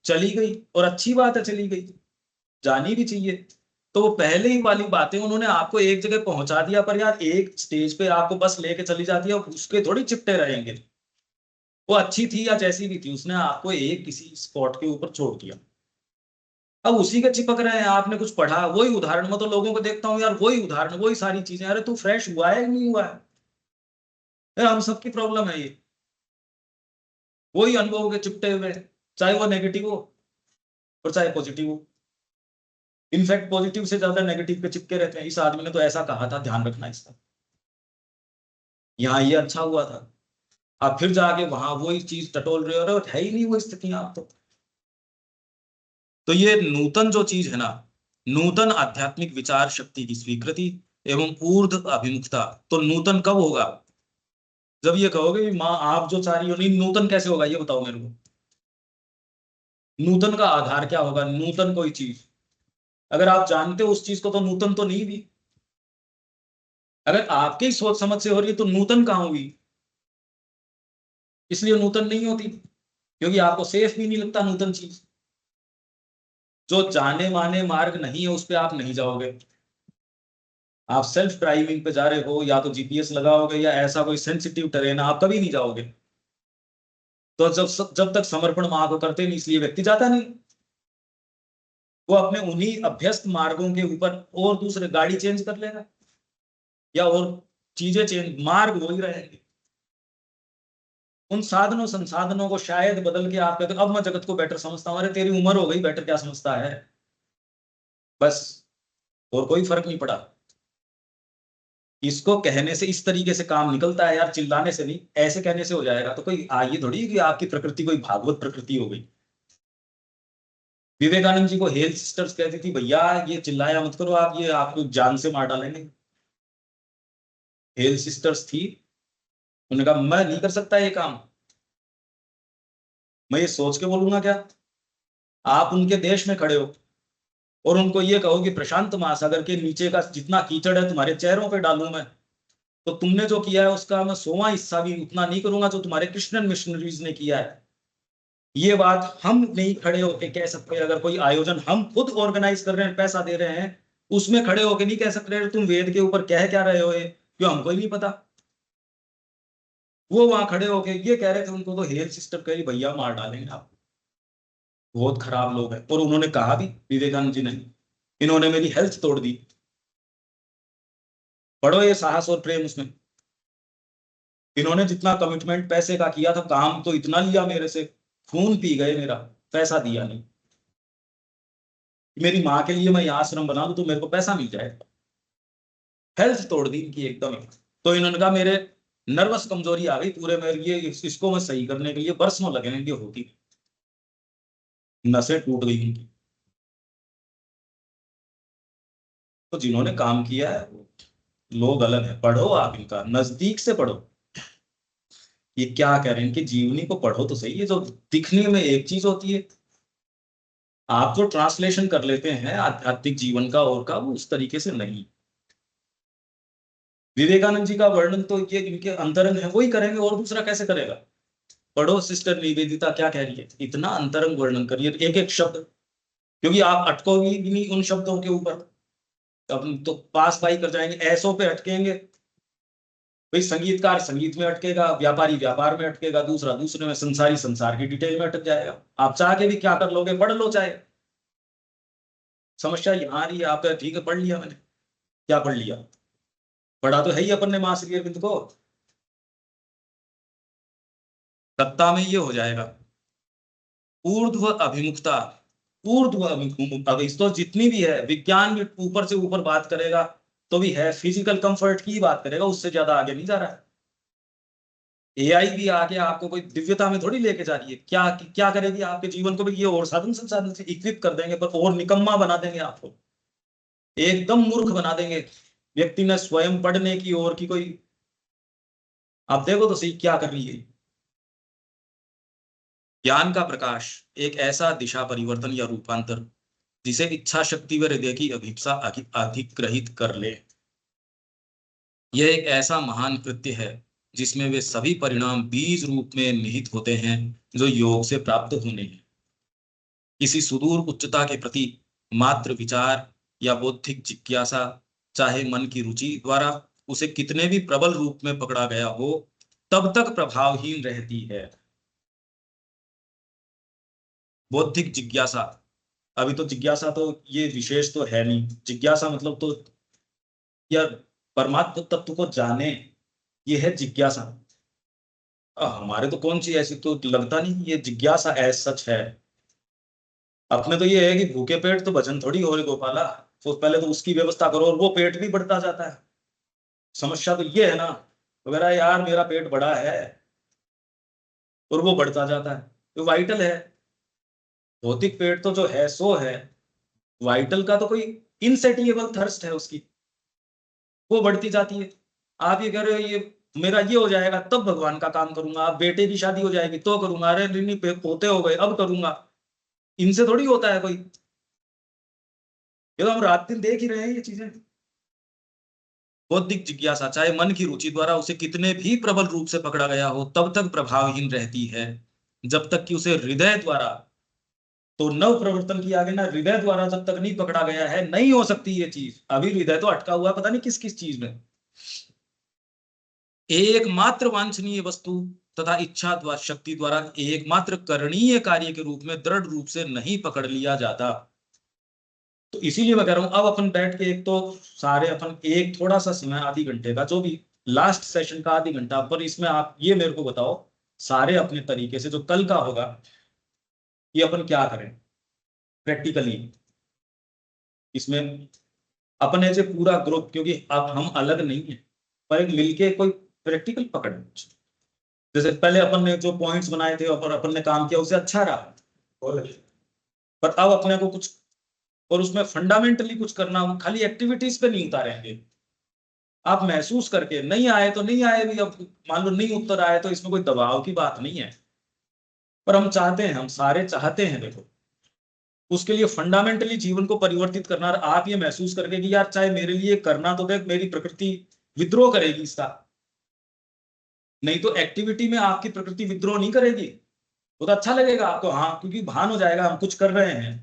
चली गई, और अच्छी बात है चली गई, जानी भी चाहिए। तो वो पहले ही वाली बातें उन्होंने आपको एक जगह पहुंचा दिया, पर यार एक स्टेज पे आपको बस लेके चली जाती है, उसके थोड़ी चिपटे रहेंगे। वो अच्छी थी या जैसी भी थी, उसने आपको एक किसी स्पॉट के ऊपर छोड़ दिया, अब उसी के चिपक रहे हैं। आपने कुछ पढ़ा, वही उदाहरण, मैं तो लोगों को देखता हूँ यार, वही उदाहरण, वही सारी चीजें, अरे तू फ्रेश हुआ है नहीं हुआ है? यार हम सबकी प्रॉब्लम है ये, वही अनुभव के चिपटे हुए, चाहे वो नेगेटिव हो और चाहे पॉजिटिव हो। इनफैक्ट पॉजिटिव से ज्यादा नेगेटिव के चिपके रहते हैं। इस आदमी ने तो ऐसा कहा था, ध्यान रखना इसका, यहाँ ये अच्छा हुआ था। आप फिर जाके वहां वही चीज टटोल रहे हो, और है ही नहीं वो स्थिति आप तो ये नूतन जो चीज है ना, नूतन आध्यात्मिक विचार शक्ति की स्वीकृति एवं ऊर्ध्व अभिमुखता। तो नूतन कब होगा? जब ये कहोगे कि माँ आप जो चाह रही हो, नहीं नूतन कैसे होगा ये बताओ मेरे को। नूतन का आधार क्या होगा? नूतन कोई चीज, अगर आप जानते हो उस चीज को तो नूतन तो नहीं भी। अगर आपके ही सोच समझ से हो रही है तो नूतन कहाँ हुई? इसलिए नूतन नहीं होती, क्योंकि आपको सेफ भी नहीं लगता नूतन चीज। जो जाने माने मार्ग नहीं है उस पर आप नहीं जाओगे। आप सेल्फ ड्राइविंग पे जा रहे हो, या तो जीपीएस लगाओगे, या ऐसा कोई सेंसिटिव टेरेन, आप कभी नहीं जाओगे। तो जब तक समर्पण माँ को करते नहीं, इसलिए व्यक्ति जाता नहीं। वो अपने उन्हीं अभ्यस्त मार्गों के ऊपर और दूसरे गाड़ी चेंज कर लेगा, या और चीजें चेंज, मार्ग हो ही रहेंगे। उन साधनों संसाधनों को शायद बदल के आप कहते हो अब मैं जगत को बेटर समझता हूँ, अरे तेरी उम्र हो गई, बेटर क्या समझता है? बस, और कोई फर्क नहीं पड़ा। इसको कहने से इस तरीके से काम निकलता है यार, चिल्लाने से नहीं, ऐसे कहने से हो जाएगा। तो कोई ये थोड़ी कि आपकी प्रकृति कोई भागवत प्रकृति हो गई। विवेकानंद जी को हेल सिस्टर्स कहती थी, भैया ये चिल्लाया मत करो आप, ये आपको जान से मार डालेंगे। हेल सिस्टर्स थी, उन्होंने कहा मैं नहीं कर सकता ये काम, मैं ये सोच के बोलूंगा क्या? आप उनके देश में खड़े हो और उनको ये कहो कि प्रशांत महासागर के नीचे का जितना कीचड़ है तुम्हारे चेहरों पे डालूं मैं, तो तुमने जो किया है उसका मैं 100वां हिस्सा भी उतना नहीं करूंगा जो तुम्हारे क्रिश्चियन मिशनरीज ने किया है। ये बात हम नहीं खड़े होके कह सकते। अगर कोई आयोजन हम खुद ऑर्गेनाइज कर रहे हैं, पैसा दे रहे हैं, उसमें खड़े होके नहीं कह सकते तुम वेद के ऊपर कह क्या रहे हो, ये क्यों हमको ही नहीं पता। वो वहां खड़े होके ये कह रहे थे, उनको तो हेल सिस्टर कह रही भैया मार डालेंगे आप, बहुत खराब लोग हैं। और उन्होंने कहा भी, विवेकानंद जी ने, इन्होंने मेरी हेल्थ तोड़ दी। पढ़ो ये साहस और प्रेम उसमें। इन्होंने जितना कमिटमेंट पैसे का किया था, काम तो इतना लिया मेरे से, खून पी गए मेरा, पैसा दिया नहीं। मेरी माँ के लिए मैं ये आश्रम बना दूं तो मेरे को पैसा मिल जाएगा। हेल्थ तोड़ दी इनकी एकदम। तो इन्होंने कहा मेरे नर्वस कमजोरी आ गई पूरे मेरे लिए, इसको मैं सही करने के लिए बरसों लगेंगे होती, नसें टूट गई उनकी। तो जिन्होंने काम किया है लोग अलग है, पढ़ो आप इनका, नजदीक से पढ़ो ये क्या कह रहे हैं, इनकी जीवनी को पढ़ो तो सही है। जो दिखने में एक चीज होती है, आप जो ट्रांसलेशन कर लेते हैं आध्यात्मिक जीवन का और का, वो उस तरीके से नहीं। विवेकानंद जी का वर्णन तो ये इनके अंतरंग है, वही करेंगे, और दूसरा कैसे करेगा? पढ़ो सिस्टर निवेदिता क्या कह रही है, इतना अंतरंग वर्णन करिए एक एक शब्द, क्योंकि आप अटकोगे भी नहीं उन शब्दों के ऊपर, अब तो पास पाई कर जाएंगे, ऐसों पे अटकेंगे। भाई संगीतकार संगीत में अटकेगा, व्यापारी व्यापार में अटकेगा, दूसरा दूसरे में, संसारी संसार की डिटेल में अटक जाएगा। आप चाह के भी क्या कर लोगे? पढ़ लो चाहे। समस्या यहाँ आ रही है, आप ठीक है पढ़ लिया मैंने, क्या पढ़ लिया? पढ़ा तो है ही अपन ने मां श्री अरविंद को। सत्ता में ये हो जाएगा ऊर्ध्व अभिमुखता। ऊर्ध्व अभिमुख इस तो जितनी भी है, विज्ञान भी ऊपर से ऊपर बात करेगा तो भी है, फिजिकल कंफर्ट की बात करेगा, उससे ज्यादा आगे नहीं जा रहा है। एआई भी आके आपको कोई दिव्यता में थोड़ी लेके जा रही है। क्या क्या करेगी आपके जीवन को भी? ये और साधन संसाधन से इक्विप कर देंगे, पर और निकम्मा बना देंगे आपको, एकदम मूर्ख बना देंगे। व्यक्ति ने स्वयं पढ़ने की और की कोई, आप देखो तो सही क्या कर रही है। ज्ञान का प्रकाश एक ऐसा दिशा परिवर्तन या रूपांतर जिसे इच्छा शक्ति व हृदय की अभिप्सा अधिग्रहित कर ले। यह एक ऐसा महान कृत्य है जिसमें वे सभी परिणाम बीज रूप में निहित होते हैं जो योग से प्राप्त होने हैं। किसी सुदूर उच्चता के प्रति मात्र विचार या बौद्धिक जिज्ञासा, चाहे मन की रुचि द्वारा उसे कितने भी प्रबल रूप में पकड़ा गया हो, तब तक प्रभावहीन रहती है। बौद्धिक जिज्ञासा, अभी तो जिज्ञासा तो ये विशेष तो है नहीं, जिज्ञासा मतलब तो या परमात्म तत्व को जाने, ये है जिज्ञासा। हमारे तो कौन सी ऐसी तो लगता नहीं ये जिज्ञासा ऐसा सच है। अपने तो ये है कि भूखे पेट तो भजन थोड़ी हो रही गोपाला, तो पहले तो उसकी व्यवस्था करो और वो पेट भी बढ़ता जाता है। समस्या तो ये है ना, वगैरह यार मेरा पेट बड़ा है और वो बढ़ता जाता है, तो वाइटल है। भौतिक पेट तो जो है सो है, वाइटल का तो कोई इनसेटिएबल थर्स्ट है उसकी, वो बढ़ती जाती है। आप ये कह रहे हो ये मेरा ये हो जाएगा तब भगवान का काम करूंगा, आप बेटे की शादी हो जाएगी तो करूंगा, अरे नहीं नहीं पोते हो गए अब करूंगा, इनसे थोड़ी होता है कोई। ये तो हम रात दिन देख ही रहे हैं ये चीजें। बौद्धिक जिज्ञासा, चाहे मन की रुचि द्वारा उसे कितने भी प्रबल रूप से पकड़ा गया हो, तब तक प्रभावहीन रहती है, जब तक कि उसे हृदय द्वारा, तो नव प्रवर्तन की आगे ना, हृदय द्वारा जब तक नहीं पकड़ा गया है नहीं हो सकती ये चीज। अभी हृदय तो अटका हुआ पता नहीं किस किस चीज में। एकमात्र वांछनीय वस्तु तथा इच्छा द्वारा, शक्ति द्वारा एकमात्र करणीय कार्य के रूप में दृढ़ रूप से नहीं पकड़ लिया जाता। तो इसीलिए मैं कह रहा हूं अब अपन बैठ के एक तो सारे अपन एक थोड़ा सा समय आधे घंटे का जो भी लास्ट सेशन का आधी घंटा, पर इसमें आप ये मेरे को बताओ सारे अपने तरीके से जो कल का होगा ये अपन क्या करें प्रैक्टिकली इसमें, अपने से पूरा ग्रुप, क्योंकि अब हम अलग नहीं है पर एक मिलके कोई प्रैक्टिकल पकड़। जैसे पहले अपन ने जो पॉइंट्स बनाए थे और अपन ने काम किया उसे अच्छा रहा, पर अब अपने को कुछ और उसमें फंडामेंटली कुछ करना, खाली एक्टिविटीज पे नहीं उतारेंगे। आप महसूस करके नहीं आए तो नहीं आए भी, अब मान लो नहीं उत्तर आए तो इसमें कोई दबाव की बात नहीं है, पर हम चाहते हैं, हम सारे चाहते हैं देखो उसके लिए फंडामेंटली जीवन को परिवर्तित करना। और आप ये महसूस करके कि यार चाहे मेरे लिए करना तो देख मेरी प्रकृति विद्रोह करेगी इसका, नहीं तो एक्टिविटी में आपकी प्रकृति विद्रोह नहीं करेगी, वो तो अच्छा लगेगा आपको, हाँ क्योंकि भान हो जाएगा हम कुछ कर रहे हैं,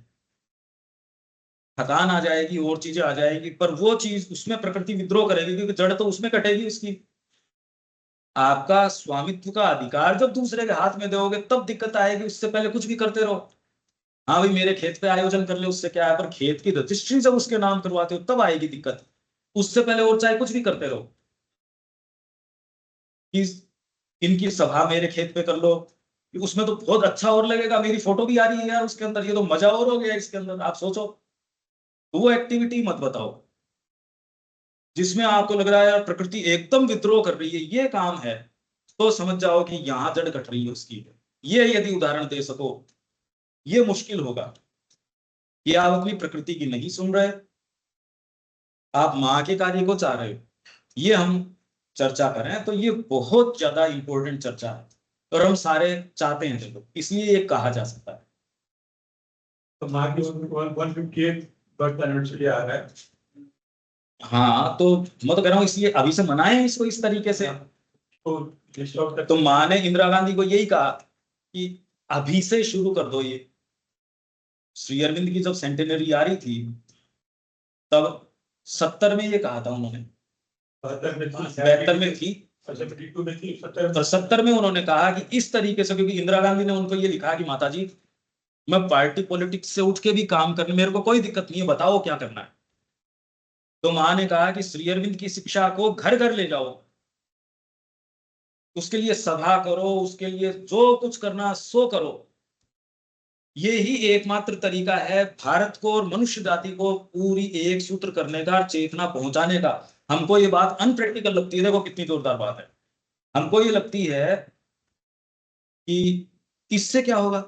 थकान आ जाएगी और चीजें आ जाएगी, पर वो चीज उसमें प्रकृति विद्रोह करेगी क्योंकि जड़ तो उसमें कटेगी उसकी। आपका स्वामित्व का अधिकार जब दूसरे के हाथ में दोगे तब दिक्कत आएगी, उससे पहले कुछ भी करते रहो। हाँ भाई मेरे खेत पे आयोजन कर ले उससे क्या है, पर खेत की रजिस्ट्री जब उसके नाम करवाते हो तब आएगी दिक्कत, उससे पहले और चाहे कुछ भी करते रहो। कि इनकी सभा मेरे खेत पे कर लो, उसमें तो बहुत अच्छा और लगेगा, मेरी फोटो भी आ रही है यार उसके अंदर, ये तो मजा और हो गया इसके अंदर, आप सोचो। तो वो एक्टिविटी मत बताओ जिसमें आपको लग रहा है यार प्रकृति एकदम विद्रोह कर रही है, ये काम है तो समझ जाओ कि यहां जड़ कट रही है उसकी। ये यदि उदाहरण दे सको ये मुश्किल होगा, ये आप अपनी प्रकृति की नहीं सुन रहे, आप माँ के कार्य को चाह रहे हो। ये हम चर्चा करें तो ये बहुत ज्यादा इंपॉर्टेंट चर्चा है और हम सारे चाहते हैं देखो, इसलिए ये कहा जा सकता है। तो माँ की 158 बर्थ एनिवर्सरी आ रहा है, हाँ तो मैं तो कह रहा हूँ इसलिए अभी से मनाएं इसको इस तरीके से। तो माँ ने इंदिरा गांधी को यही कहा कि अभी से शुरू कर दो ये। श्री अरविंद की जब सेंटेनरी आ रही थी तब 70 में ये कहा था उन्होंने, 72 में थी, 70 में उन्होंने कहा कि इस तरीके से, क्योंकि इंदिरा गांधी ने उनको ये लिखा कि माता जी मैं पार्टी पॉलिटिक्स से उठ के भी काम करने, मेरे को कोई दिक्कत नहीं है, बताओ क्या करना है। तो माँ ने कहा कि श्री अरविंद की शिक्षा को घर घर ले जाओ, उसके लिए सभा करो, उसके लिए जो कुछ करना सो करो। ये ही एकमात्र तरीका है भारत को और मनुष्य जाति को पूरी एक सूत्र करने का, चेतना पहुंचाने का। हमको ये बात अनप्रैक्टिकल लगती है, देखो कितनी जोरदार बात है। हमको ये लगती है कि इससे क्या होगा,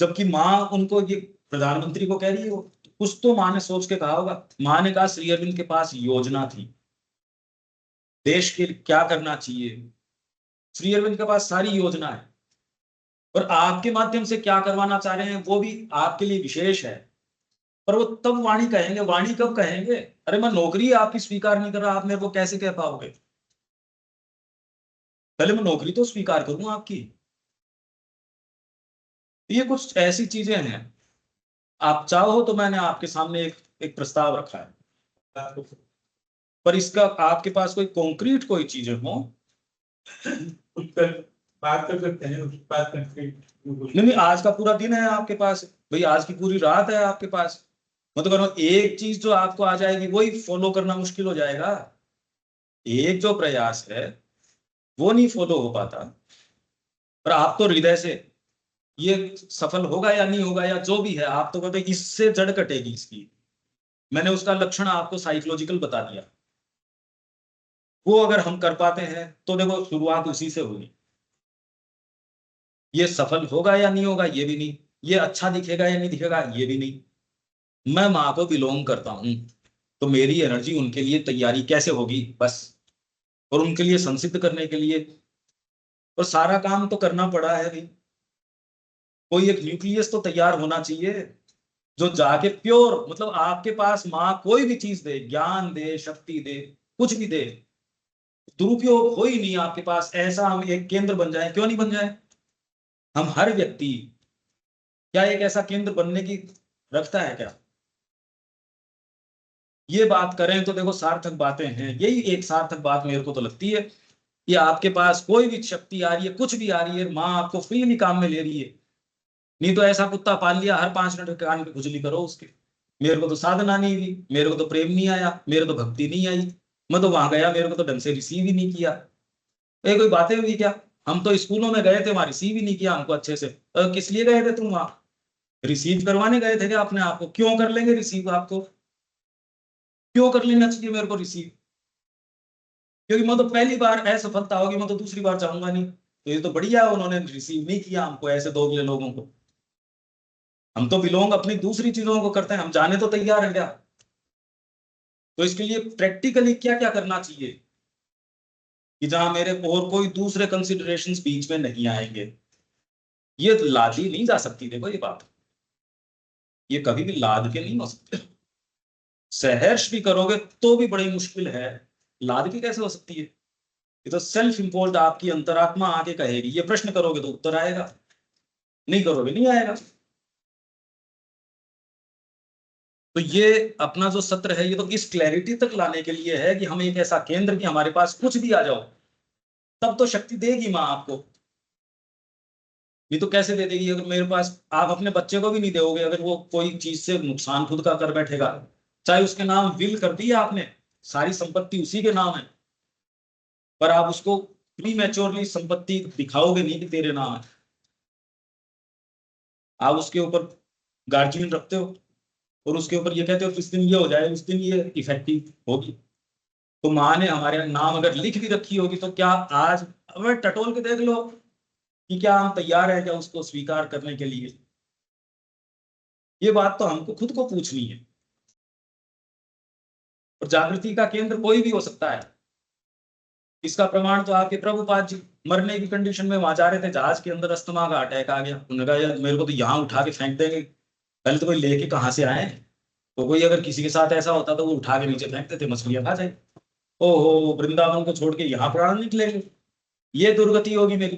जबकि माँ उनको ये प्रधानमंत्री को कह रही है, वो कुछ तो माँ ने सोच के कहा होगा। माँ ने कहा श्री अरविंद के पास योजना थी देश के लिए क्या करना चाहिए, श्री अरविंद के पास सारी योजना है, और आपके माध्यम से क्या करवाना चाह रहे हैं वो भी आपके लिए विशेष है। पर वो तब वाणी कहेंगे, वाणी कब कहेंगे, अरे मैं नौकरी आपकी स्वीकार नहीं कर रहा, आप मेरे को कैसे कह पाओगे, पहले मैं नौकरी तो स्वीकार करूं आपकी। ये कुछ ऐसी चीजें हैं आप चाहो तो मैंने आपके सामने एक प्रस्ताव रखा है, पर इसका आपके पास कोई कॉन्क्रीट कोई चीजें हो। कुछ कर बात कर सकते हैं, उसकी बात करके नहीं, आज का पूरा दिन है आपके पास भाई, आज की पूरी रात है आपके पास। मतलब एक चीज जो आपको आ जाएगी वही फॉलो करना मुश्किल हो जाएगा। एक जो प्रयास है वो नहीं फॉलो हो पाता, पर आप तो हृदय से ये सफल होगा या नहीं होगा या जो भी है, आप तो कहते इससे जड़ कटेगी इसकी। मैंने उसका लक्षण आपको साइकोलॉजिकल बता दिया। वो अगर हम कर पाते हैं तो देखो शुरुआत उसी से होगी। ये सफल होगा या नहीं होगा ये भी नहीं, ये अच्छा दिखेगा या नहीं दिखेगा ये भी नहीं। मैं माँ को बिलोंग करता हूं, तो मेरी एनर्जी उनके लिए तैयारी कैसे होगी बस, और उनके लिए संसिद्ध करने के लिए। और सारा काम तो करना पड़ा है भाई। कोई एक न्यूक्लियस तो तैयार होना चाहिए जो जाके प्योर, मतलब आपके पास माँ कोई भी चीज दे, ज्ञान दे, शक्ति दे, कुछ भी दे, दुरुपयोग हो ही नहीं आपके पास। ऐसा हम एक केंद्र बन जाए, क्यों नहीं बन जाए। हम हर व्यक्ति क्या एक ऐसा केंद्र बनने की रखता है क्या। ये बात करें तो देखो सार्थक बातें हैं। यही एक सार्थक बात मेरे को तो लगती है कि आपके पास कोई भी शक्ति आ रही है, कुछ भी आ रही है, माँ आपको फ्रीली काम में ले रही है। नहीं तो ऐसा कुत्ता पाल लिया, हर 5 मिनट कान पे खुजली करो उसके। मेरे को तो साधना नहीं हुई, मेरे को तो प्रेम नहीं आया, मेरे को तो भक्ति नहीं आई, मैं तो वहां गया, मेरे को तो ढंग से रिसीव ही नहीं किया। ये कोई बातें हुई क्या। हम तो स्कूलों में गए थे, वहां रिसीव ही नहीं किया हमको अच्छे से। किस लिए गए थे तुम वहां, रिसीव करवाने गए थे क्या अपने आप को। क्यों कर लेंगे रिसीव आपको, क्यों कर लेना चाहिए मेरे को रिसीव। क्योंकि मैं तो पहली बार असफलता होगी, मैं तो दूसरी बार चाहूंगा नहीं। तो ये तो बढ़िया है उन्होंने रिसीव नहीं किया हमको, ऐसे दो लोगों को। हम तो बिलोंग अपनी दूसरी चीजों को करते हैं, हम जाने तो तैयार हैं क्या। तो इसके लिए प्रैक्टिकली क्या क्या करना चाहिए कि जहां मेरे और कोई दूसरे कंसिडरेशंस बीच में नहीं आएंगे। ये लादी नहीं जा सकती, देखो ये बात, ये कभी भी लाद के नहीं हो सकते। सहर्ष भी करोगे तो भी बड़ी मुश्किल है, लाद की कैसे हो सकती है। ये तो सेल्फ इम्पोज्ड आपकी अंतरात्मा आके कहेगी। ये प्रश्न करोगे तो उत्तर आएगा, नहीं करोगे नहीं आएगा। तो ये अपना जो सत्र है ये तो इस क्लैरिटी तक लाने के लिए है कि हम एक ऐसा केंद्र कि हमारे पास कुछ भी आ जाओ तब तो शक्ति देगी माँ आपको। नहीं तो कैसे दे देगी। अगर मेरे पास, आप अपने बच्चे को भी नहीं दोगे अगर वो कोई चीज से नुकसान खुद का कर बैठेगा, चाहे उसके नाम विल कर दिया आपने, सारी संपत्ति उसी के नाम है, पर आप उसको प्री मैच्योरली संपत्ति दिखाओगे नहीं कि तेरे नाम है। आप उसके ऊपर गार्जियन रखते हो और उसके ऊपर ये कहते हो किस दिन ये हो जाए, उस दिन ये इफेक्टिव होगी। तो माँ ने हमारे नाम अगर लिख भी रखी होगी तो क्या आज, अब टटोल के देख लो कि क्या हम तैयार है क्या उसको स्वीकार करने के लिए। ये बात तो हमको खुद को पूछनी है। और जागृति का केंद्र कोई भी हो सकता है। इसका प्रमाण तो आपके प्रभुपाद जी मरने की कंडीशन में वहां जा रहे थे, जहाज के अंदर अस्थमा का अटैक आ गया, उन्होंने कहा यार मेरे को तो यहाँ उठा के फेंक देंगे। पहले तो कोई लेके कहाँ से आए, तो कोई अगर किसी के साथ ऐसा होता तो वो उठा के नीचे फेंकते थे, मछलियां खा जाए। ओहो, वृंदावन को छोड़ के यहाँ प्राण निकलेंगे, ये दुर्गति होगी मेरी।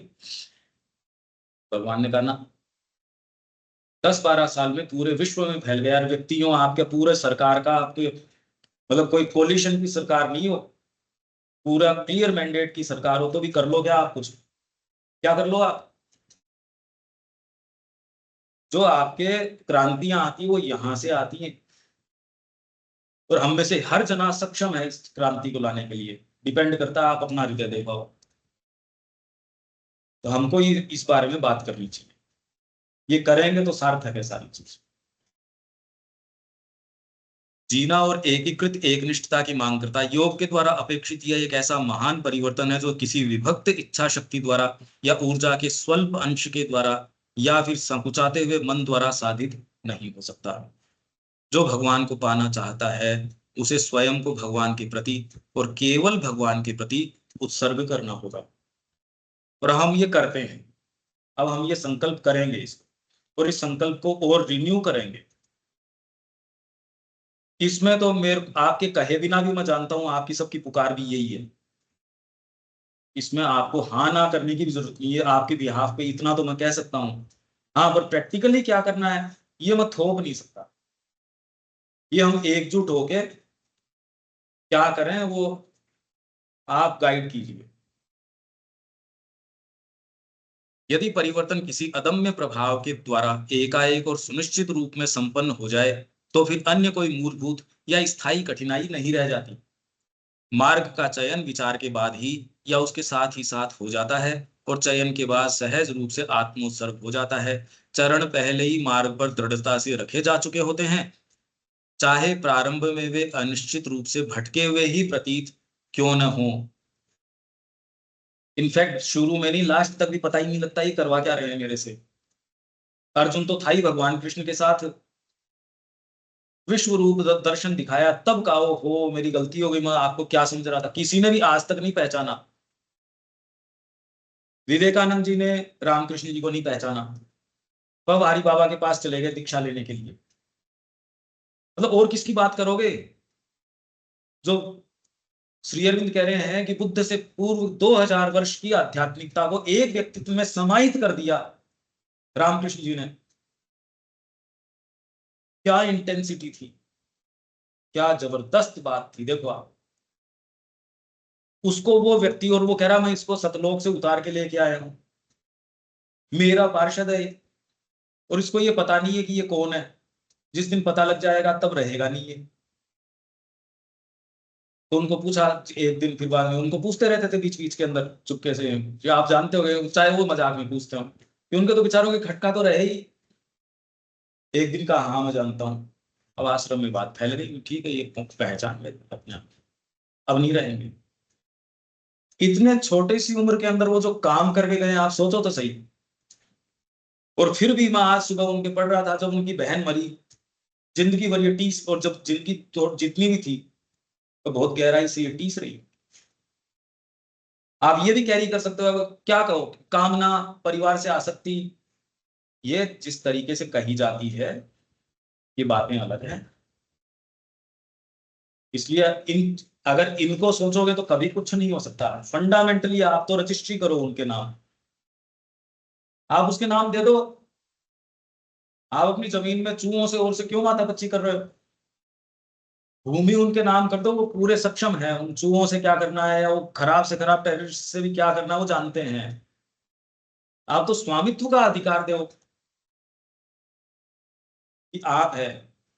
भगवान ने कहा ना, 10-12 साल में पूरे विश्व में फैल गया। व्यक्तियों आपके पूरे सरकार का, आपके मतलब कोई कोलिशन की सरकार नहीं हो, पूरा क्लियर मैंडेट की सरकार हो तो भी कर लो क्या आप कुछ, क्या कर लो आप। जो आपके क्रांतियां आती वो यहां से आती हैं, और हम में से हर जना सक्षम है इस क्रांति को लाने के लिए। डिपेंड करता है आप अपना हृदय दे पाओ। तो हमको ये इस बारे में बात करनी चाहिए, ये करेंगे तो सार्थक है सारी चीज। जीना और एकीकृत एकनिष्ठता की मांग करता है। योग के द्वारा अपेक्षित यह एक ऐसा महान परिवर्तन है जो किसी विभक्त इच्छा शक्ति द्वारा या ऊर्जा के स्वल्प अंश के द्वारा या फिर संकुचाते हुए मन द्वारा साधित नहीं हो सकता। जो भगवान को पाना चाहता है उसे स्वयं को भगवान के प्रति और केवल भगवान के प्रति उत्सर्ग करना होगा। और हम ये करते हैं। अब हम ये संकल्प करेंगे इसको, और इस संकल्प को और रिन्यू करेंगे। इसमें तो मेरे आपके कहे बिना भी मैं जानता हूं आपकी सबकी पुकार भी यही है। इसमें आपको हाँ ना करने की भी जरूरत नहीं है। आपके बिहाफ पे इतना तो मैं कह सकता हूँ। हाँ, पर प्रैक्टिकली क्या करना है, ये मैं थोप नहीं सकता। ये हम एकजुट होके क्या करें वो आप गाइड कीजिए। यदि परिवर्तन किसी अदम्य प्रभाव के द्वारा एकाएक और सुनिश्चित रूप में संपन्न हो जाए तो फिर अन्य कोई मूलभूत या स्थायी कठिनाई नहीं रह जाती। मार्ग का चयन विचार के बाद ही या उसके साथ ही साथ हो जाता है और चयन के बाद सहज रूप से आत्मोत्सर्ग हो जाता है। चरण पहले ही मार्ग पर दृढ़ता से रखे जा चुके होते हैं, चाहे प्रारंभ में वे अनिश्चित रूप से भटके हुए ही प्रतीत क्यों न हो। इनफैक्ट शुरू में नहीं, लास्ट तक भी पता ही नहीं लगता ये करवा क्या रहे हैं मेरे से। अर्जुन तो था ही भगवान कृष्ण के साथ, विश्व रूप दर्शन दिखाया, तब कहा हो मेरी गलती हो गई, मैं आपको क्या समझ रहा था। किसी ने भी आज तक नहीं पहचाना। विवेकानंद जी ने रामकृष्ण जी को नहीं पहचाना, वह हरि बाबा के पास चले गए दीक्षा लेने के लिए। मतलब और किसकी बात करोगे? जो श्री अरविंद कह रहे हैं कि बुद्ध से पूर्व 2000 वर्ष की आध्यात्मिकता को एक व्यक्तित्व में समाहित कर दिया रामकृष्ण जी ने। क्या इंटेंसिटी थी, क्या जबरदस्त बात थी। देखो आप, उसको वो व्यक्ति, और वो कह रहा मैं इसको सतलोक से उतार के लेके आया हूं, मेरा पार्षद है, और इसको ये पता नहीं है कि ये कौन है। जिस दिन पता लग जाएगा तब रहेगा नहीं है। तो उनको पूछा एक दिन, फिर बाद में उनको पूछते रहते थे बीच बीच के अंदर चुपके से, जो आप जानते हो, चाहे वो मजाक में पूछते हो, कि उनके तो बेचारों के खटका तो रहे ही। एक दिन कहा हाँ मैं जानता हूँ। अब आश्रम में बात फैल गई, ठीक है ये पहचान ले अपने आप, अब नहीं रहेंगे। इतने छोटे सी उम्र के अंदर वो जो काम करके गए, आप सोचो तो सही। और फिर भी मैं आज सुबह उनके पढ़ रहा था, जब उनकी बहन मरी, जिंदगी भर ये टीस, और जब जिंदगी तो जितनी भी थी तो बहुत गहराई से ये टीस रही। आप ये भी कैरी कर सकते हो, क्या कहो, कामना, परिवार से आसक्ति, ये जिस तरीके से कही जाती है ये बातें अलग हैं। इसलिए इन अगर इनको सोचोगे तो कभी कुछ नहीं हो सकता। फंडामेंटली आप तो रजिस्ट्री करो उनके नाम, आप उसके नाम दे दो। आप अपनी जमीन में चूहों से और से क्यों माथापच्ची कर रहे हो? भूमि उनके नाम कर दो, वो पूरे सक्षम है उन चूहों से क्या करना है, या वो खराब से खराब टेररिस्ट से भी क्या करना है वो जानते हैं। आप तो स्वामित्व का अधिकार दो कि आप है,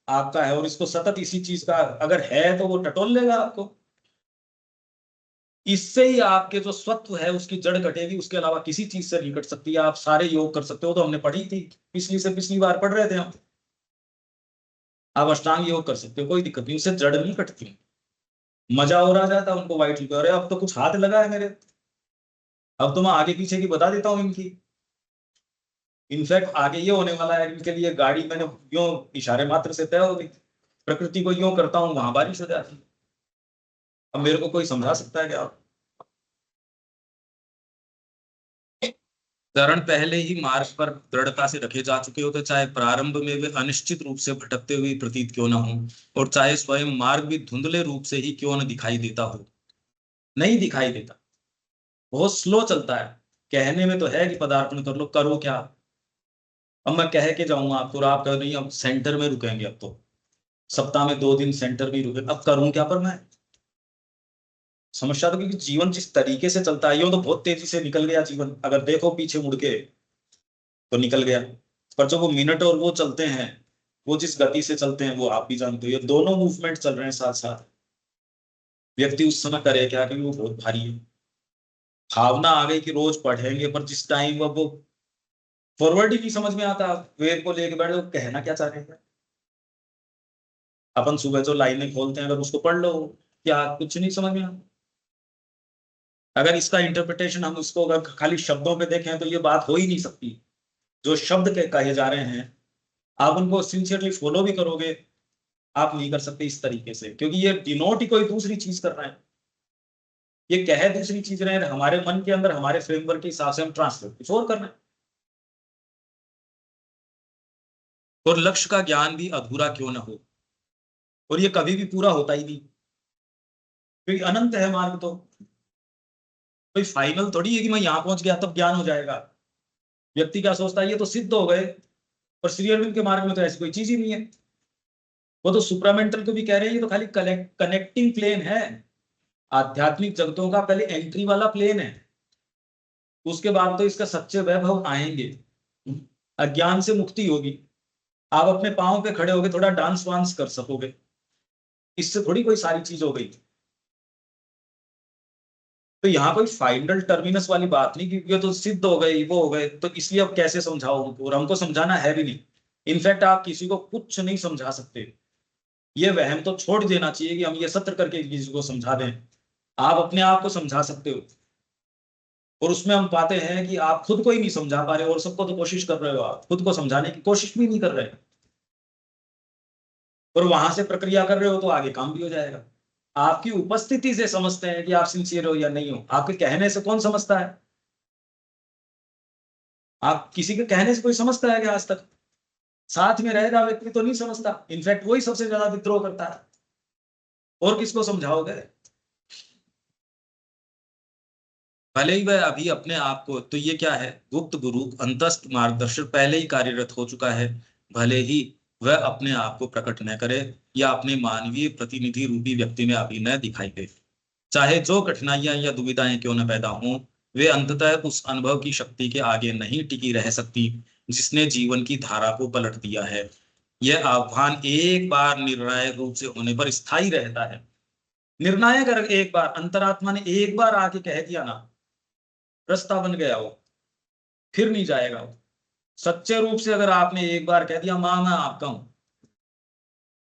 आपका है, और इसको सतत इसी चीज का अगर है तो वो टटोल लेगा आपको। इससे ही आपके जो स्वत्व है उसकी जड़ कटेगी, उसके अलावा किसी चीज से नहीं कट सकती। आप सारे योग कर सकते हो, तो हमने पढ़ी थी, पिछली से पिछली बार पढ़ रहे थे हम। आप अष्टांग योग कर सकते हो, कोई दिक्कत नहीं, उससे जड़ नहीं कटती। मजा और आ जाता उनको वाइट लिखा, अरे अब तो कुछ हाथ लगा है मेरे, अब तो मैं आगे पीछे की बता देता हूँ इनकी। इनफैक्ट आगे ये होने वाला है, इनके लिए गाड़ी मैंने यूं इशारे मात्र से तय हो गई। प्रकृति को यूं करता हूँ वहां बारिश हो जाती है। अब मेरे को कोई समझा सकता है क्या? चरण पहले ही मार्ग पर दृढ़ता से रखे जा चुके होते, चाहे प्रारंभ में वे अनिश्चित रूप से भटकते हुए प्रतीत क्यों न हो, और चाहे स्वयं मार्ग भी धुंधले रूप से ही क्यों न दिखाई देता हो। नहीं दिखाई देता, बहुत स्लो चलता है। कहने में तो है कि पदार्पण कर लो, करो क्या? अब मैं कह के जाऊंगा आपको और आप कह नहीं अब सेंटर में रुकेंगे, अब तो सप्ताह में 2 दिन सेंटर भी रुके, अब करूं क्या? पर मैं समस्या तो, क्योंकि जीवन जिस तरीके से चलता है, यूं तो बहुत तेजी से निकल गया जीवन, अगर देखो पीछे मुड़ के तो निकल गया। पर जो वो मिनट और वो चलते हैं, वो जिस गति से चलते हैं वो आप भी जानते हो। ये दोनों मूवमेंट चल रहे हैं साथ साथ। व्यक्ति उस समय करे क्या, क्योंकि वो बहुत भारी है। भावना आ गई कि रोज पढ़ेंगे, पर जिस टाइम वो फॉरवर्ड ही नहीं समझ में आता, वेद को लेके बैठे तो कहना क्या चाह रहे हैं। अपन सुबह जो लाइनें खोलते हैं अगर उसको पढ़ लो, क्या कुछ नहीं समझ में आता। अगर इसका इंटरप्रिटेशन हम उसको अगर खाली शब्दों पे देखें तो ये बात हो ही नहीं सकती। जो शब्द के कहे जा रहे हैं, आप उनको सिंसियरली फॉलो भी करोगे, आप नहीं कर सकते इस तरीके से, क्योंकि ये डिनोट ही कोई दूसरी चीज कर रहे हैं। ये कह दूसरी चीज रहे हैं, हमारे मन के अंदर हमारे फ्रेमवर्क के हिसाब से हम ट्रांसलेट कुछ और कर रहे हैं। और लक्ष्य का ज्ञान भी अधूरा क्यों ना हो, और ये कभी भी पूरा होता ही नहीं, क्योंकि अनंत है मार्ग। तो कोई फाइनल थोड़ी है कि मैं यहां पहुंच गया तब ज्ञान हो जाएगा। व्यक्ति क्या सोचता है ये तो सिद्ध हो गए, और श्री अरविंद के मार्ग में तो ऐसी कोई चीज ही नहीं है। वो तो सुप्रामेंटल को भी कह रहे हैं, ये तो खाली कनेक्टिंग प्लेन है, आध्यात्मिक जगतों का पहले एंट्री वाला प्लेन है, उसके बाद तो इसका सच्चे वैभव आएंगे, अज्ञान से मुक्ति होगी, आप अपने पांव पे खड़े होगे, थोड़ा डांस वांस कर सकोगे, इससे थोड़ी कोई सारी चीज हो गई। तो यहाँ कोई फाइनल टर्मिनस वाली बात नहीं, क्योंकि ये तो सिद्ध हो गए, वो हो गए, तो इसलिए अब कैसे समझाओ उनको, और हमको समझाना है भी नहीं। इनफैक्ट आप किसी को कुछ नहीं समझा सकते, ये वहम तो छोड़ देना चाहिए कि हम ये सत्र करके किसी को समझा दें। आप अपने आप को समझा सकते हो, और उसमें हम पाते हैं कि आप खुद को ही नहीं समझा पा रहे हो, और सबको तो कोशिश कर रहे हो, आप खुद को समझाने की कोशिश भी नहीं कर रहे, और वहां से प्रक्रिया कर रहे हो तो आगे काम भी हो जाएगा। आपकी उपस्थिति से समझते हैं कि आप सिंसियर हो या नहीं हो, आपके कहने से कौन समझता है? आप किसी के कहने से कोई समझता है कि आज तक साथ में रह रहा व्यक्ति तो नहीं समझता, इनफैक्ट वही सबसे ज्यादा विद्रोह करता है, और किसको समझाओगे? भले ही वह अभी अपने आप को, तो ये क्या है, गुप्त गुरु अंतस्थ मार्गदर्शक पहले ही कार्यरत हो चुका है, भले ही वह अपने आप को प्रकट न करे या अपने मानवीय प्रतिनिधि रूपी व्यक्ति में अभी न दिखाई दे, चाहे जो कठिनाइयां या दुविधाएं क्यों न पैदा हों, वे अंततः उस अनुभव की शक्ति के आगे नहीं टिकी रह सकती जिसने जीवन की धारा को पलट दिया है। यह आह्वान एक बार निर्णायक रूप से होने पर स्थायी रहता है। निर्णायक अगर एक बार अंतरात्मा ने एक बार आके कह दिया ना, रास्ता बन गया, वो फिर नहीं जाएगा। वो सच्चे रूप से अगर आपने एक बार कह दिया मां मैं आपका हूं,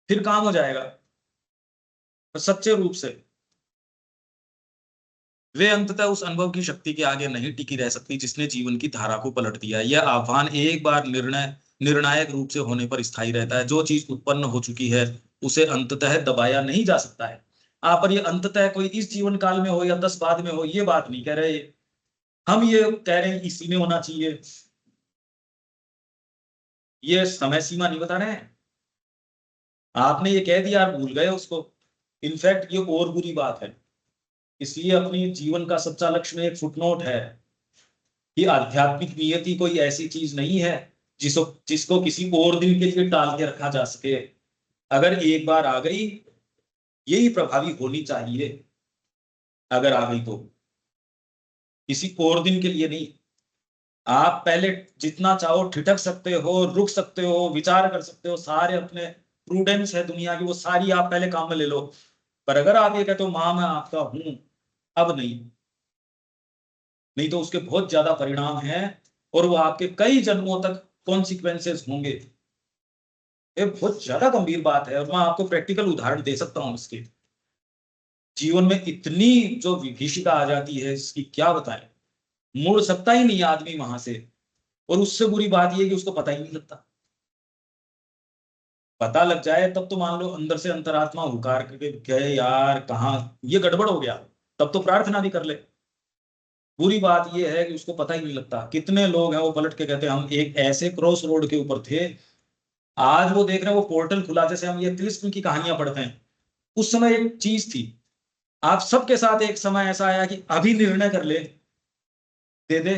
फिर काम हो जाएगा। तो सच्चे रूप से वे अंततः उस अनुभव की शक्ति के आगे नहीं टिकी रह सकती जिसने जीवन की धारा को पलट दिया। यह आह्वान एक बार निर्णायक रूप से होने पर स्थायी रहता है। जो चीज उत्पन्न हो चुकी है उसे अंततः दबाया नहीं जा सकता है। आप पर ये अंततः कोई इस जीवन काल में हो या 10 बाद में हो, ये बात नहीं कह रहे हम, ये कह रहे हैं इसी में होना चाहिए, ये समय सीमा नहीं बता रहे हैं। आपने ये कह दिया, आप भूल गए उसको। इनफैक्ट ये और बुरी बात है, इसलिए अपनी जीवन का सच्चा लक्ष्य में एक फुटनोट है कि आध्यात्मिक नियति कोई ऐसी चीज नहीं है जिसको किसी और दिन के लिए टाल के रखा जा सके। अगर एक बार आ गई, यही प्रभावी होनी चाहिए। अगर आ गई तो किसी और दिन के लिए नहीं। आप पहले जितना चाहो ठिठक सकते हो, रुक सकते हो, विचार कर सकते हो, सारे अपने प्रूडेंस है दुनिया की, वो सारी आप पहले काम में ले लो। पर अगर आप ये कहते हो मां मैं आपका हूं, अब नहीं, नहीं तो उसके बहुत ज्यादा परिणाम हैं, और वो आपके कई जन्मों तक कॉन्सिक्वेंसेस होंगे। ये बहुत ज्यादा गंभीर बात है, और मैं आपको प्रैक्टिकल उदाहरण दे सकता हूं इसके। जीवन में इतनी जो विभीषिका आ जाती है, इसकी क्या बताएं। मुड़ सकता ही नहीं आदमी वहां से, और उससे बुरी बात यह कि उसको पता ही नहीं लगता। पता लग जाए तब तो मान लो अंदर से अंतरात्मा हुकार करके गए यार कहाँ ये गड़बड़ हो गया, तब तो प्रार्थना भी कर ले। बुरी बात यह है कि उसको पता ही नहीं लगता। कितने लोग हैं वो पलट के कहते हैं हम एक ऐसे क्रॉस रोड के ऊपर थे, आज वो देख रहे हैं वो पोर्टल खुला, जैसे हम ये कृष्ण की कहानियां पढ़ते हैं। उस समय एक चीज थी, आप सबके साथ एक समय ऐसा आया कि अभी निर्णय कर ले, दे दे।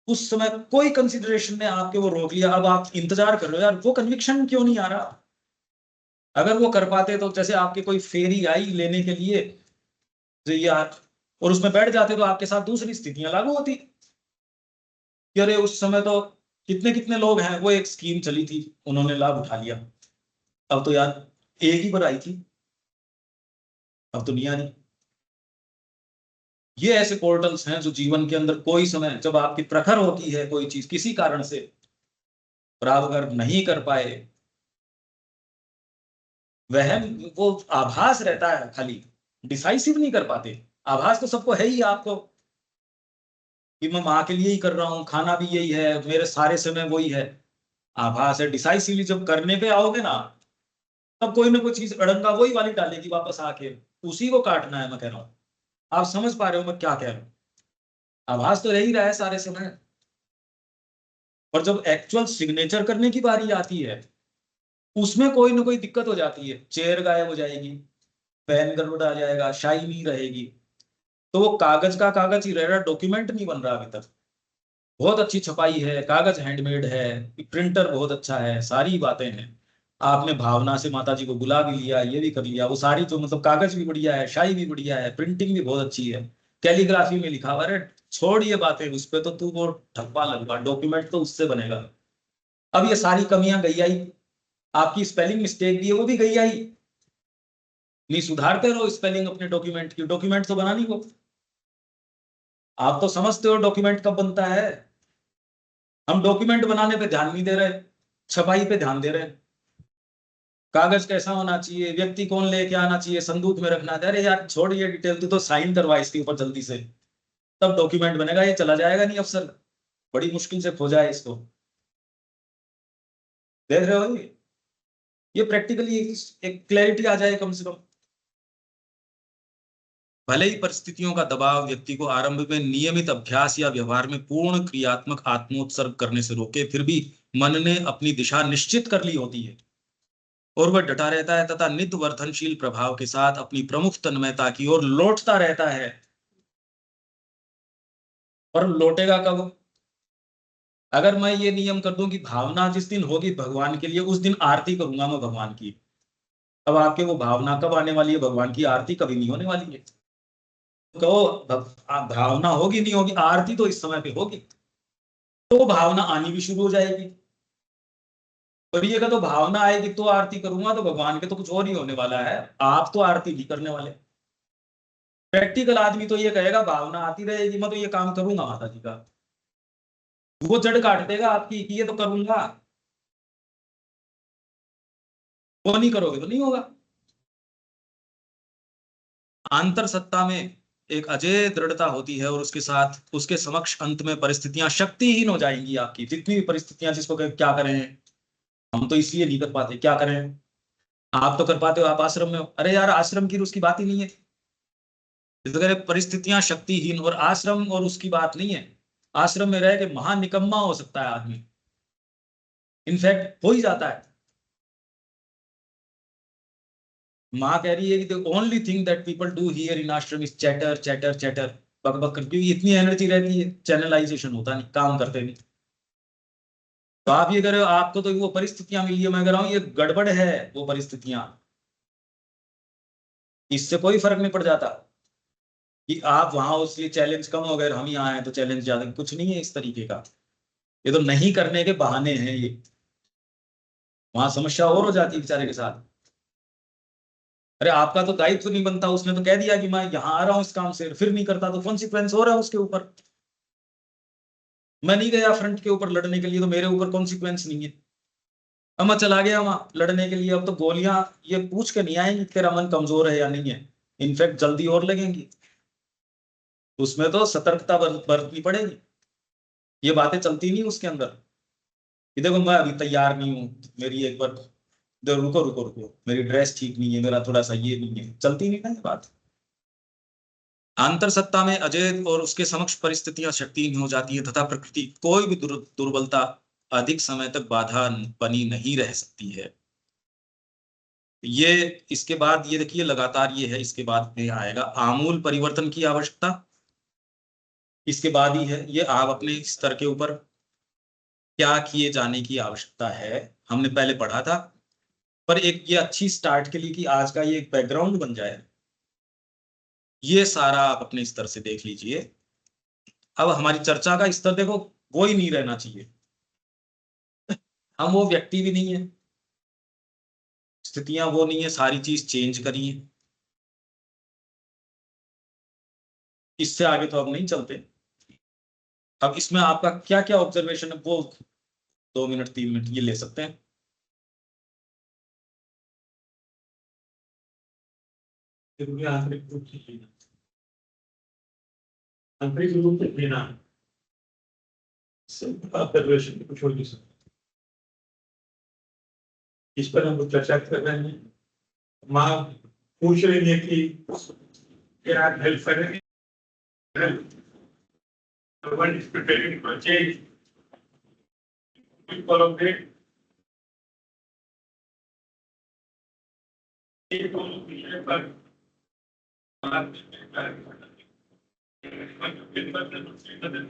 उस समय कोई कंसिडरेशन ने आपके वो रोक लिया, अब आप इंतजार कर रहे हो यार, वो कन्विक्शन क्यों नहीं आ रहा? अगर वो कर पाते तो जैसे आपके कोई फेरी आई लेने के लिए तो यार, और उसमें बैठ जाते तो आपके साथ दूसरी स्थितियां लागू होती कि अरे उस समय तो कितने कितने लोग हैं, वो एक स्कीम चली थी उन्होंने लाभ उठा लिया, अब तो यार एक ही बार आई थी, अब तो नहीं आ रही। ये ऐसे पोर्टल्स हैं जो जीवन के अंदर कोई समय जब आपकी प्रखर होती है कोई चीज किसी कारण से, और आप अगर नहीं कर पाए, वह वो आभास रहता है, खाली डिसाइसिव नहीं कर पाते। आभास तो सबको है ही आपको कि मैं माँ के लिए ही कर रहा हूँ, खाना भी यही है, मेरे सारे समय वही है, आभास है। डिसाइसिवली जब करने पे आओगे ना, तब कोई ना कोई चीज अड़ंगा वही वाली डालेगी वापस आके, उसी को काटना है। मैं कह रहा हूँ आप समझ पा रहे हो मैं क्या कह रहा हूँ? आभास तो रह ही रहा है सारे समय, पर जब एक्चुअल सिग्नेचर करने की बारी आती है, उसमें कोई ना कोई दिक्कत हो जाती है। चेयर गायब हो जाएगी, पेन गड़बड़ आ जाएगा, शाई नहीं रहेगी, तो वो कागज का कागज ही रह रहा, डॉक्यूमेंट नहीं बन रहा अभी तक। बहुत अच्छी छपाई है, कागज हैंडमेड है, प्रिंटर बहुत अच्छा है, सारी बातें हैं। आपने भावना से माता जी को बुला भी लिया, ये भी कर लिया, वो सारी जो मतलब कागज भी बढ़िया है, शाई भी बढ़िया है, प्रिंटिंग भी बहुत अच्छी है, कैलीग्राफी में लिखा हुआ। अरे छोड़ ये बातें, उस पे तो तू वो ठप्पा लगवा, डॉक्यूमेंट तो उससे बनेगा। अब ये सारी कमियां गई आई, आपकी स्पेलिंग मिस्टेक भी है वो भी गई आई, नहीं सुधारते रहो स्पेलिंग अपने डॉक्यूमेंट की, डॉक्यूमेंट तो बनानी हो। आप तो समझते हो डॉक्यूमेंट कब बनता है, हम डॉक्यूमेंट बनाने पे ध्यान नहीं दे रहे, छपाई पे ध्यान दे रहे हैं। कागज कैसा होना चाहिए, व्यक्ति कौन लेके आना चाहिए, संदूक में रखना है, अरे यार छोड़ ये डिटेल, तू तो साइन करवा इसके ऊपर जल्दी से, तब डॉक्यूमेंट बनेगा। ये चला जाएगा नहीं अफसर, बड़ी मुश्किल से खोजा है इसको। देख रहे हो ये प्रैक्टिकली एक क्लैरिटी आ जाए कम से कम। भले ही परिस्थितियों का दबाव व्यक्ति को आरंभ में नियमित अभ्यास या व्यवहार में पूर्ण क्रियात्मक आत्मोत्सर्ग करने से रोके, फिर भी मन ने अपनी दिशा निश्चित कर ली होती है और वह डटा रहता है तथा नित्य वर्धनशील प्रभाव के साथ अपनी प्रमुख तन्मयता की ओर लौटता रहता है। पर लौटेगा कब? अगर मैं ये नियम कर दूं कि भावना जिस दिन होगी भगवान के लिए, उस दिन आरती करूंगा मैं भगवान की, अब आपके वो भावना कब आने वाली है? भगवान की आरती कभी नहीं होने वाली है। कहो भावना होगी नहीं होगी, आरती तो इस समय पे होगी, तो भावना आनी भी शुरू हो जाएगी। और ये तो भावना आएगी तो आरती करूंगा, तो भगवान के तो कुछ और ही होने वाला है, आप तो आरती नहीं करने वाले। प्रैक्टिकल आदमी तो ये कहेगा भावना आती रहेगी, मैं तो ये काम करूंगा माता जी का, वो जड़ काट देगा आपकी कि ये तो करूंगा, वो नहीं करोगे तो नहीं होगा। आंतर सत्ता में एक अजय दृढ़ता होती है और उसके साथ उसके समक्ष अंत में परिस्थितियां शक्तिहीन हो जाएंगी। आपकी जितनी भी परिस्थितियां, जिसको क्या करें, हम तो इसलिए नहीं कर पाते, क्या करें, आप तो कर पाते हो, आप आश्रम में हो। अरे यार आश्रम की उसकी बात ही नहीं है, इस वगैरह परिस्थितियां शक्तिहीन, और आश्रम और उसकी बात नहीं है। आश्रम में रह के महान निकम्मा हो सकता है आदमी, इनफैक्ट हो ही जाता है। माँ कह रही है कि the only thing that people do here in आश्रम इज चैटर चैटर चैटर, बक बक करके, क्योंकि इतनी एनर्जी रहती है, चैनलाइजेशन होता नहीं, काम करते नहीं। तो आप ये कर रहे हो, आपको तो वो परिस्थितियां मिली है, मैं कह रहा हूँ ये गड़बड़ है वो परिस्थितियां, इससे कोई फर्क नहीं पड़ जाता कि आप वहां हो इसलिए चैलेंज कम हो गए, हम यहाँ आए तो चैलेंज ज्यादा, कुछ नहीं है इस तरीके का। ये तो नहीं करने के बहाने हैं ये, वहां समस्या और हो जाती है बेचारे के साथ। अरे आपका तो दायित्व नहीं बनता, उसने तो कह दिया कि मैं यहाँ आ रहा हूँ इस काम से, फिर नहीं करता तो कॉन्सिक्वेंस हो रहा है उसके ऊपर। मैं नहीं गया फ्रंट के ऊपर लड़ने के लिए, तो मेरे ऊपर कॉन्सिक्वेंस नहीं है। अब मैं चला गया वहां लड़ने के लिए, अब तो गोलियां ये पूछ के नहीं आएंगी तेरा मन कमजोर है या नहीं है, इनफैक्ट जल्दी और लगेंगी। उसमें तो सतर्कता बरतनी पड़ेगी, ये बातें चलती नहीं उसके अंदर कि देखो मैं अभी तैयार नहीं हूँ, मेरी एक बार रुको रुको रुको, मेरी ड्रेस ठीक नहीं है, मेरा थोड़ा सा ये नहीं है, चलती नहीं ना ये बात। आंतर सत्ता में अजय और उसके समक्ष परिस्थितियां शक्तिहीन हो जाती है तथा प्रकृति कोई भी दुर्बलता अधिक समय तक बाधा बनी नहीं रह सकती है। ये इसके बाद ये देखिए लगातार ये है, इसके बाद में आएगा आमूल परिवर्तन की आवश्यकता। इसके बाद ही है ये आप अपने स्तर के ऊपर क्या किए जाने की आवश्यकता है, हमने पहले पढ़ा था। पर एक ये अच्छी स्टार्ट के लिए कि आज का ये एक बैकग्राउंड बन जाए, ये सारा आप अपने स्तर से देख लीजिए। अब हमारी चर्चा का स्तर देखो, वो ही नहीं रहना चाहिए, हम वो व्यक्ति भी नहीं है, स्थितियां वो नहीं है, सारी चीज चेंज करी है, इससे आगे तो अब नहीं चलते। अब इसमें आपका क्या क्या ऑब्जर्वेशन है वो 2 मिनट 3 मिनट ये ले सकते हैं। क्योंकि आंतरिक रूप से लेना, आंतरिक रूप से लेना ऑब्जर्वेशन को छोड़ नहीं सकते। इस पर हम लोग चर्चा कर रहे हैं। माँ पूछ रही है कि क्या आप हेल्प करेंगे? One is preparing for change. We collaborate. एक दोनों विषय पर बात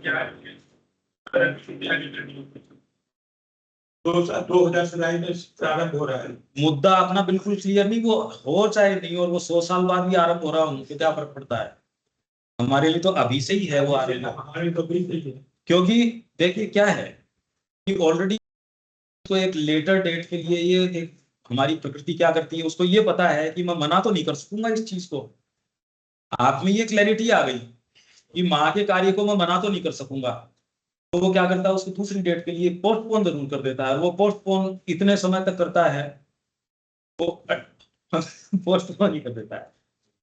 क्या है? 2000 जुलाई में प्रारंभ हो रहा है। मुद्दा अपना बिल्कुल क्लियर नहीं, वो हो चाहे नहीं, और वो 100 साल बाद भी आरंभ हो रहा हो, उनको क्या फर्क पड़ता है। हमारे लिए तो अभी से ही है वो आरंभ। हमारी तो भी सही है, क्योंकि देखिए क्या है कि ऑलरेडी तो एक लेटर डेट के लिए ये एक हमारी प्रकृति क्या करती है, उसको ये पता है कि मैं मना तो नहीं कर सकूंगा इस चीज को। आप में ये क्लैरिटी आ गई कि माँ के कार्य को मैं मना तो नहीं कर सकूंगा, तो वो क्या करता है, उसको दूसरी डेट के लिए पोस्टपोन जरूर कर देता है। वो पोस्टपोन इतने समय तक करता है, वो पोस्टपोन ही कर देता है।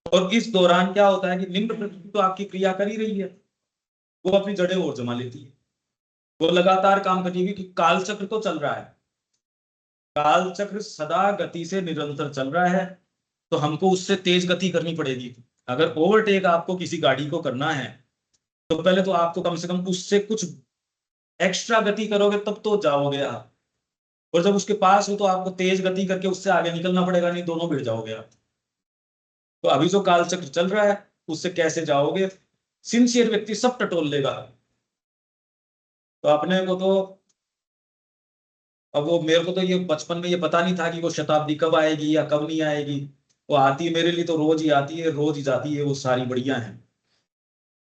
और इस दौरान क्या होता है कि निम्न प्रकृति तो आपकी क्रिया कर ही रही है, वो अपनी जड़ें और जमा लेती है, वो लगातार काम कर रही है, क्योंकि काल चक्र तो चल रहा है, काल चक्र सदा गति से निरंतर चल रहा है, तो हमको उससे तेज गति करनी पड़ेगी। अगर ओवरटेक आपको किसी गाड़ी को करना है, तो पहले तो आपको कम से कम उससे कुछ एक्स्ट्रा गति करोगे तब तो जाओगे आप, और जब उसके पास हो तो आपको तेज गति करके उससे आगे निकलना पड़ेगा, नहीं दोनों भिड़ जाओगे आप। तो अभी जो काल चक्र चल रहा है उससे कैसे जाओगे, सिंसियर व्यक्ति सब टटोल लेगा। तो अपने को तो अब वो मेरे को तो ये बचपन में ये पता नहीं था कि वो शताब्दी कब आएगी या कब नहीं आएगी। वो आती है मेरे लिए तो रोज ही आती है, रोज ही जाती है, वो सारी बढ़िया है।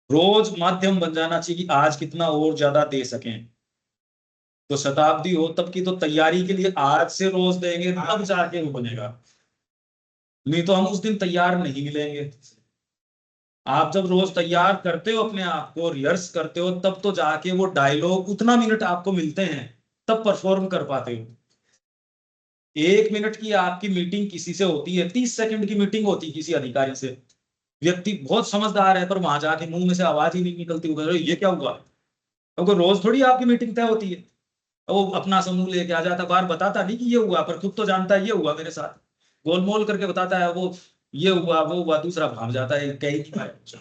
रोज माध्यम बन जाना चाहिए कि आज कितना और ज्यादा दे सकें। तो शताब्दी हो तब की तो तैयारी के लिए आज से रोज देंगे, तब जाके वो बनेगा, नहीं तो हम उस दिन तैयार नहीं मिलेंगे। आप जब रोज तैयार करते हो अपने आप को, रिहर्स करते हो, तब तो जाके वो डायलॉग उतना मिनट आपको मिलते हैं, तब परफॉर्म कर पाते हो। 1 मिनट की आपकी मीटिंग किसी से होती है, 30 सेकंड की मीटिंग होती है किसी अधिकारी से, व्यक्ति बहुत समझदार है पर वहां जाके मुंह में से आवाज ही नहीं निकलती, ये क्या हुआ। क्योंकि रोज थोड़ी आपकी मीटिंग तय होती है, वो अपना समूह लेके आ जाता, बार बताता नहीं कि ये हुआ, पर खुद तो जानता है ये हुआ मेरे साथ, गोलमोल करके बताता है वो, ये हुआ वो हुआ, दूसरा भाग जाता है कहीं नहीं पाया।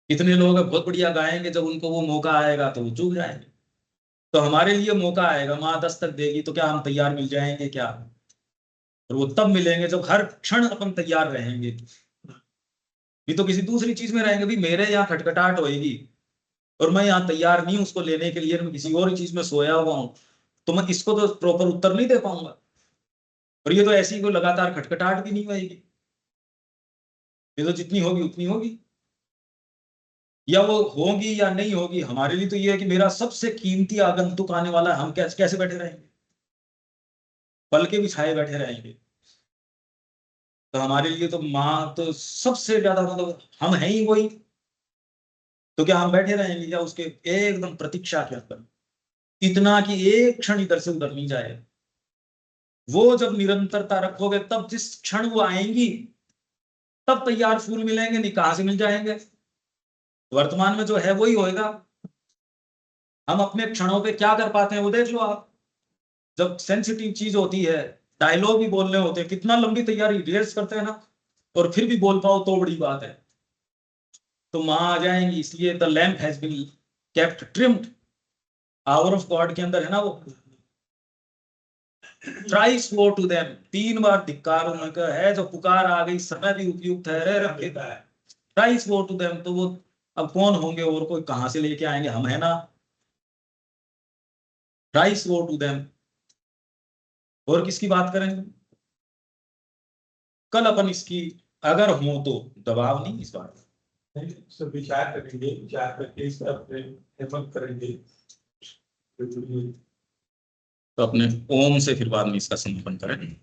कितने लोग बहुत बढ़िया गाएंगे, जब उनको वो मौका आएगा तो वो चूक जाएंगे। तो हमारे लिए मौका आएगा, माँ दस्तक देगी, तो क्या हम तैयार मिल जाएंगे क्या। और वो तब मिलेंगे जब हर क्षण अपन तैयार रहेंगे, नहीं तो किसी दूसरी चीज में रहेंगे। भी मेरे यहाँ खटखटाहट होएगी और मैं यहाँ तैयार नहीं हूं उसको लेने के लिए, मैं किसी और चीज में सोया हुआ हूं, तो मैं इसको तो प्रॉपर उत्तर नहीं दे पाऊंगा। और ये तो ऐसी कोई लगातार खटखटाहट भी नहीं होगी, ये तो जितनी होगी उतनी होगी, या वो होगी या नहीं होगी। हमारे लिए तो ये है कि मेरा सबसे कीमती आगंतुक आने वाला है, हम कैसे कैसे बैठे रहेंगे, पल के बिछाए बैठे रहेंगे। तो हमारे लिए तो माँ तो सबसे ज्यादा, मतलब हम हैं ही वही, तो क्या हम बैठे रहेंगे या उसके एकदम प्रतीक्षा क्या कर, इतना कि एक क्षण इधर से उधर नहीं जाए। वो जब निरंतरता रखोगे, तब जिस क्षण वो आएंगी तब तैयार फूल मिलेंगे, नहीं कहां से मिल जाएंगे। वर्तमान में जो है वही होएगा। हम अपने क्षणों पे क्या कर पाते हैं वो देख लो आप। जब सेंसिटिव चीज होती है, डायलॉग भी बोलने होते हैं, कितना लंबी तैयारी रिहर्स करते हैं ना, और फिर भी बोल पाओ तो बड़ी बात है। तो मां आ जाएंगी, इसलिए the lamp has been kept trimmed, hour of God के अंदर है ना वो, थ्राइस वो टू देम, 3 बार धिक्कार उनका है। जो पुकार आ गई, समय भी उपयुक्त है, रे रखे है, थ्राइस वो टू देम। तो वो अब कौन होंगे और कोई कहां से लेके आएंगे, हम है ना, थ्राइस वो टू देम। और किसकी बात करेंगे कल अपन इसकी, अगर हो तो दबाव नहीं इस बात, सब विचार करेंगे, विचार करके इस पर हिम्मत करेंगे। तो अपने ओम से फिर बाद में इसका समापन करें।